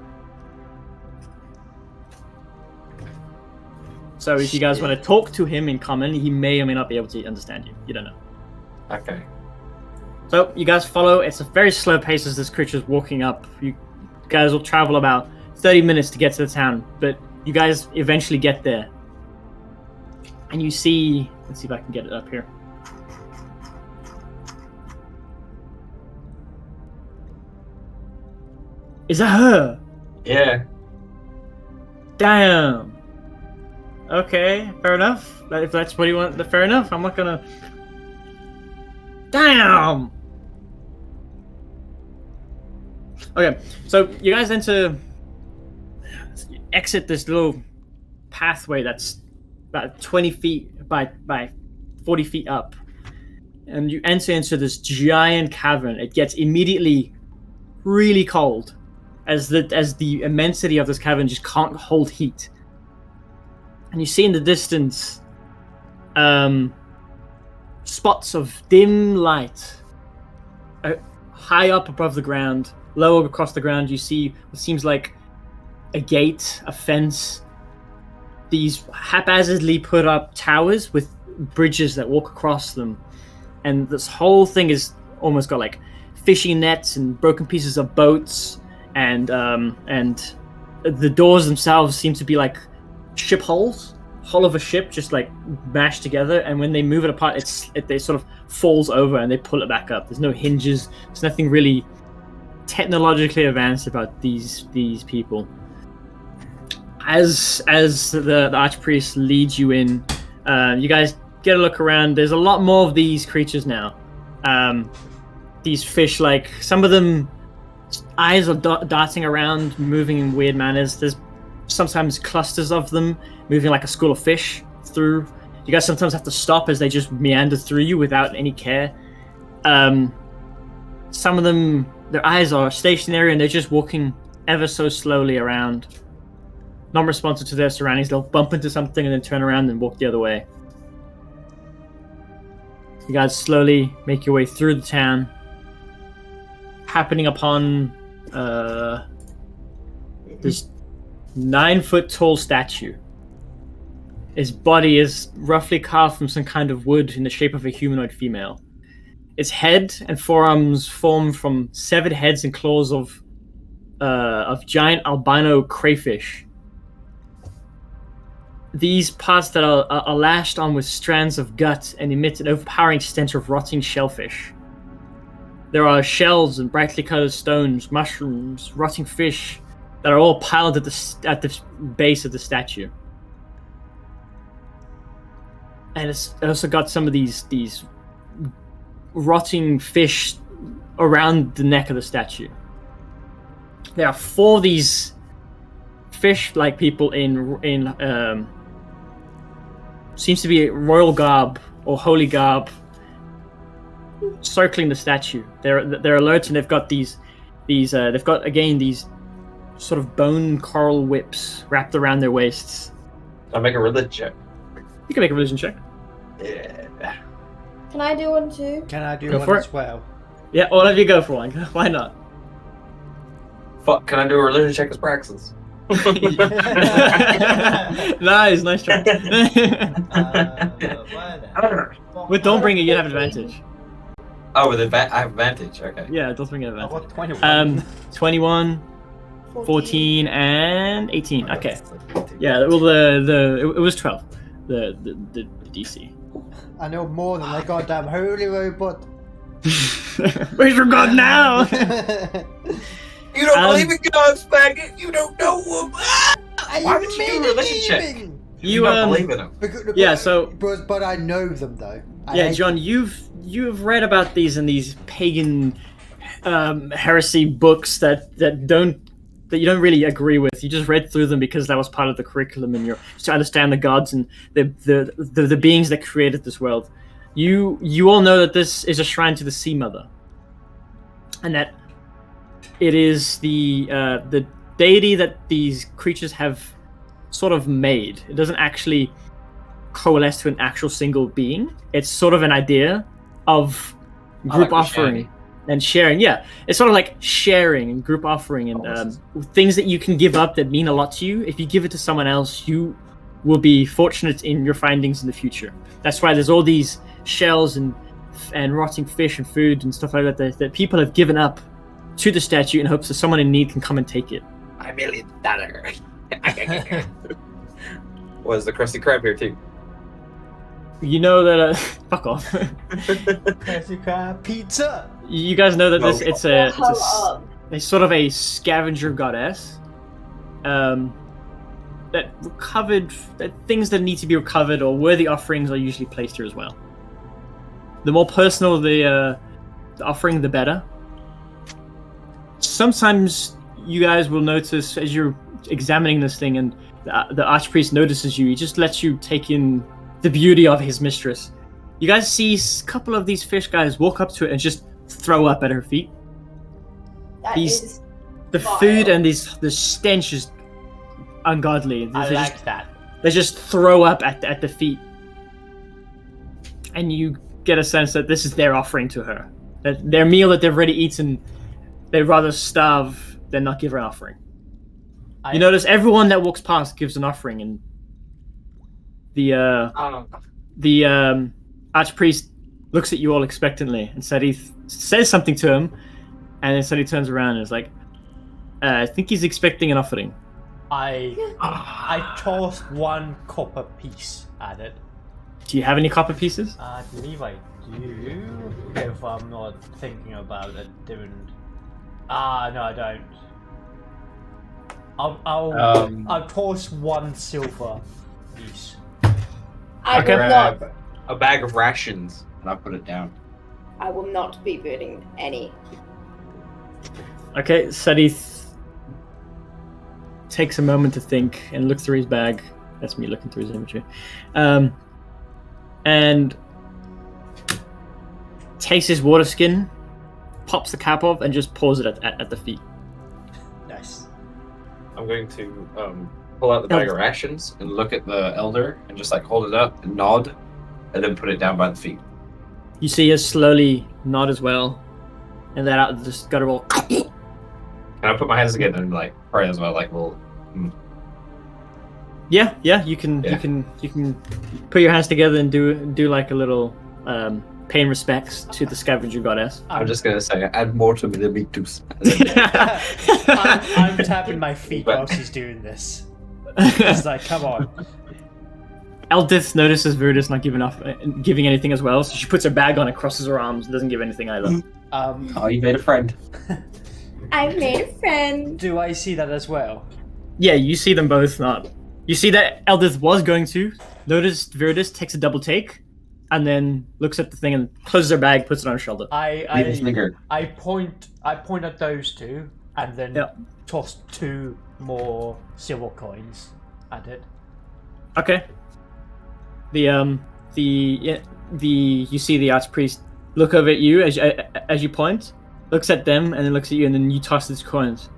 So if you guys want to talk to him in common, he may or may not be able to understand you. You don't know. Okay. So you guys follow. It's a very slow pace as this creature's walking up. You guys will travel about 30 minutes to get to the town, but you guys eventually get there. And you see, let's see if I can get it up here. Is that her? Yeah. Damn. Okay, fair enough. If that's what you want, fair enough. I'm not gonna. Damn. Okay, so you guys exit this little pathway that's about 20 feet by 40 feet up, and you enter into this giant cavern. It gets immediately really cold, as the immensity of this cavern just can't hold heat. And you see in the distance spots of dim light high up above the ground. Lower across the ground, you see what seems like a gate, a fence. These haphazardly put up towers with bridges that walk across them. And this whole thing is almost got like fishing nets and broken pieces of boats. And the doors themselves seem to be like ship holes, hull of a ship just like mashed together, and when they move it apart, it sort of falls over and they pull it back up. There's no hinges. There's nothing really technologically advanced about these people. As the archpriest leads you in, you guys get a look around. There's a lot more of these creatures now. These fish, like some of them, eyes are darting around, moving in weird manners. There's sometimes clusters of them moving like a school of fish through. You guys sometimes have to stop as they just meander through you without any care. Some of them, their eyes are stationary and they're just walking ever so slowly around, non-responsive to their surroundings. They'll bump into something and then turn around and walk the other way. You guys slowly make your way through the town, happening upon this 9-foot tall statue. Its body is roughly carved from some kind of wood in the shape of a humanoid female. Its head and forearms form from severed heads and claws of giant albino crayfish. These parts that are lashed on with strands of gut and emit an overpowering stench of rotting shellfish. There are shells and brightly colored stones, mushrooms, rotting fish that are all piled at the base of the statue. And it's also got some of these rotting fish around the neck of the statue. There are 4 of these fish-like people in seems to be royal garb or holy garb, circling the statue. They're alert, and they've got these sort of bone coral whips wrapped around their waists. I'll make a religion check. You can make a religion check. Yeah. Can I do one too? Can I do Go one for as well? Yeah, all of you go for one. Why not? Fuck, can I do a religion check as Praxis? nice try. Well, With don't bring it, you have advantage. Oh, with I have advantage. Okay. Yeah, don't bring it I advantage. got 21. 21, 14, and 18. Okay. Yeah, well, it was 12. The DC. I know more than that goddamn holy robot. Where's your god now? You don't Um, believe in God, faggot. You don't know him. Why would you do a made religion check? living. You don't believe in him. Yeah, so- But I know them though. I Yeah, hate John, you've read about these in these pagan heresy books that you don't really agree with. You just read through them because that was part of the curriculum in your to understand the gods and the beings that created this world. You all know that this is a shrine to the Sea Mother, and that it is the deity that these creatures have sort of made. It doesn't actually coalesce to an actual single being. It's sort of an idea of group offering and sharing. Yeah, it's sort of like sharing and group offering and things that you can give up that mean a lot to you. If you give it to someone else, you will be fortunate in your findings in the future. That's why there's all these shells and rotting fish and food and stuff like that people have given up to the statue in hopes that someone in need can come and take it. $1 million. Was the Krusty Krab here too? You know that fuck off. Krusty Krab pizza. You guys know that No. it's Up. a sort of a scavenger goddess that recovered that things that need to be recovered or worthy offerings are usually placed here as well. The more personal the offering, the better. Sometimes you guys will notice as you're examining this thing and the archpriest notices you, he just lets you take in the beauty of his mistress. You guys see a couple of these fish guys walk up to it and just throw up at her feet. That These- is The Vile. food and the stench is ungodly. I They like just, that. they just throw up at the feet. And you get a sense that this is their offering to her. That their meal that they've already eaten, they'd rather starve than not give her an offering. You notice everyone that walks past gives an offering, and the archpriest looks at you all expectantly and says something to him, and then suddenly turns around and is like, I think he's expecting an offering. I tossed one copper piece at it. Do you have any copper pieces? I believe I do. If I'm not thinking about a different. No, I don't. I'll toss one silver piece. I Okay. will not. Grab a bag of rations and I'll put it down. I will not be burning any. Okay, Sadith takes a moment to think and look through his bag. That's me looking through his inventory. And takes his water skin, pops the cap off, and just pours it at the feet. Nice. I'm going to pull out the bag of rations and look at the elder and just like hold it up and nod and then put it down by the feet. You see her slowly nod as well, and then out just got a roll. Can I put my hands together and like pray as well? Like, well, Yeah, you can put your hands together and do like a little pay respects to the scavenger goddess. I'm just gonna say, add more to the meatus. I'm tapping my feet while she's doing this. It's like, come on. Eldith notices Viridis not giving anything as well, so she puts her bag on and crosses her arms and doesn't give anything either. Oh, you made a friend. I've made a friend. Do I see that as well? Yeah, you see them both not. You see that Eldith was going to. Notice Viridis takes a double take, and then looks at the thing and closes her bag, puts it on her shoulder. Leave his finger. I point at those two, and then toss 2 more silver coins at it. Okay. You see the archpriest look over at you as you point, looks at them, and then looks at you, and then you toss these coins,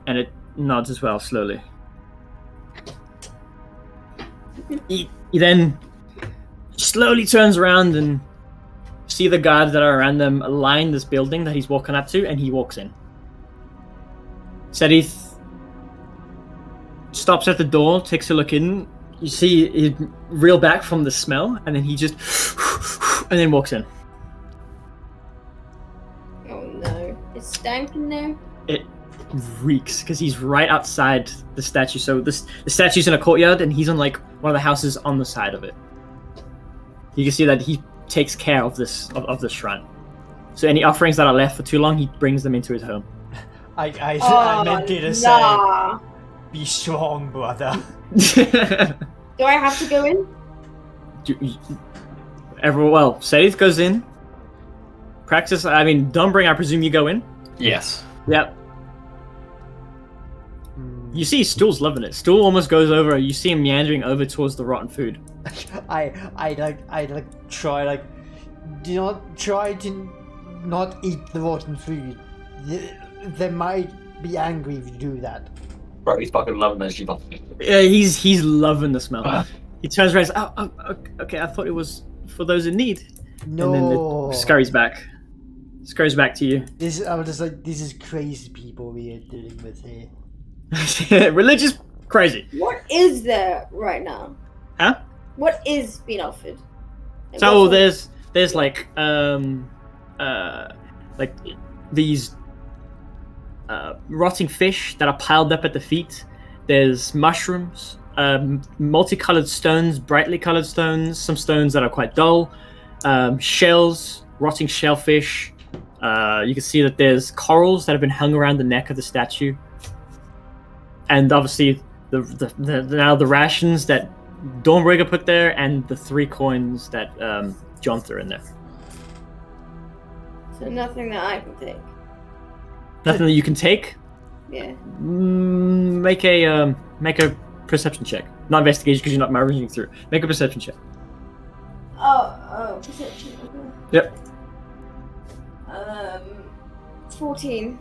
and it nods as well slowly. He then slowly turns around and see the guards that are around them line this building that he's walking up to, and he walks in. Sadith stops at the door, takes a look in. You see he reel back from the smell, and then he just and then walks in. Oh no. It's stank in there. It reeks because he's right outside the statue. So the statue's in a courtyard, and he's on like one of the houses on the side of it. You can see that he takes care of this shrine. So any offerings that are left for too long, he brings them into his home. I meant you to nah. say, be strong, brother. Do I have to go in? Sadith goes in. Praxis, I mean, Dumbring, I presume you go in? Yes. Yep. You see Stool's loving it. Stool almost goes over, you see him meandering over towards the rotten food. I try do not try to not eat the rotten food. They might be angry if you do that. Bro, he's fucking loving this. She's like, Yeah, he's loving the smell. He turns around and says, okay, I thought it was for those in need. No. And then it scurries back. Scurries back to you. I was just like, this is crazy people we are dealing with here. Religious crazy. What is there right now? Huh? What is being offered? And So what's there's like these rotting fish that are piled up at the feet. There's mushrooms, multicolored stones, brightly colored stones, some stones that are quite dull, shells, rotting shellfish. You can see that there's corals that have been hung around the neck of the statue, and obviously the rations that Dawnbreaker put there, and the 3 coins that John threw in there. So nothing that I can take. Nothing that you can take. Yeah. Make a perception check. Not investigation because you're not managing through. Make a perception check. Oh, perception. Okay. Yep. 14.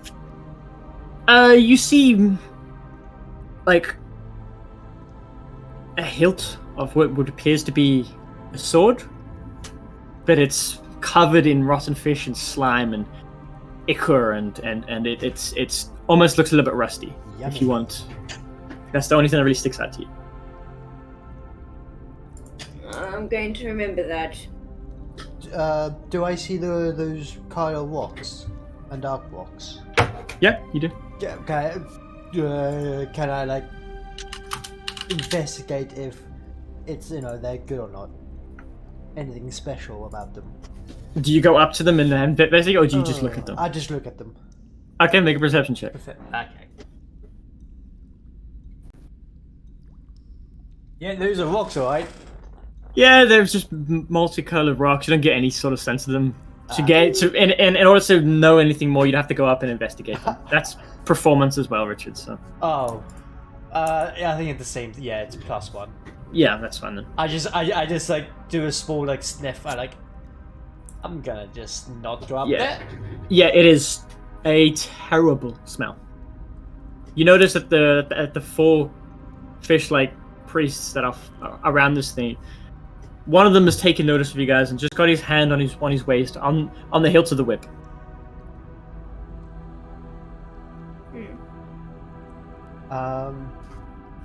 You see, like, a hilt of what would appears to be a sword, but it's covered in rotten fish and slime and ichor, and it's almost looks a little bit rusty. Yummy. If you want, that's the only thing that really sticks out to you. I'm going to remember that. Do I see those kind of rocks and dark rocks? Yeah, you do. Yeah, can I like investigate if it's they're good or not? Anything special about them? Do you go up to them and investigate, or do you just look at them? I just look at them. Okay, make a perception check. Okay. Yeah, those are rocks, alright. Yeah, there's just multicolored rocks. You don't get any sort of sense of them. In order to know anything more, you'd have to go up and investigate them. That's performance as well, Richard. So. Oh. Yeah, I think it's the same. Yeah, it's +1. Yeah, that's fine then. I just like do a small like sniff. I'm gonna just not go up there. Yeah, it is a terrible smell. You notice that the 4 fish-like priests that are around this thing, one of them has taken notice of you guys and just got his hand on his waist, on the hilt of the whip.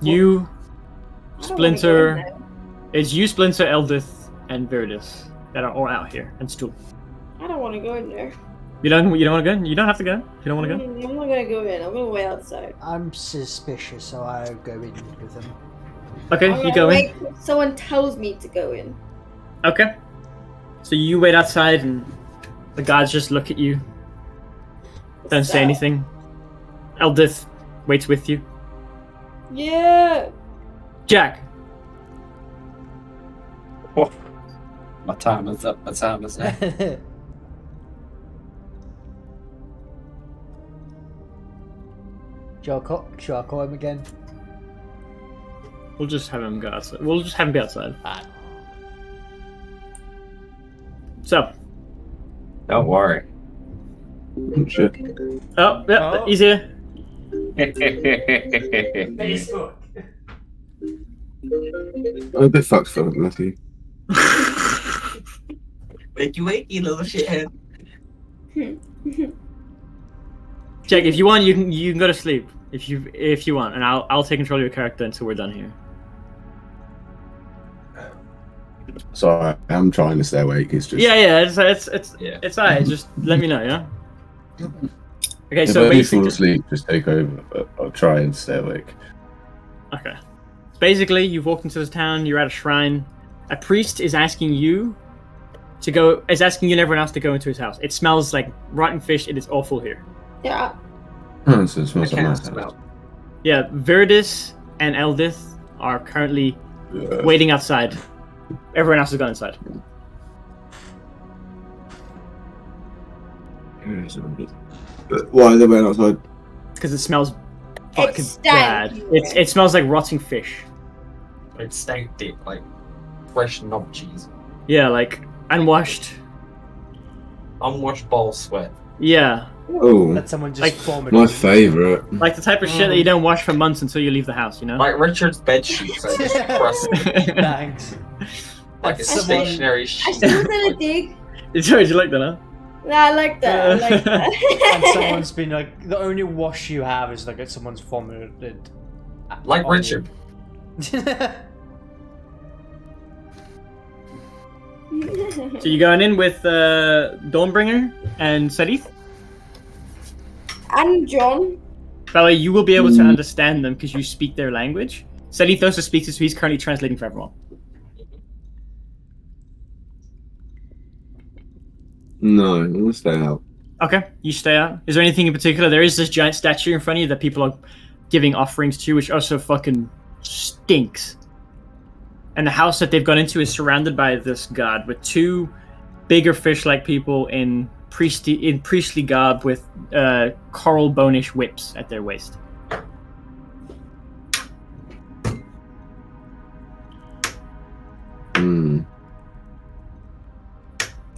You, Splinter, it's you, Splinter, Eldith, and Viridis that are all out here, and Stool. I don't want to go in there. You don't want to go in? You don't have to go. You don't want to go? I'm not going to go in. I'm going to wait outside. I'm suspicious, so I'll go in with them. Okay, I'm you go in. wait till someone tells me to go in. Okay. So you wait outside, and the guards just look at you. Don't say anything. Eldith waits with you. Yeah. Jack. oh, my time is up. My time is up. Shall I call him again? We'll just have him go outside. We'll just have him be outside. Alright. So. Don't worry. Oh, shit. Oh, yeah, Oh. he's here. Facebook. I'm a bit fucked for it, Matthew. Wait, you little shithead. Jack, if you want, you can go to sleep if you want, and I'll take control of your character until we're done here. Sorry, I'm trying to stay awake. It's just Yeah, it's alright. Just let me know, yeah. Okay, if so I do fall basically, asleep, just take over. But I'll try and stay awake. okay. Basically, you've walked into this town. You're at a shrine. A priest is asking you to go. Is asking you and everyone else to go into his house. It smells like rotten fish. It is awful here. Yeah. So it smells I like can't my smell. Yeah, Viridis and Eldith are currently waiting outside. Everyone else has gone inside. Why are they waiting outside? Because it smells fucking It's bad. stanky. It smells like rotting fish. It stank deep, like fresh knob cheese. Yeah, like unwashed. Unwashed ball sweat. Yeah, Oh, That someone just Like, vomited. my favourite. like the type of shit that you don't wash for months until you leave the house. You know. Like Richard's bed sheets are just crusted. Thanks. Like a That's someone- stationary I sheet. still was in a dig. Sorry, did you like that, huh? No, I like that. I like that. And someone's been like, the only wash you have is like someone's vomited. Like on Richard. you. So you're going in with Dawnbringer and Sadith. And John. By the way, you will be able to understand them because you speak their language. Sadith also speaks it, so he's currently translating for everyone. No, I want to stay out. Okay, you stay out. Is there anything in particular? There is this giant statue in front of you that people are giving offerings to, which also fucking stinks. And the house that they've gone into is surrounded by this guard with two bigger fish-like people in priestly garb with coral bonish whips at their waist.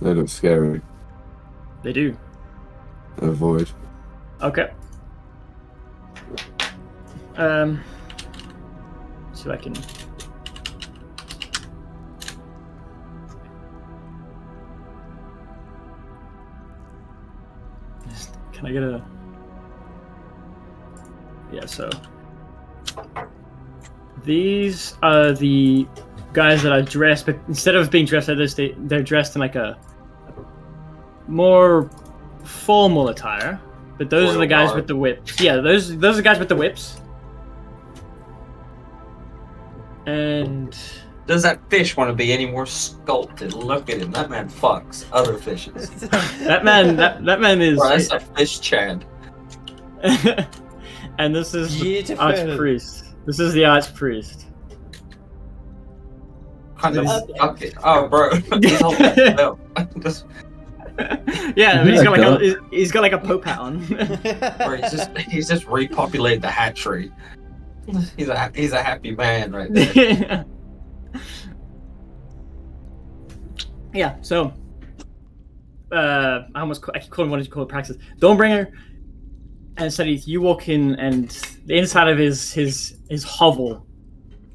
They look scary. They do. Avoid. Okay. So I can. Can I get a? Yeah. So these are the guys that are dressed, but instead of being dressed like this, they're dressed in like a more formal attire. But those are the guys with the whips. Yeah, those are the guys with the whips. And Does that fish want to be any more sculpted? Look at him. That man fucks other fishes. that man is. Bro, that's a fish Chad. And this is the Beautiful. archpriest. This is the archpriest. Kind of Okay. fuck it. Oh, bro. This whole thing, no. Just- Yeah, but he's got like a pope hat on. bro, he's just repopulated the hat tree. He's a happy man right there. Yeah, so I keep calling what you call it practice. Dawnbringer and Sadith, you walk in, and the inside of his hovel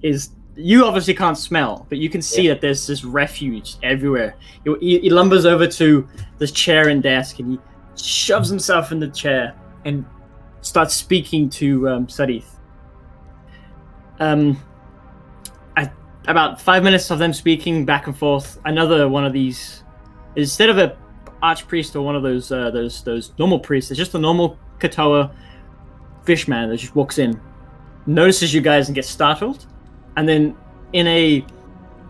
is, you obviously can't smell, but you can see that there's this refuge everywhere. He lumbers over to this chair and desk, and he shoves himself in the chair and starts speaking to Sadith. About 5 minutes of them speaking back and forth, another one of these, instead of a archpriest or one of those normal priests, it's just a normal Katoa fishman that just walks in, notices you guys and gets startled, and then in a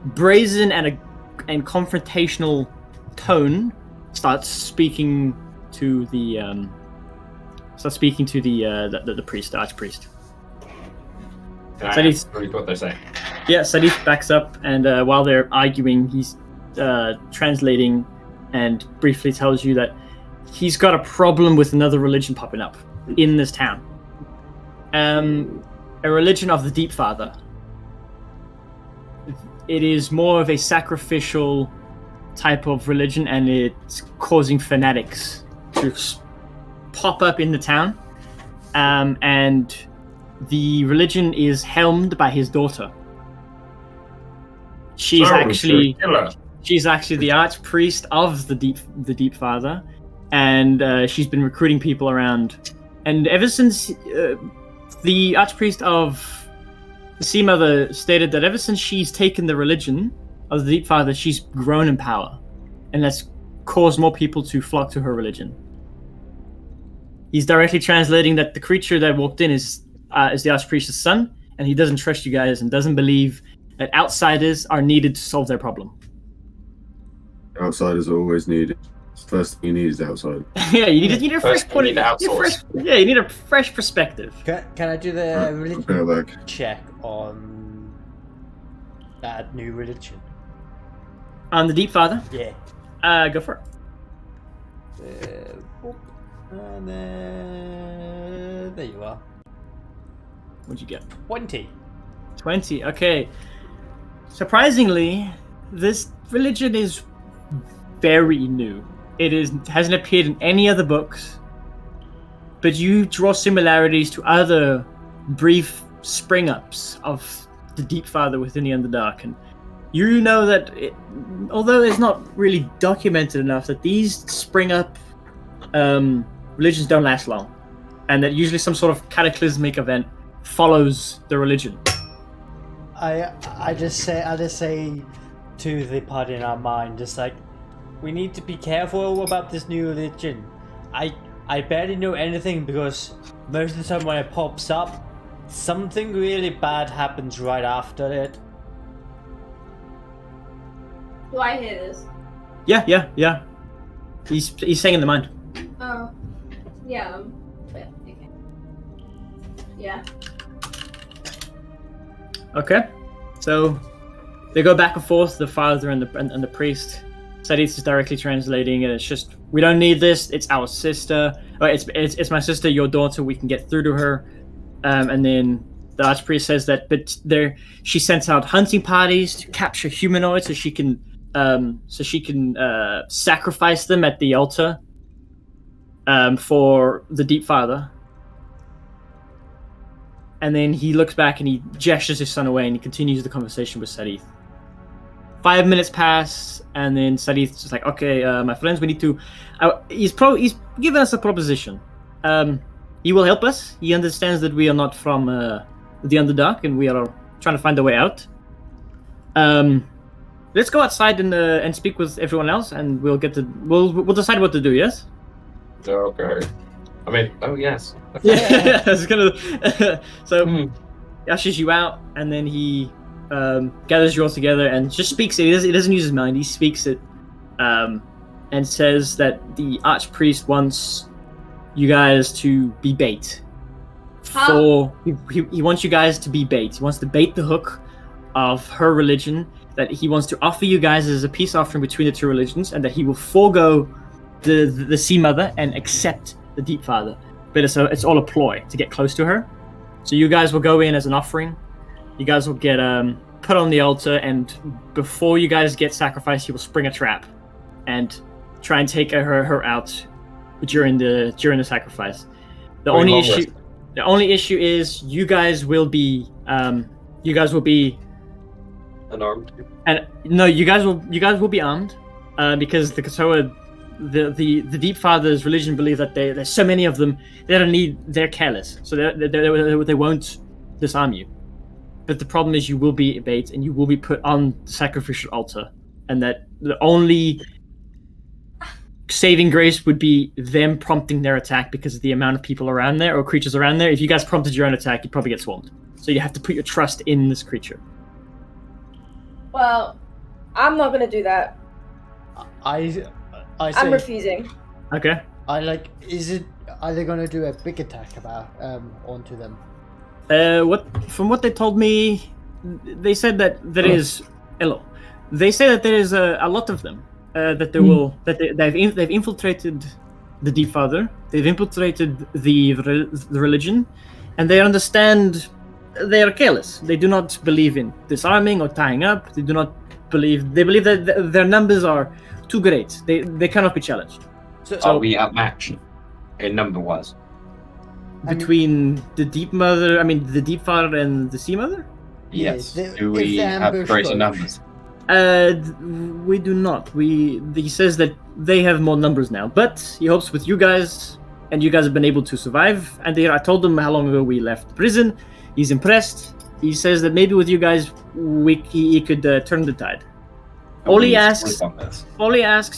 brazen and confrontational tone starts speaking to the priest, the archpriest. Can Sadith- I read what they're saying? Yeah, Sadith backs up, and while they're arguing, he's translating and briefly tells you that he's got a problem with another religion popping up in this town. A religion of the Deep Father. It is more of a sacrificial type of religion, and it's causing fanatics to pop up in the town. And the religion is helmed by his daughter. She's actually the archpriest of the Deep Father, and she's been recruiting people around. And ever since the archpriest of the Sea Mother stated that ever since she's taken the religion of the Deep Father, she's grown in power, and that's caused more people to flock to her religion. He's directly translating that the creature that walked in is the archpriest's son, and he doesn't trust you guys and doesn't believe that outsiders are needed to solve their problem. Outsiders are always needed. First thing you need is outside. Yeah, you need a fresh First, point. you need to your outsource. you need a fresh perspective. Can I do the religion Go back. check on that new religion? On the Deep Father, Yeah. go for it. Boop. And then there you are. What'd you get? 20. 20. Okay. Surprisingly, this religion is very new. Hasn't appeared in any other books, but you draw similarities to other brief spring-ups of the Deep Father within the Underdark, and you know that although it's not really documented enough, that these spring-up religions don't last long, and that usually some sort of cataclysmic event follows the religion. I just say to the party in our mind, just like, we need to be careful about this new religion. I barely know anything because most of the time when it pops up, something really bad happens right after it. Do I hear this? Yeah. He's saying in the mind. Oh. Yeah. Okay. Yeah. Okay. So they go back and forth, the father and the priest. Sadith is directly translating, and it's just, we don't need this. It's our sister. Oh, it's my sister, your daughter. We can get through to her. And then the archpriest says that, but she sends out hunting parties to capture humanoids so she can sacrifice them at the altar for the Deep Father. And then he looks back and he gestures his son away and he continues the conversation with Sadith. 5 minutes pass, and then Sadith's just like, okay, my friends, we need to... He's given us a proposition. He will help us. He understands that we are not from the Underdark, and we are trying to find a way out. Let's go outside and speak with everyone else, and we'll decide what to do, yes? Okay. I mean, oh yes. Yeah, it's gonna... So, he ushers you out, and then he... gathers you all together and just speaks it. He doesn't use his mind. He speaks it, and says that the archpriest wants you guys to be bait. He wants you guys to be bait. He wants to bait the hook of her religion. That he wants to offer you guys as a peace offering between the two religions, and that he will forego the Sea Mother and accept the Deep Father. But it's all a ploy to get close to her. So you guys will go in as an offering. You guys will get put on the altar, and before you guys get sacrificed, he will spring a trap and try and take her out during the sacrifice. The only issue is you guys will be Unarmed. and no, you guys will be armed because the Kosoa, the Deep Father's religion believe that there's so many of them they're careless, so they won't disarm you. But the problem is you will be bait and you will be put on the sacrificial altar, and that the only saving grace would be them prompting their attack because of the amount of people around there or creatures around there. If you guys prompted your own attack, you'd probably get swarmed. So you have to put your trust in this creature. Well, I'm not gonna do that. I say, I'm refusing. Okay. are they gonna do a big attack onto them? From what they told me, they said that there is. Hello. They say that there is a lot of them. They've infiltrated the Deep Father. They've infiltrated the religion, and they understand they are careless. They do not believe in disarming or tying up. They believe that their numbers are too great. They cannot be challenged. Are we outmatched in number-wise? Between the Deep Father and the Sea Mother? Yes. Yes, Do we have greater numbers? We do not. He says that they have more numbers now, but he hopes with you guys, and you guys have been able to survive. And I told him how long ago we left prison. He's impressed. He says that maybe with you guys, he could turn the tide. All he asks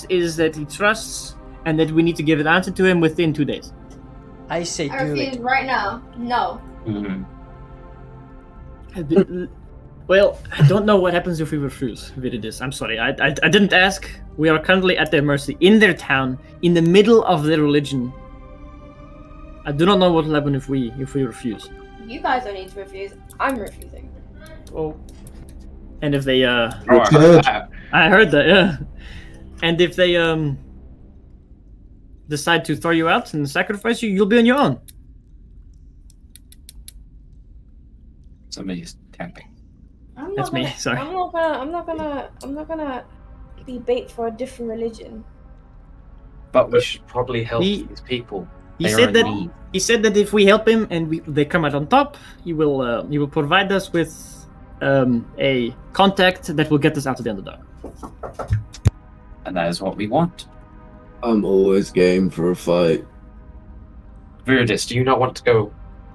is that he trusts, and that we need to give an answer to him within 2 days. I say I do refuse it. right now. No. Mm-hmm. Well, I don't know what happens if we refuse Viridis. I'm sorry, I didn't ask. We are currently at their mercy, in their town, in the middle of their religion. I do not know what will happen if we refuse. You guys don't need to refuse. I'm refusing. Oh, And if they Oh, I heard that. I heard that, yeah. And if they decide to throw you out and sacrifice you, you'll be on your own. Somebody's tapping. I'm That's not me, gonna, sorry. I'm not gonna be bait for a different religion. But we should probably help He- these people. He They are said in that need. he said that if we help him and they come out on top, he will provide us with a contact that will get us out of the Underdark. And that is what we want. I'm always game for a fight. Viridis, do you not want to go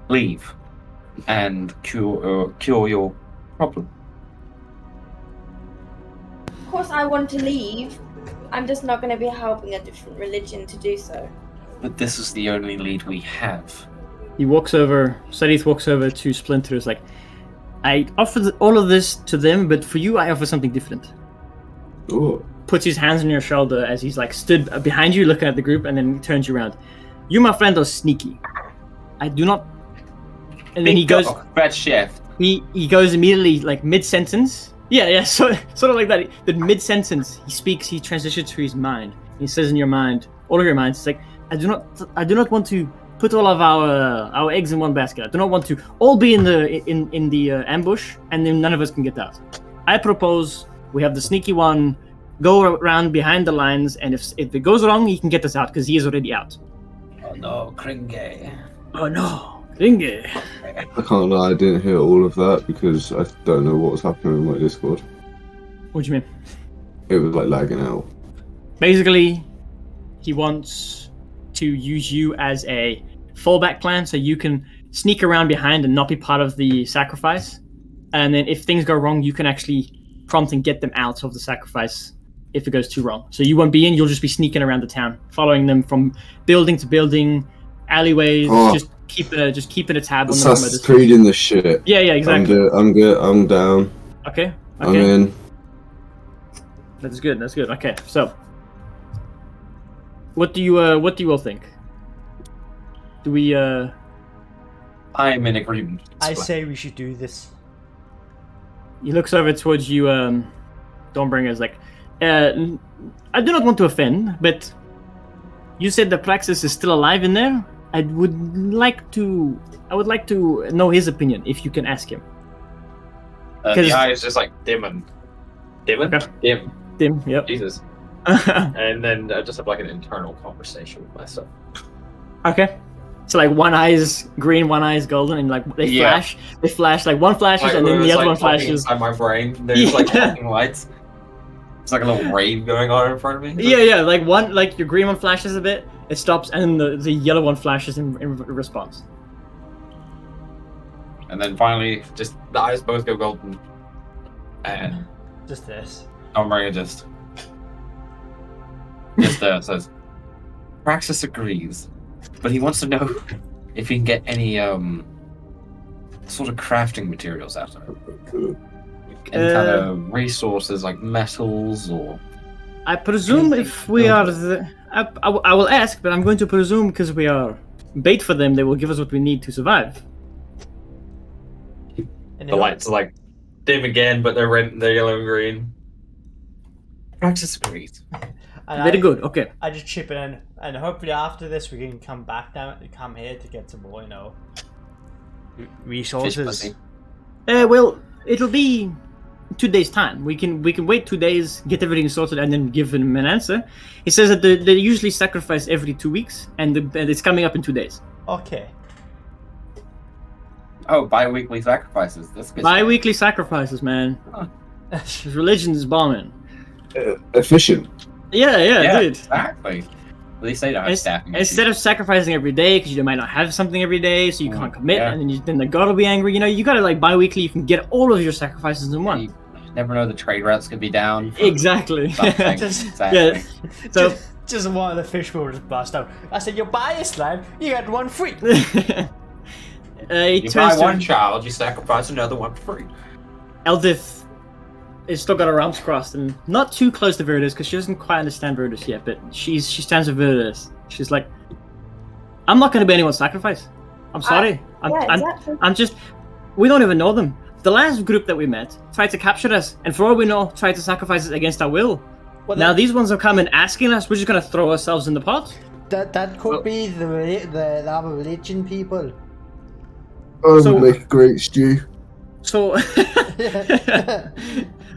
leave and cure your problem? Of course, I want to leave. I'm just not gonna be helping a different religion to do so. But this is the only lead we have. He walks over. Sadith walks over to Splinter. Is like, I offered all of this to them, but for you, I offer something different. Ooh. Puts his hands on your shoulder as he's like stood behind you, looking at the group, and then turns you around. You, my friend, are sneaky. I do not. And then he goes. Bad shift. He goes immediately, like mid sentence. Yeah, sort of like that. But mid sentence, he speaks. He transitions to his mind. He says, "In your mind, all of your minds." It's like, I do not want to put all of our eggs in one basket. I do not want to all be in the ambush, and then none of us can get out. I propose we have the sneaky one go around behind the lines, and if it goes wrong, he can get us out because he is already out. Oh no, Kringe. Oh no, Ringe. I can't lie, I didn't hear all of that because I don't know what was happening in my Discord. What do you mean? It was like lagging out. Basically, he wants to use you as a fallback plan so you can sneak around behind and not be part of the sacrifice. And then if things go wrong, you can actually prompt and get them out of the sacrifice if it goes too wrong. So you won't be in, you'll just be sneaking around the town, following them from building to building, alleyways, Oh. just keeping a tab on them. Assassin's Creed in the shit. Yeah, exactly. I'm good, I'm down. Okay. I'm in. That's good. Okay, so what do you all think? Do we I'm in agreement. I say we should do this. He looks over towards you, Dawnbringer, is like, I do not want to offend, but you said the Praxis is still alive in there. I would like to know his opinion, if you can ask him. The 'Cause- eye is just like dim. Okay. Dim, yep. Jesus. And then I just have like an internal conversation with myself. Okay. So like one eye is green, one eye is golden, and like they Yeah. flash, like one flashes and then the other one flashes. Inside my brain, there's like Yeah. flashing lights. It's like a little rave going on in front of me. Yeah, like one, like your green one flashes a bit, it stops, and then the yellow one flashes in response. And then finally, just the eyes both go golden. And Just this. Dawnbringer just says, Praxis agrees, but he wants to know if he can get any sort of crafting materials out of it. Any kind of resources like metals or. I presume if we are I will ask, but I'm going to presume because we are bait for them, they will give us what we need to survive. And The lights are like dim again, but they're red, they're yellow and green. Praxis agrees. and Very good. Okay. I just chip it in, and hopefully after this we can come here to get some more, Fish resources. pussy. Well, it'll be 2 days' time. We can wait 2 days, get everything sorted, and then give him an answer. He says that they usually sacrifice every 2 weeks, and it's coming up in 2 days. Okay. Oh, bi-weekly sacrifices. That's good. Bi-weekly sacrifices, man. His religion is bombing. Efficient. Yeah, dude. Exactly. At least they don't have staffing. Instead of sacrificing every day, because you might not have something every day, so you can't commit, yeah. and then the god will be angry. You know, you gotta like bi-weekly. You can get all of your sacrifices in one. You never know, the trade routes could be down. for Exactly. something. Just- Exactly. Yeah. So Just one of the fish will just bust out. I said, you buy a slime, you get one free. he You turns buy one to child, you sacrifice another one for free. Eldith is still got her arms crossed and not too close to Viridis because she doesn't quite understand Viridis yet, but she stands with Viridis. She's like, I'm not going to be anyone's sacrifice. I'm sorry. Exactly. I'm just... We don't even know them. The last group that we met tried to capture us, and for all we know, tried to sacrifice us against our will. Well, Now these ones are coming asking us, we're just going to throw ourselves in the pot? that could be the other religion people. I So- would make a great stew. So...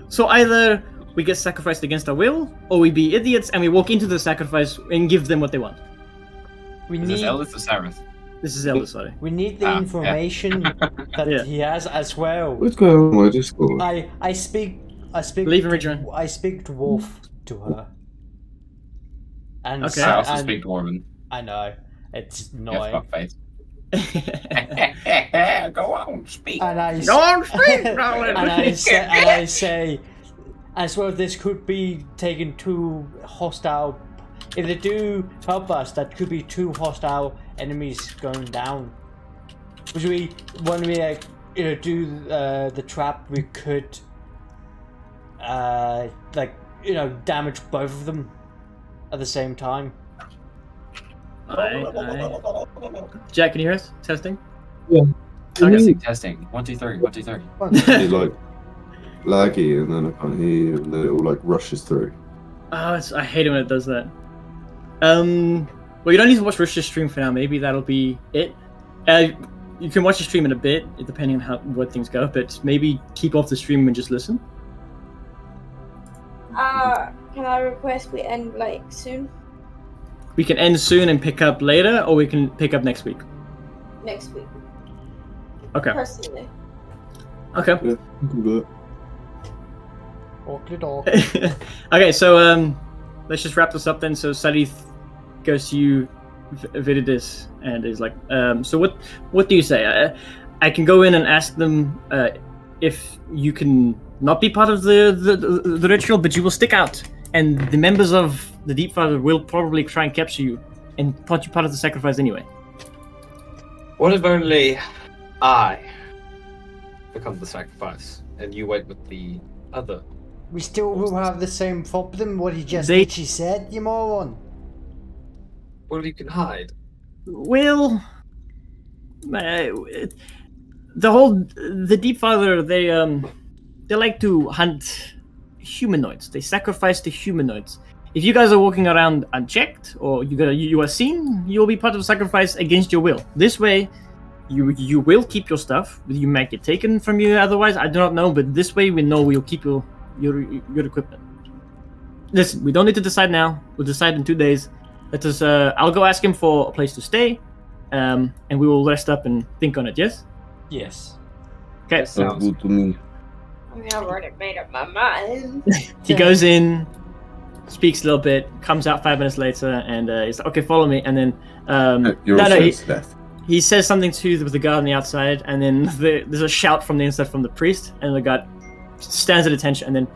So either we get sacrificed against our will, or we be idiots and we walk into the sacrifice and give them what they want. We Is this need Eldest or Sareth? This is Elder, sorry. we need the yeah. information that Yeah. he has as well. What's going on with my Discord? I speak Leave and rejoin. I speak dwarf to her. And Okay. I also and- speak Dwarven. I know. It's Yeah, annoying. fuckface. Go on, speak. And I s- Don't speak, darling. and I say as well, this could be taken too hostile. If they do help us, that could be two hostile enemies going down. Which when we do the trap, we could damage both of them at the same time. Aye. Jack, can you hear us? Testing? Testing, testing. 1, 2, 3. 1, 2, 3. It's like laggy, and then I can't hear you, and then it all like rushes through. Oh, I hate it when it does that. Well, you don't need to watch Rich's stream for now. Maybe that'll be it. You can watch the stream in a bit, depending on what things go. But maybe keep off the stream and just listen. Can I request we end like soon? We can end soon and pick up later, or we can pick up next week. Next week, Okay. personally. Okay. Yeah, do that. Awkward, awkward. Okay. So let's just wrap this up then. So Sadith goes to you, Viridis, and is like, so what do you say? I can go in and ask them if you can not be part of the ritual, but you will stick out, and the members of the Deep Father will probably try and capture you and put you part of the sacrifice anyway. What if only I become the sacrifice and you wait with the other? We still will have the same problem. What he just They- literally said, you moron. What if you can hide? Well, the Deep Father, they like to hunt humanoids. They sacrifice to humanoids. If you guys are walking around unchecked, or you are seen, you will be part of the sacrifice against your will. This way, you will keep your stuff. You might get taken from you otherwise. I do not know, but this way we know we'll keep your equipment. Listen, we don't need to decide now. We'll decide in 2 days. Let us. I'll go ask him for a place to stay, and we will rest up and think on it. Yes. Yes. Okay. Sounds good to me. I mean, I've already made up my mind. He goes in, speaks a little bit, comes out 5 minutes later, and he's like, "Okay, follow me." And then You're no, also he, Death. he says something to the guard on the outside, and then there's a shout from the inside from the priest, and the guard stands at attention, and then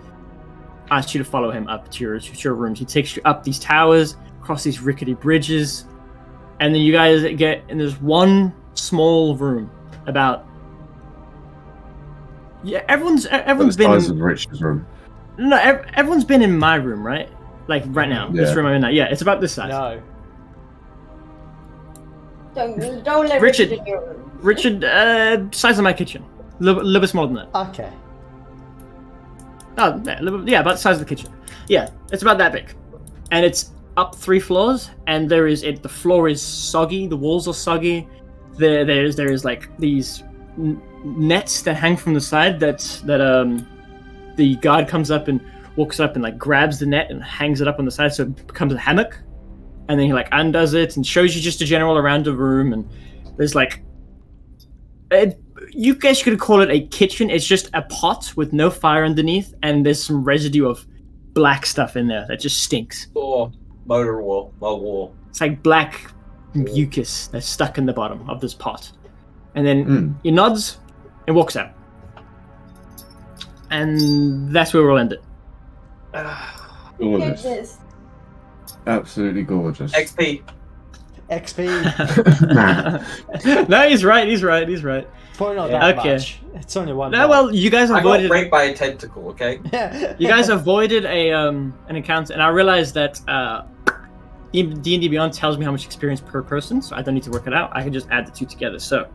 asks you to follow him up to your rooms. He takes you up these towers, across these rickety bridges, and then you guys get in this one small room. About everyone's The been size in, of Rich's room. no everyone's been in my room, right? Like right now, this Yeah. room I'm in now. Yeah, it's about this size. No. Don't let Richard. Richard in your room. Richard, size of my kitchen, a little bit smaller than that. Okay. Oh, yeah, about the size of the kitchen. Yeah, it's about that big, and it's up 3 floors. And the floor is soggy. The walls are soggy. There's like these nets that hang from the side that the guard comes up and walks up and like grabs the net and hangs it up on the side so it becomes a hammock. And then he like undoes it and shows you just a general around the room. And there's like, you guys could call it a kitchen. It's just a pot with no fire underneath, and there's some residue of black stuff in there that just stinks. Or motor war. It's like black mucus that's stuck in the bottom of this pot. And then Mm. he nods and walks out. And that's where we'll end it. Gorgeous. Goodness. Absolutely gorgeous. XP. XP. No, he's right. He's right. He's right. Probably not Yeah. that Okay. much. It's only one. No, mod. well, you guys I got avoided. raped by a tentacle. Okay. You guys avoided an encounter, and I realized that D&D Beyond tells me how much experience per person, so I don't need to work it out. I can just add the two together. So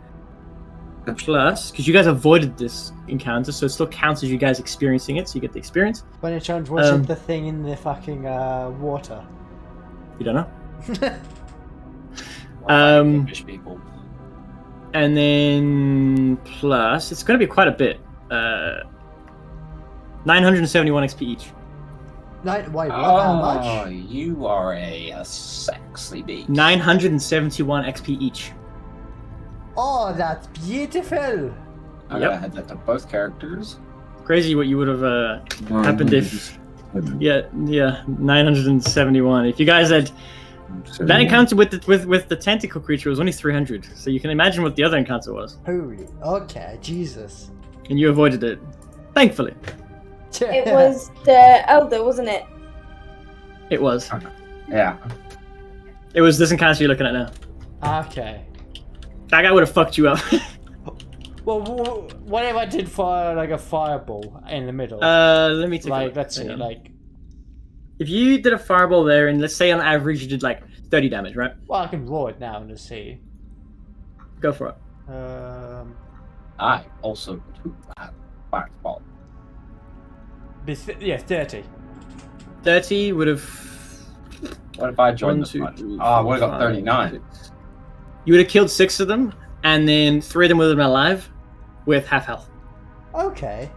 plus, because you guys avoided this encounter, so it still counts as you guys experiencing it, so you get the experience. When it turns, was Um, it the thing in the fucking water? You don't know. Fish people. And then plus, it's going to be quite a bit. 971 XP each. Wait, what? How Oh, much? you are a sexy beast. 971 XP each. Oh, that's beautiful. I'm Yep. gonna head that to both characters. Crazy what you would have happened if. Yeah, 971. If you guys had that encounter with the tentacle creature was only 300, so you can imagine what the other encounter was, Holy. Okay, Jesus. and you avoided it, thankfully. It was the elder, wasn't it? It was. Yeah. It was this encounter you're looking at now. Okay. That guy would have fucked you up. Well, what if I did fire like a fireball in the middle? Let me take a like, look. let's see, Hang on. like, If you did a fireball there, and let's say on average you did like 30 damage, right? well, I can roll it now and just see. Go for it. I also do fireball. Yeah, 30. 30 would have. What if I joined the fight? Oh, I would have got 39. You would have killed 6 of them, and then 3 of them would have been alive with half health. Okay.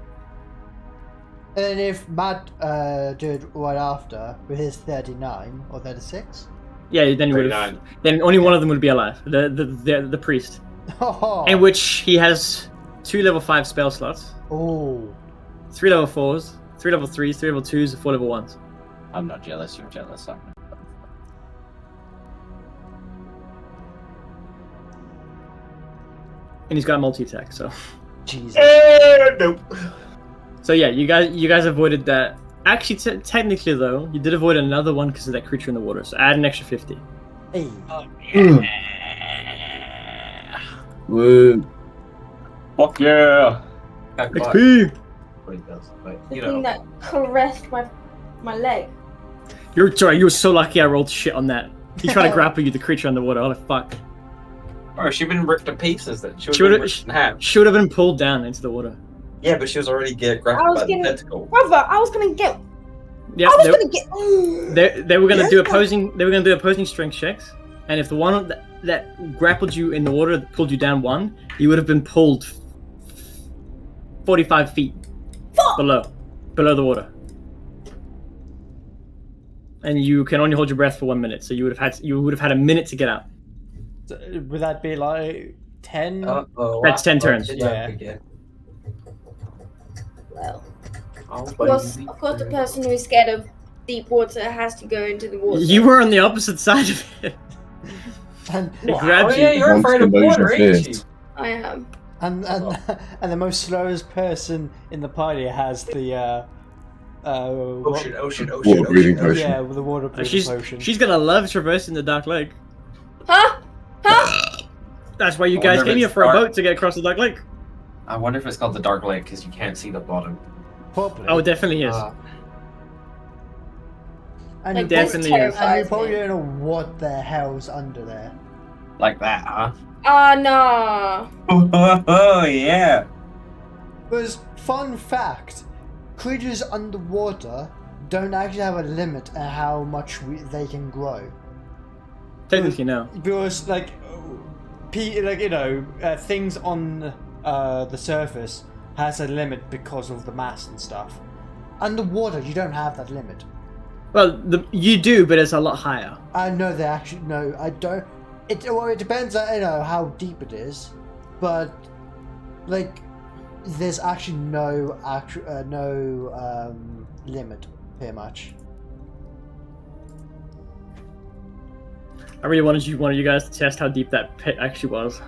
And then if Matt did right after with his 39 or 36. Yeah, then you would have. 39. Then only one of them would be alive. The priest, Oh. in which he has 2 level 5 spell slots, Oh. 3 level 4s, 3 level 3s, 3 level 2s, and 4 level 1s. I'm not jealous, you're jealous. And he's got multi attack. So, Jesus. Nope. so yeah, you guys avoided that. Actually, technically though, you did avoid another one because of that creature in the water. So add an extra 50. Hey. Woo. Fuck yeah! XP. What he does, but, The you thing know. that caressed my leg. You're sorry. You were so lucky. I rolled shit on that. He tried to grapple you, the creature underwater. Oh fuck! Or she'd been ripped to pieces then. She She would have would've- been ripped in half. Should have been pulled down into the water. Yeah, but she was already I grappled was by the getting- tentacle. Brother, I was gonna get. Yeah, I was gonna get. they were gonna do opposing. They were gonna do opposing strength checks, and if the one that grappled you in the water pulled you down 1, you would have been pulled 45 feet below the water, and you can only hold your breath for 1 minute. So you would have had a minute to get out. So, would that be like 10? Uh-oh. That's 10 turns. Yeah. Well, Oh, of course, the person who is scared of deep water has to go into the water. You were on the opposite side of it. And, It grabbed Oh, yeah, you. you're Once afraid of the motion water, ain't you? first. I am. and and the most slowest person in the party has the Ocean. Water breathing potion. yeah, with the water breathing potion. She's gonna love traversing the dark lake. Huh? Huh? That's why you I guys wonder if came here it's for a dark. boat to get across the dark lake. I wonder if it's called the Dark Lake because you can't see the bottom. Probably. Oh, it definitely is. and Like, you this definitely probably, is. and you terrifies probably me. don't know what the hell's under there. Like that, huh? Ah, nah. Oh, yeah. Because, fun fact, creatures underwater don't actually have a limit at how much they can grow. Technically, no. Because, like, things on the surface has a limit because of the mass and stuff. Underwater, you don't have that limit. Well, you do, but it's a lot higher. I know they actually no. I don't. It depends on how deep it is, but like there's actually no limit pretty much. I really wanted one of you guys to test how deep that pit actually was,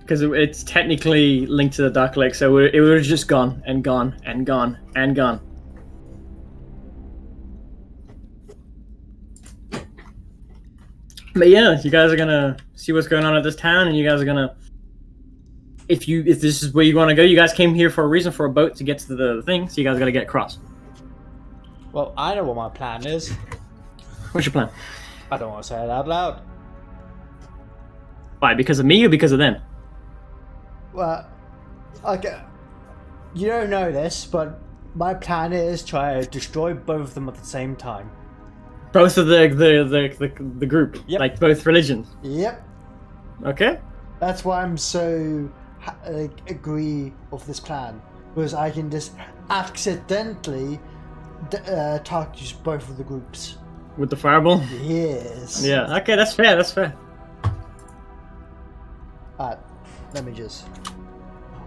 because it's technically linked to the Dark Lake, so it would have just gone and gone and gone and gone. But yeah, you guys are gonna see what's going on at this town, and you guys are gonna. If this is where you want to go, you guys came here for a reason, for a boat to get to the thing. So you guys gotta get across. Well, I know what my plan is. What's your plan? I don't want to say it out loud. Why? Because of me or because of them? Well, okay. You don't know this, but my plan is try to destroy both of them at the same time. Both of the group, Yep. like both religions. Yep. Okay. That's why I'm so agree with this plan, because I can just accidentally target both of the groups. With the fireball. Yes. Yeah. Okay, that's fair. That's fair. Alright, let me just.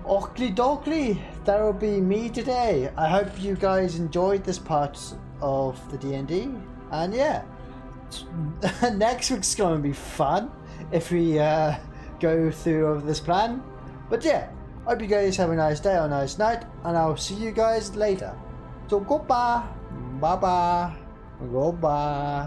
Oakley dokley, that will be me today. I hope you guys enjoyed this part of the D&D, and yeah, next week's gonna be fun if we go through this plan. But yeah, hope you guys have a nice day or a nice night, and I'll see you guys later. So goodbye, bye bye, goodbye.